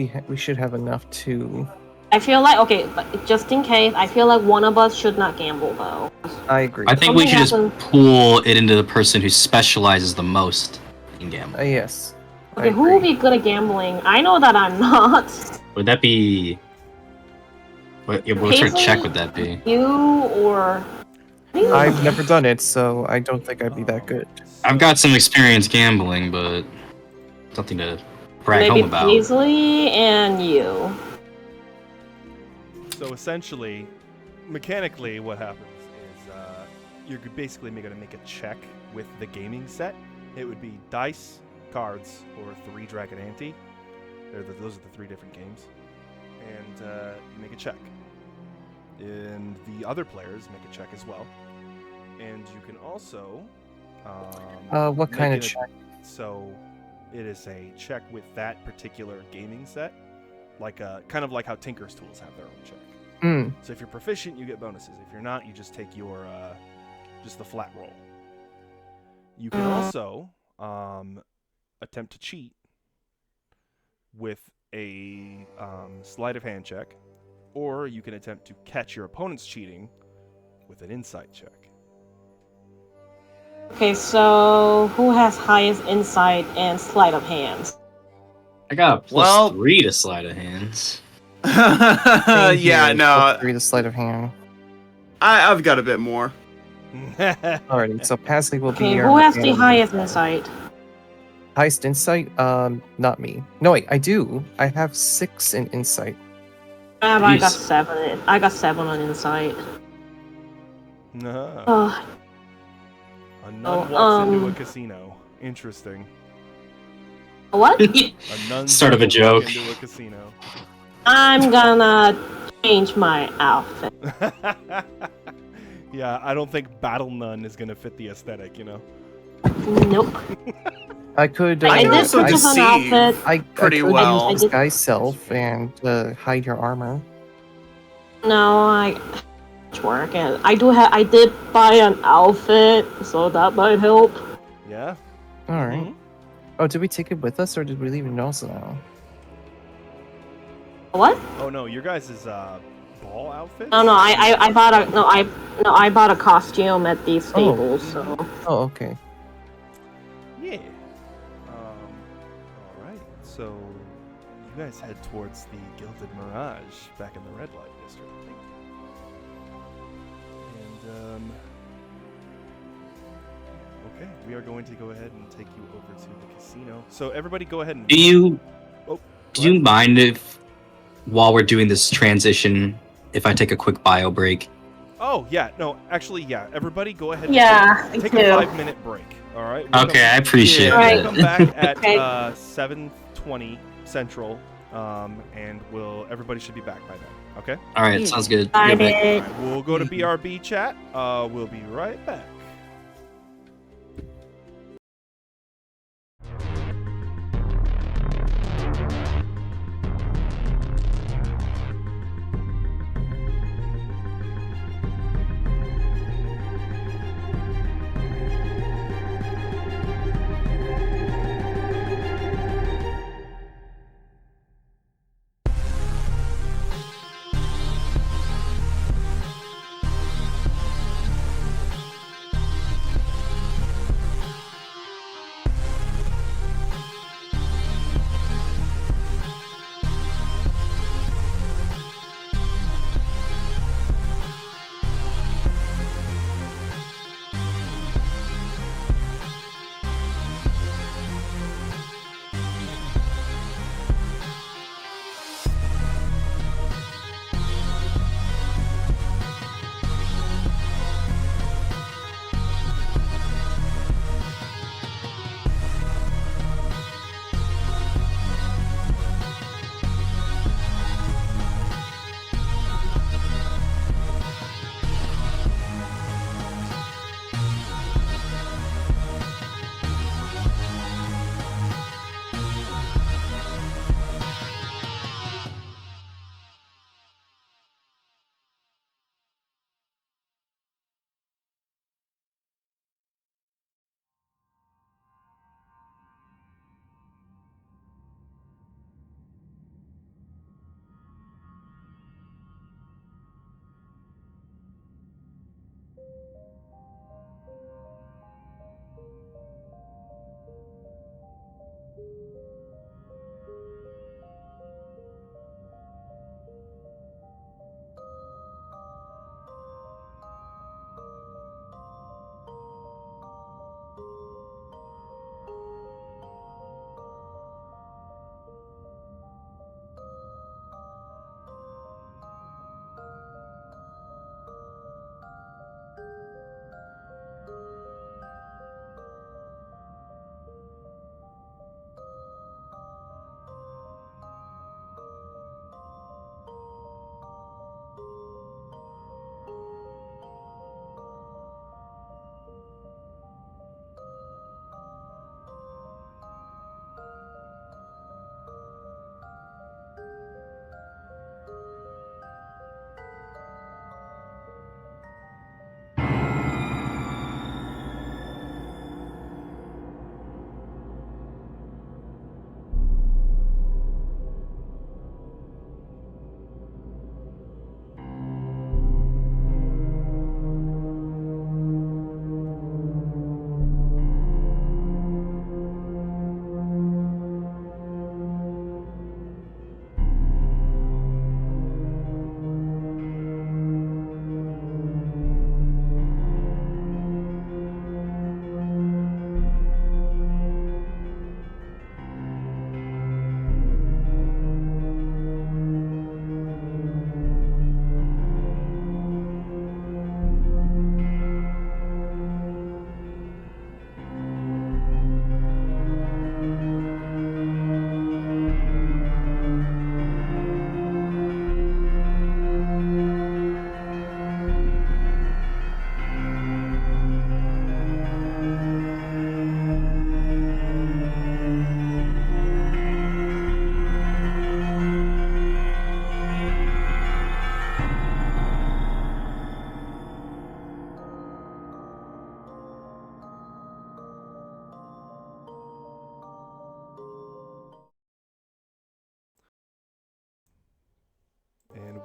have enough to. I feel like, okay, but just in case, I feel like one of us should not gamble, though. I agree. I think we should just Something pool it into the person who specializes the most in gambling. Yes. I Okay, who will agree. be good at gambling? I know that I'm not. Would that be? What sort of Paisley? check would that be? You or... I've never done it, so I don't think I'd be that good. I've got some experience gambling, but something to brag Maybe home about. Paisley and you. So essentially, mechanically, what happens is you're basically going to make a check with the gaming set. It would be dice, cards, or 3 Dragon Ante. Those are the 3 different games. And you make a check. And the other players make a check as well. And you can also... What kind of make it check? So it is a check with that particular gaming set. Kind of like how Tinker's Tools have their own check. Mm. So if you're proficient, you get bonuses. If you're not, you just take your just the flat roll. You can also attempt to cheat with a sleight of hand check, or you can attempt to catch your opponent's cheating with an insight check. Okay, so who has highest insight and sleight of hands? I got a plus Well- 3 to sleight of hands. Same Yeah, here, no, Read the sleight of hand. I've got a bit more. Alrighty, so Pasley will Okay, be who has the highest insight? highest insight? Not me. No, wait, I do. I have 6 in insight. I got Jeez. 7. I got 7 on insight. No. Oh, A nun Oh, walks into a um, casino. Interesting. what? A nun Start of a walks joke. into a casino. I'm gonna change my outfit. Yeah, I don't think Battle Nun is gonna fit the aesthetic, you know? Nope. I could. I can did also purchase an deceive. outfit. pretty I could well. use disguise self and hide your armor. No, it's working. I did buy an outfit, so that might help. Yeah? All right. Mhm. Oh, did we take it with us, or did we leave it in Oslo? What? Oh no, your guys' ball outfit? No, I bought a costume at the stables. So Oh, okay. Yeah. Alright, so you guys head towards the Gilded Mirage back in the Red Light District. And, okay, we are going to go ahead and take you over to the casino. So everybody go ahead and... Do you Oh, do you mind if, while we're doing this transition, if I take a quick bio break? Oh, yeah, no, actually, yeah. Everybody go ahead and Yeah, take me a too. 5-minute break, alright? Okay, I appreciate Yeah. Alright. that. We'll come back at Okay. 7:20 Central, and everybody should be back by then, okay? All right, sounds good. I You're back. did. Alright, we'll go to BRB chat. We'll be right back.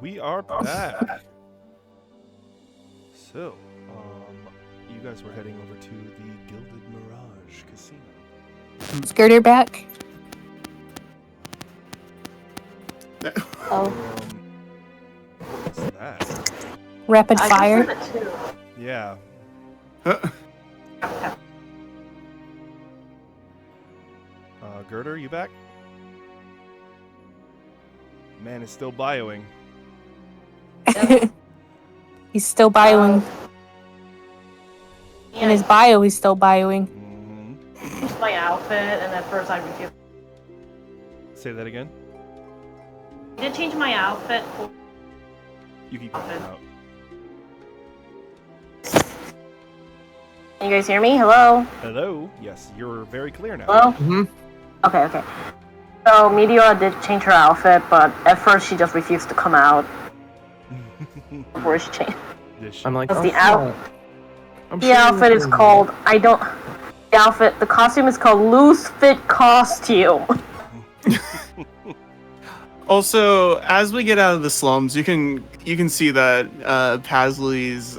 we are back. So, you guys were heading over to the Gilded Mirage Casino. Skirter back. Oh. What's that? Rapid I fire. just heard it too. Yeah. Girder, you back? Man is still bioing. He's still bioing. In his bio, he's still bioing. Mm-hmm. Changed my outfit, and at first I refused. Say that again. I did change my outfit. You keep going out. Can you guys hear me? Hello? Hello? Yes, you're very clear now. Hello? Mm-hmm. Okay. So, Meteora did change her outfit, but at first she just refused to come out before she changed. I'm like, Because oh, the yeah. I'm The sure outfit you is can- called, the costume is called Loose Fit Costume. Also, as we get out of the slums, you can see that Pasley's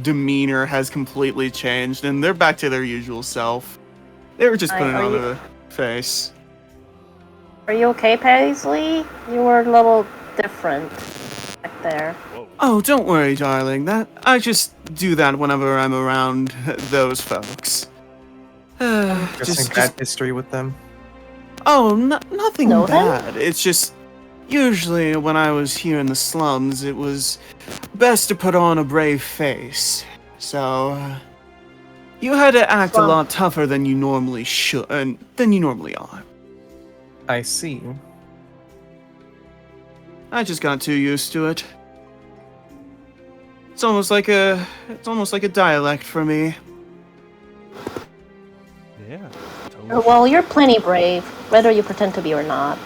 demeanor has completely changed, and they're back to their usual self. They were just putting Are on you- a face. Are you okay, Paisley? You were a little different back there. Whoa. Oh, don't worry, darling. I just do that whenever I'm around those folks. Guessing bad history with them. Oh, nothing Know them? bad. It's just usually when I was here in the slums, it was best to put on a brave face. So you had to act a Slum. lot tougher than you normally should, and than you normally are. I see. I just got too used to it. It's almost like a dialect for me. Yeah. Totally. Well, you're plenty brave, whether you pretend to be or not.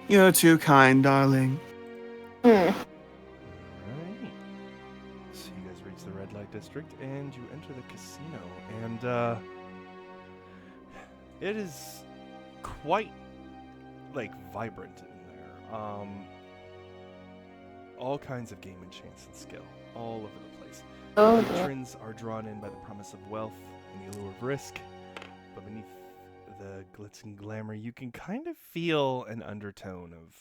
You're too kind, darling. Alright. So you guys reach the red light district and you enter the casino, and it is quite vibrant in there. All kinds of game and chance and skill all over the place. Oh dear. Patrons are drawn in by the promise of wealth and the allure of risk, but beneath the glitz and glamour, you can kind of feel an undertone of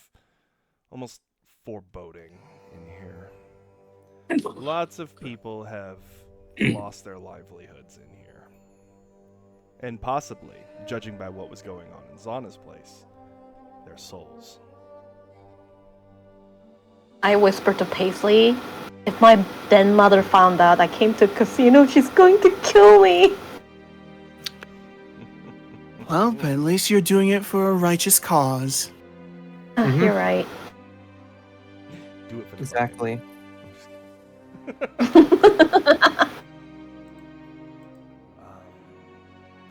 almost foreboding in here. Lots of people have lost their livelihoods in here. And possibly, judging by what was going on in Zana's place, their souls. I whispered to Paisley, if my then mother found out I came to a casino, she's going to kill me. Well, but at least you're doing it for a righteous cause. Mhm. You're right. Do it for the Exactly.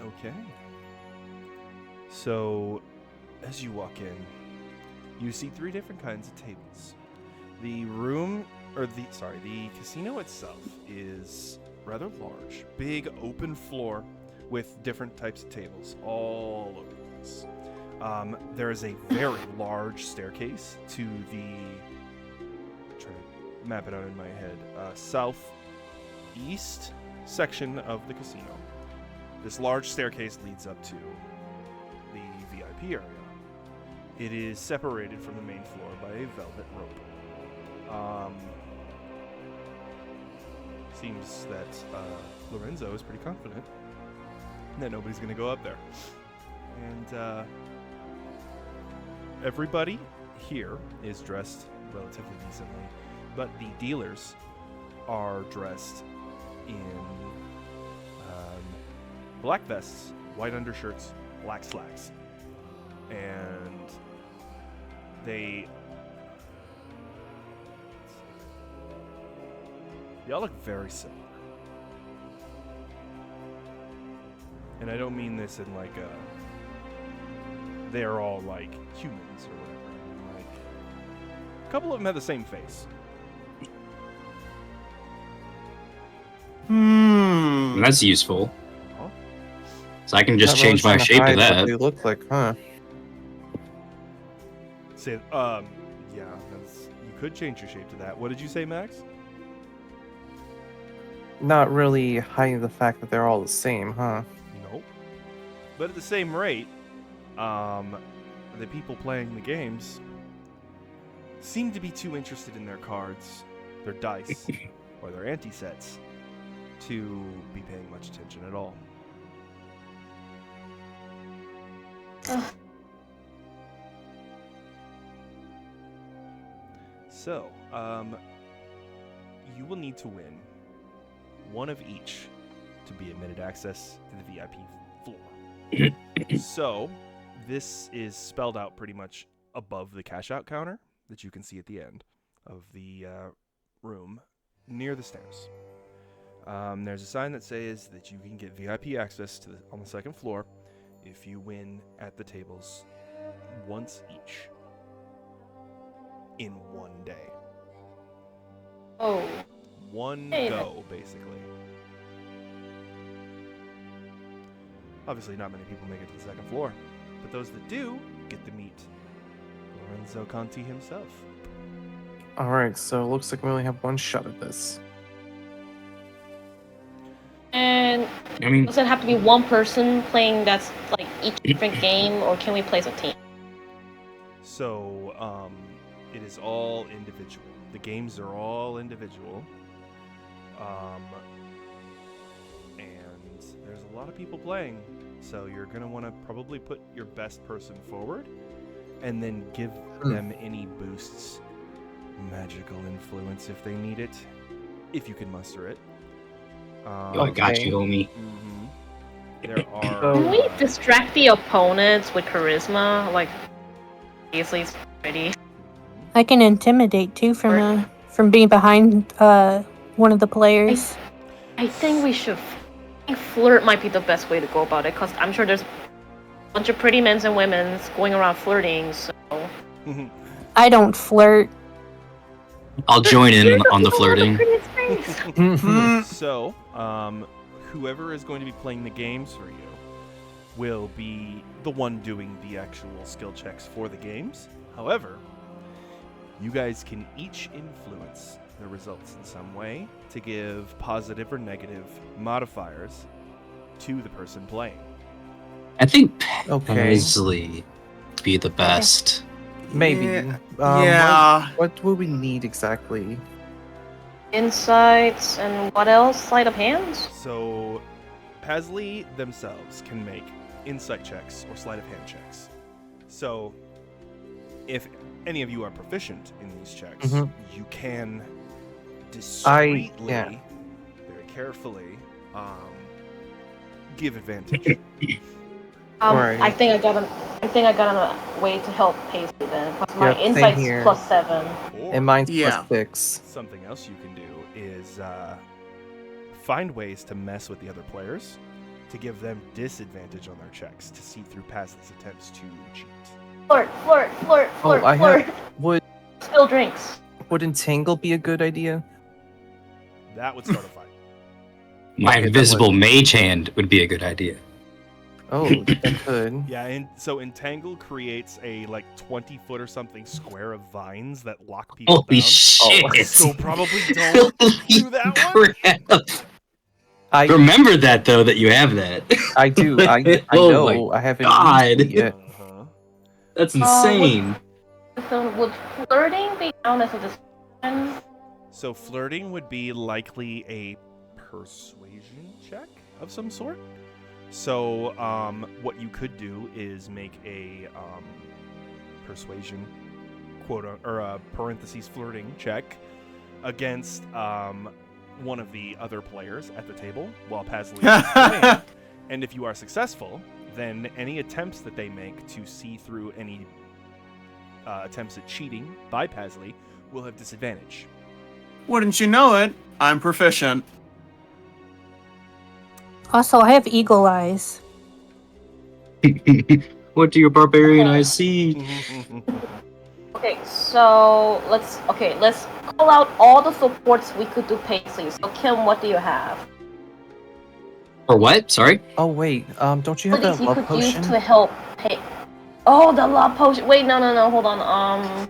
Okay. So, as you walk in, you see three different kinds of tables. The casino itself is rather large, big open floor with different types of tables all over the place. There is a very large staircase to the, trying to map it out in my head, southeast section of the casino. This large staircase leads up to the VIP area. It is separated from the main floor by a velvet rope. Seems that Lorenzo is pretty confident that nobody's going to go up there. And everybody here is dressed relatively decently, but the dealers are dressed in black vests, white undershirts, black slacks. And they all look very similar. And I don't mean this in they're all humans or whatever. A couple of them have the same face. That's useful. Huh? So I can just Not really change my trying to shape to hide what that. they look like, huh? Say, yeah, you could change your shape to that. What did you say, Max? Not really hiding the fact that they're all the same, huh? Nope. But at the same rate, the people playing the games seem to be too interested in their cards, their dice, or their anti-sets to be paying much attention at all. So, you will need to win one of each to be admitted access to the VIP floor. So, this is spelled out pretty much above the cash out counter that you can see at the end of the room near the stairs. There's a sign that says that you can get VIP access to on the second floor if you win at the tables once each in one day. Oh. One Hey, go, basically. Obviously, not many people make it to the second floor, but those that do get to meet Lorenzo Conti himself. Alright, so it looks like we only have one shot at this. And I mean, does it have to be one person playing that's like each different game, or can we play as a team? So, it is all individual. The games are all individual. And there's a lot of people playing, so you're going to want to probably put your best person forward and then give them any boosts, magical influence if they need it, if you can muster it. yo, I got you, homie. There are... Can we distract the opponents with charisma? Like, obviously it's pretty. I can intimidate too from being behind one of the players. I think we should. I think flirt might be the best way to go about it, because I'm sure there's a bunch of pretty men and women going around flirting, so. I don't flirt. I'll join in on the flirting. So, whoever is going to be playing the games for you will be the one doing the actual skill checks for the games. However, you guys can each influence the results in some way to give positive or negative modifiers to the person playing. I think Okay. Paisley would be the best. Maybe. Yeah. What would we need exactly? Insights and what else? Sleight of hands? So, Paisley themselves can make insight checks or sleight of hand checks. So, if any of you are proficient in these checks, you can discreetly, very carefully, give advantage. Right. I think I got a way to help Paisley then, because my Yep, same insight's here. +7. Or And mine's Yeah. +6. something else you can do is find ways to mess with the other players to give them disadvantage on their checks to see through Paisley's attempts to cheat. Flirt. I have. Spill drinks. Would entangle be a good idea? That would start a fight. My Okay, that invisible would- mage hand would be a good idea. Oh, that could. Yeah, and so Entangle creates a 20-foot or something square of vines that lock people Holy down. shit! So probably don't do that one. Crap. I Remember that though, that you have that. I do. I Oh know. my I haven't God. used it yet. Uh-huh. That's insane. So would flirting be counted as a discussion? So flirting would be likely a persuasion check of some sort. So what you could do is make a persuasion parentheses flirting check against one of the other players at the table while Paisley is playing. And if you are successful, then any attempts that they make to see through any attempts at cheating by Paisley will have disadvantage. Wouldn't you know it? I'm proficient. Also, I have eagle eyes. What do your barbarian eyes see? Okay, so let's call out all the supports we could do Paisley. So Kim, what do you have? Or what? Sorry? Oh wait. Don't you have that Abilities you love could potion? use to help Oh, the love potion. Wait, no, hold on. I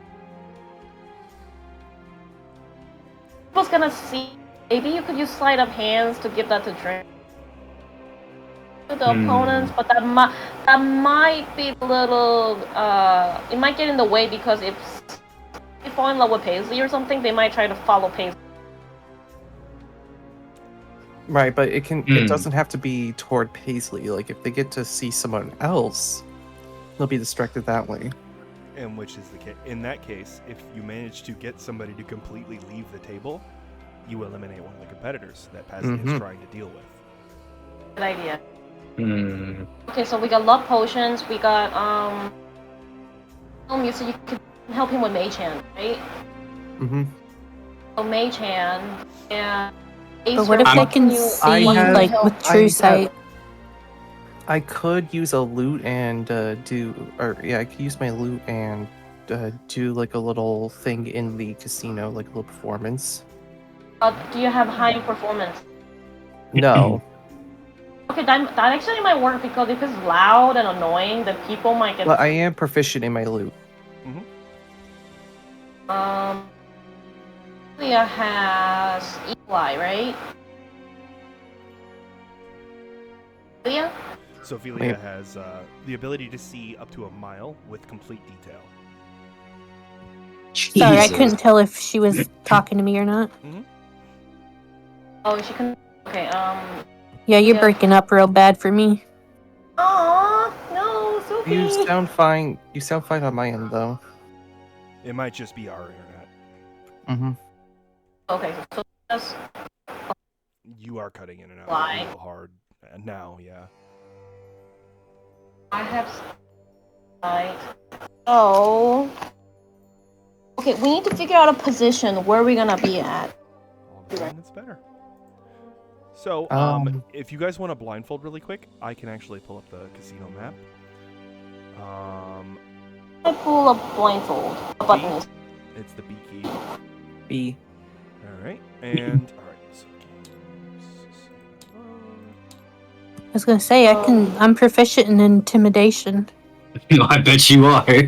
was gonna see. Maybe you could use sleight of hands to give that to drink to the opponents, but that might be a little. It might get in the way because if they fall in love with Paisley or something, they might try to follow Paisley. Right, but it doesn't have to be toward Paisley. Like if they get to see someone else, they'll be distracted that way. And which is the case. In that case, if you manage to get somebody to completely leave the table, you eliminate one of the competitors that Paisley is trying to deal with. Good idea. Okay, so we got love potions. We got so you could help him with Mage Hand, right? So Mage Hand and. But what if they can see, like, with True Sight? I could use a loot and I could use my loot and do like a little thing in the casino, like a little performance. Do you have high performance? No. Okay, that actually might work because if it's loud and annoying, then people might get. Well, I am proficient in my loot. Leah has Eli, right? Leah? Sophelia has the ability to see up to a mile with complete detail. Sorry, I couldn't tell if she was talking to me or not. Oh, she can. Okay. Yeah, you're breaking up real bad for me. Aw, no, Sophie. You sound fine. You sound fine on my end, though. It might just be our internet. Okay, so that's. You are cutting in and out Why? a little hard now, yeah. I have. Right. Oh. Okay, we need to figure out a position where we're gonna be at. That's better. So, if you guys want to blindfold really quick, I can actually pull up the casino map. I pull up blindfold. A button is. It's the B key. B. Alright, and so I was gonna say I'm proficient in intimidation. I bet you are. Yeah, I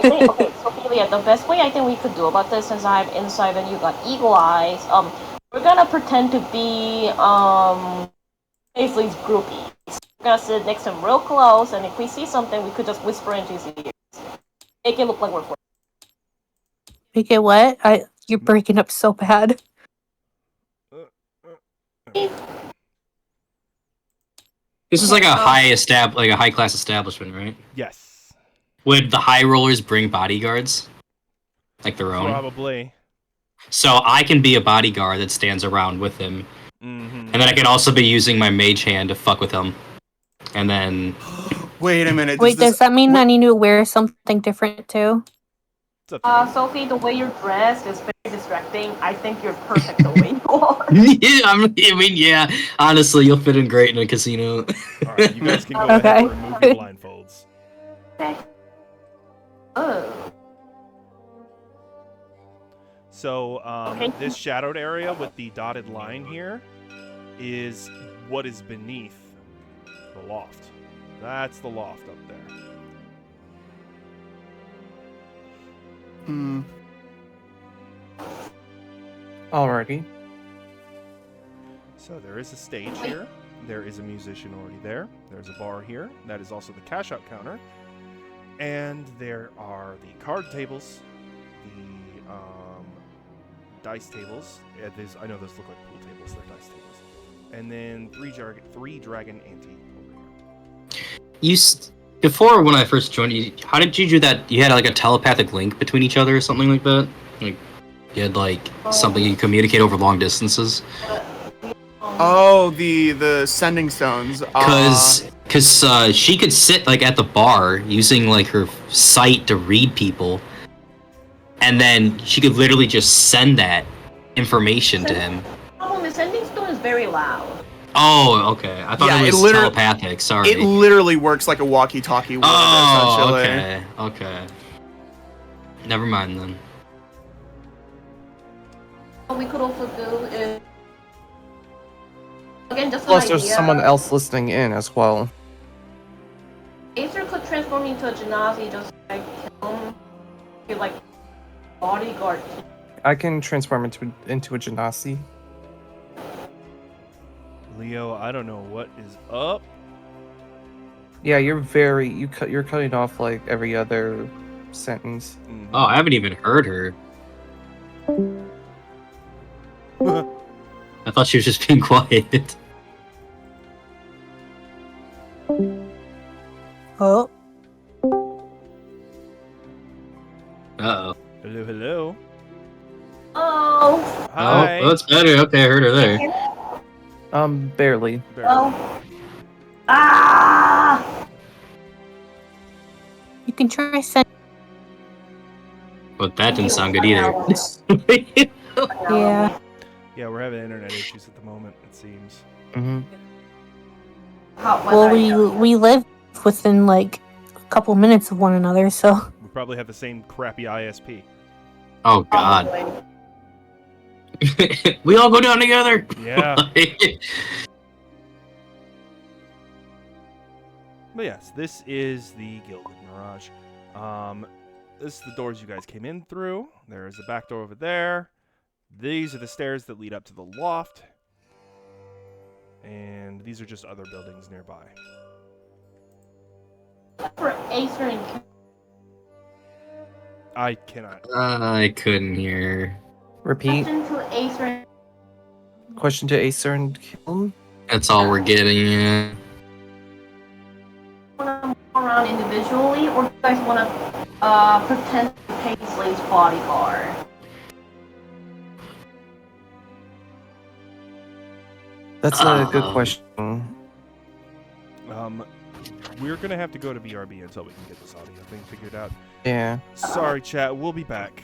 think, okay, so the best way I think we could do about this, since I have insight and you got eagle eyes, we're gonna pretend to be Paisley's groupies. We're gonna sit next to him real close, and if we see something, we could just whisper into his ears. Make it look like we're flirting. Make it what? You're breaking up so bad. This is like a high class establishment, right? yes. Would the high rollers bring bodyguards? Like their own? Probably. So I can be a bodyguard that stands around with him. And then I can also be using my mage hand to fuck with him. And then... Wait a minute. Wait, does that mean I need to wear something different too? Sophie, the way you're dressed is very distracting. I think you're perfect the way you are. Yeah, honestly, you'll fit in great in a casino. Alright, you guys can go ahead and remove your blindfolds. Okay. Oh. So, this shadowed area with the dotted line here is what is beneath the loft. That's the loft up there. Alrighty. So there is a stage here. There is a musician already there. There's a bar here. That is also the cash out counter. And there are the card tables, the dice tables. I know those look like pool tables. They're dice tables. And then three dragon ante over here. Before when I first joined you, how did you do that? You had like a telepathic link between each other or something like that? Like you had like something you communicate over long distances? Oh, the sending stones. Because she could sit like at the bar using like her sight to read people, and then she could literally just send that information to him. The sending stone is very loud. Oh, okay. I thought it was telepathic. Sorry. It literally works like a walkie-talkie word, essentially. Okay. Never mind then. What we could also do is again just Plus, an there's idea. someone else listening in as well. Acer could transform into a genasi just like him. Be like bodyguard. I can transform into a genasi. Leo, I don't know what is up. Yeah, you're cutting off like every other sentence. Mhm. Oh, I haven't even heard her. I thought she was just being quiet. Oh, Uh-oh. Hello, hello. Oh. Hi. Oh, that's better. Okay, I heard her there. Barely. Barely. Oh. Ah. you can try send. But that didn't sound good either. Yeah. Yeah, we're having internet issues at the moment, it seems. Mm-hmm. Well, we live within like a couple minutes of one another, so. We probably have the same crappy ISP. Oh, God. We all go down together. Yeah. But yes, this is the Gilded Mirage. This is the doors you guys came in through. There is a back door over there. These are the stairs that lead up to the loft. And these are just other buildings nearby. For Acer and I cannot. I couldn't hear. Repeat. Question to Acer and Question to Acer and Kiln. That's all we're getting. Yeah. want to move around individually, or do you guys want to pretend to be Paislay's bodyguard? That's a good question. We're gonna have to go to BRB until we can get this audio thing figured out. Yeah. Sorry, chat. We'll be back.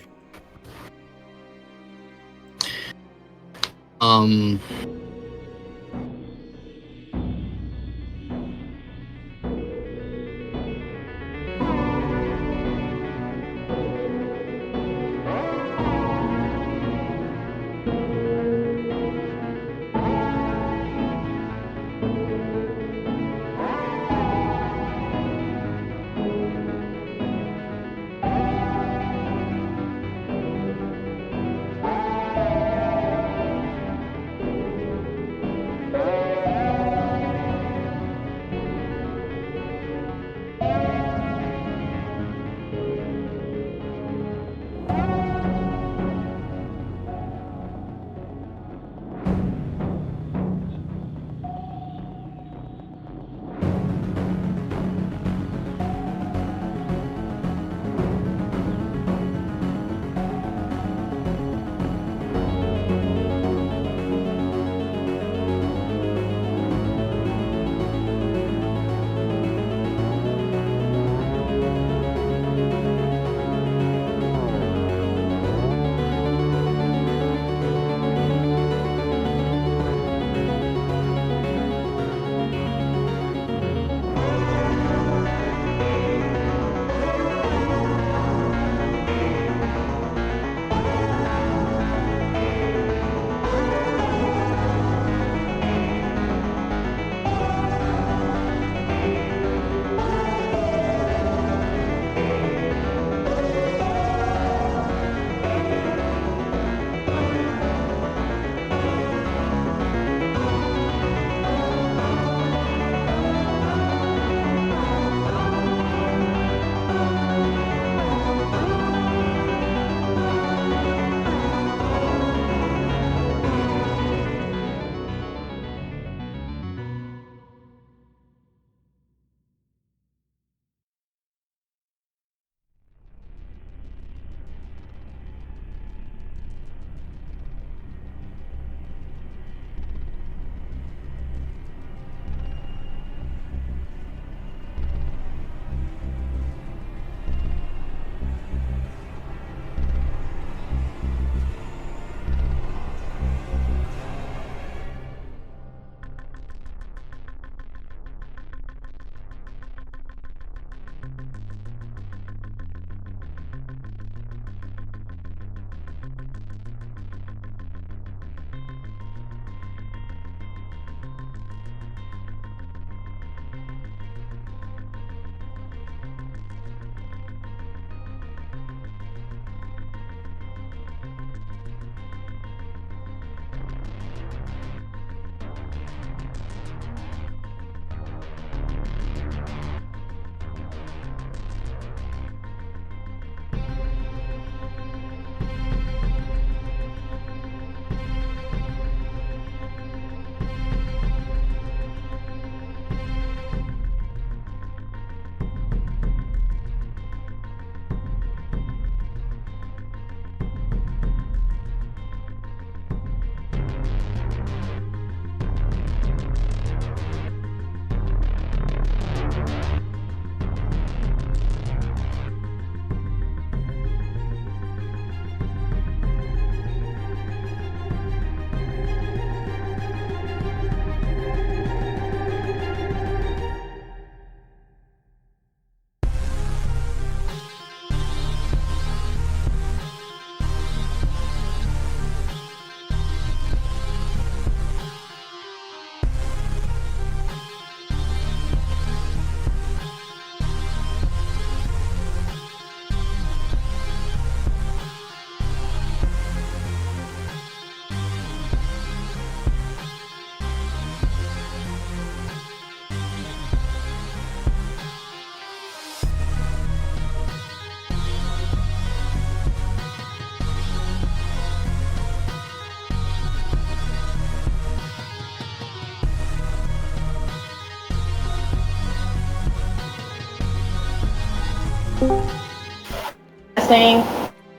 Saying,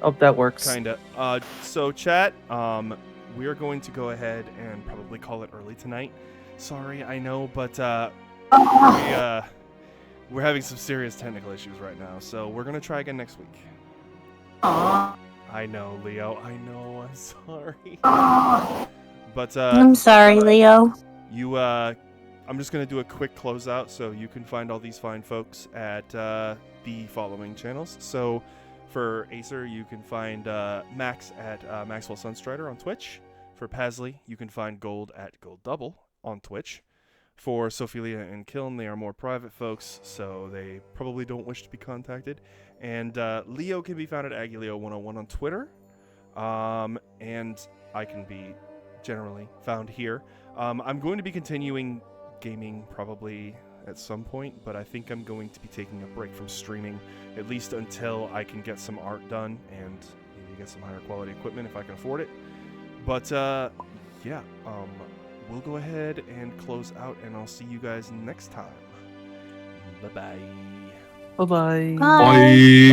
Oh, that works. Kinda. So chat, we are going to go ahead and probably call it early tonight. Sorry, I know, but we're having some serious technical issues right now, so we're gonna try again next week. aw, I know, Leo. I know. I'm sorry. aw. But I'm sorry, Leo. I'm just gonna do a quick closeout, so you can find all these fine folks at the following channels. So, for Acer, you can find Max at Maxwell Sunstrider on Twitch. For Pasley, you can find Gold at Gold Double on Twitch. For Sophelia and Kiln, they are more private folks, so they probably don't wish to be contacted. And Leo can be found at Agileo101 on Twitter. And I can be generally found here. I'm going to be continuing gaming probably at some point, but I think I'm going to be taking a break from streaming, at least until I can get some art done and maybe get some higher quality equipment if I can afford it. But yeah, we'll go ahead and close out, and I'll see you guys next time. Bye-bye. Bye-bye. Bye. Bye.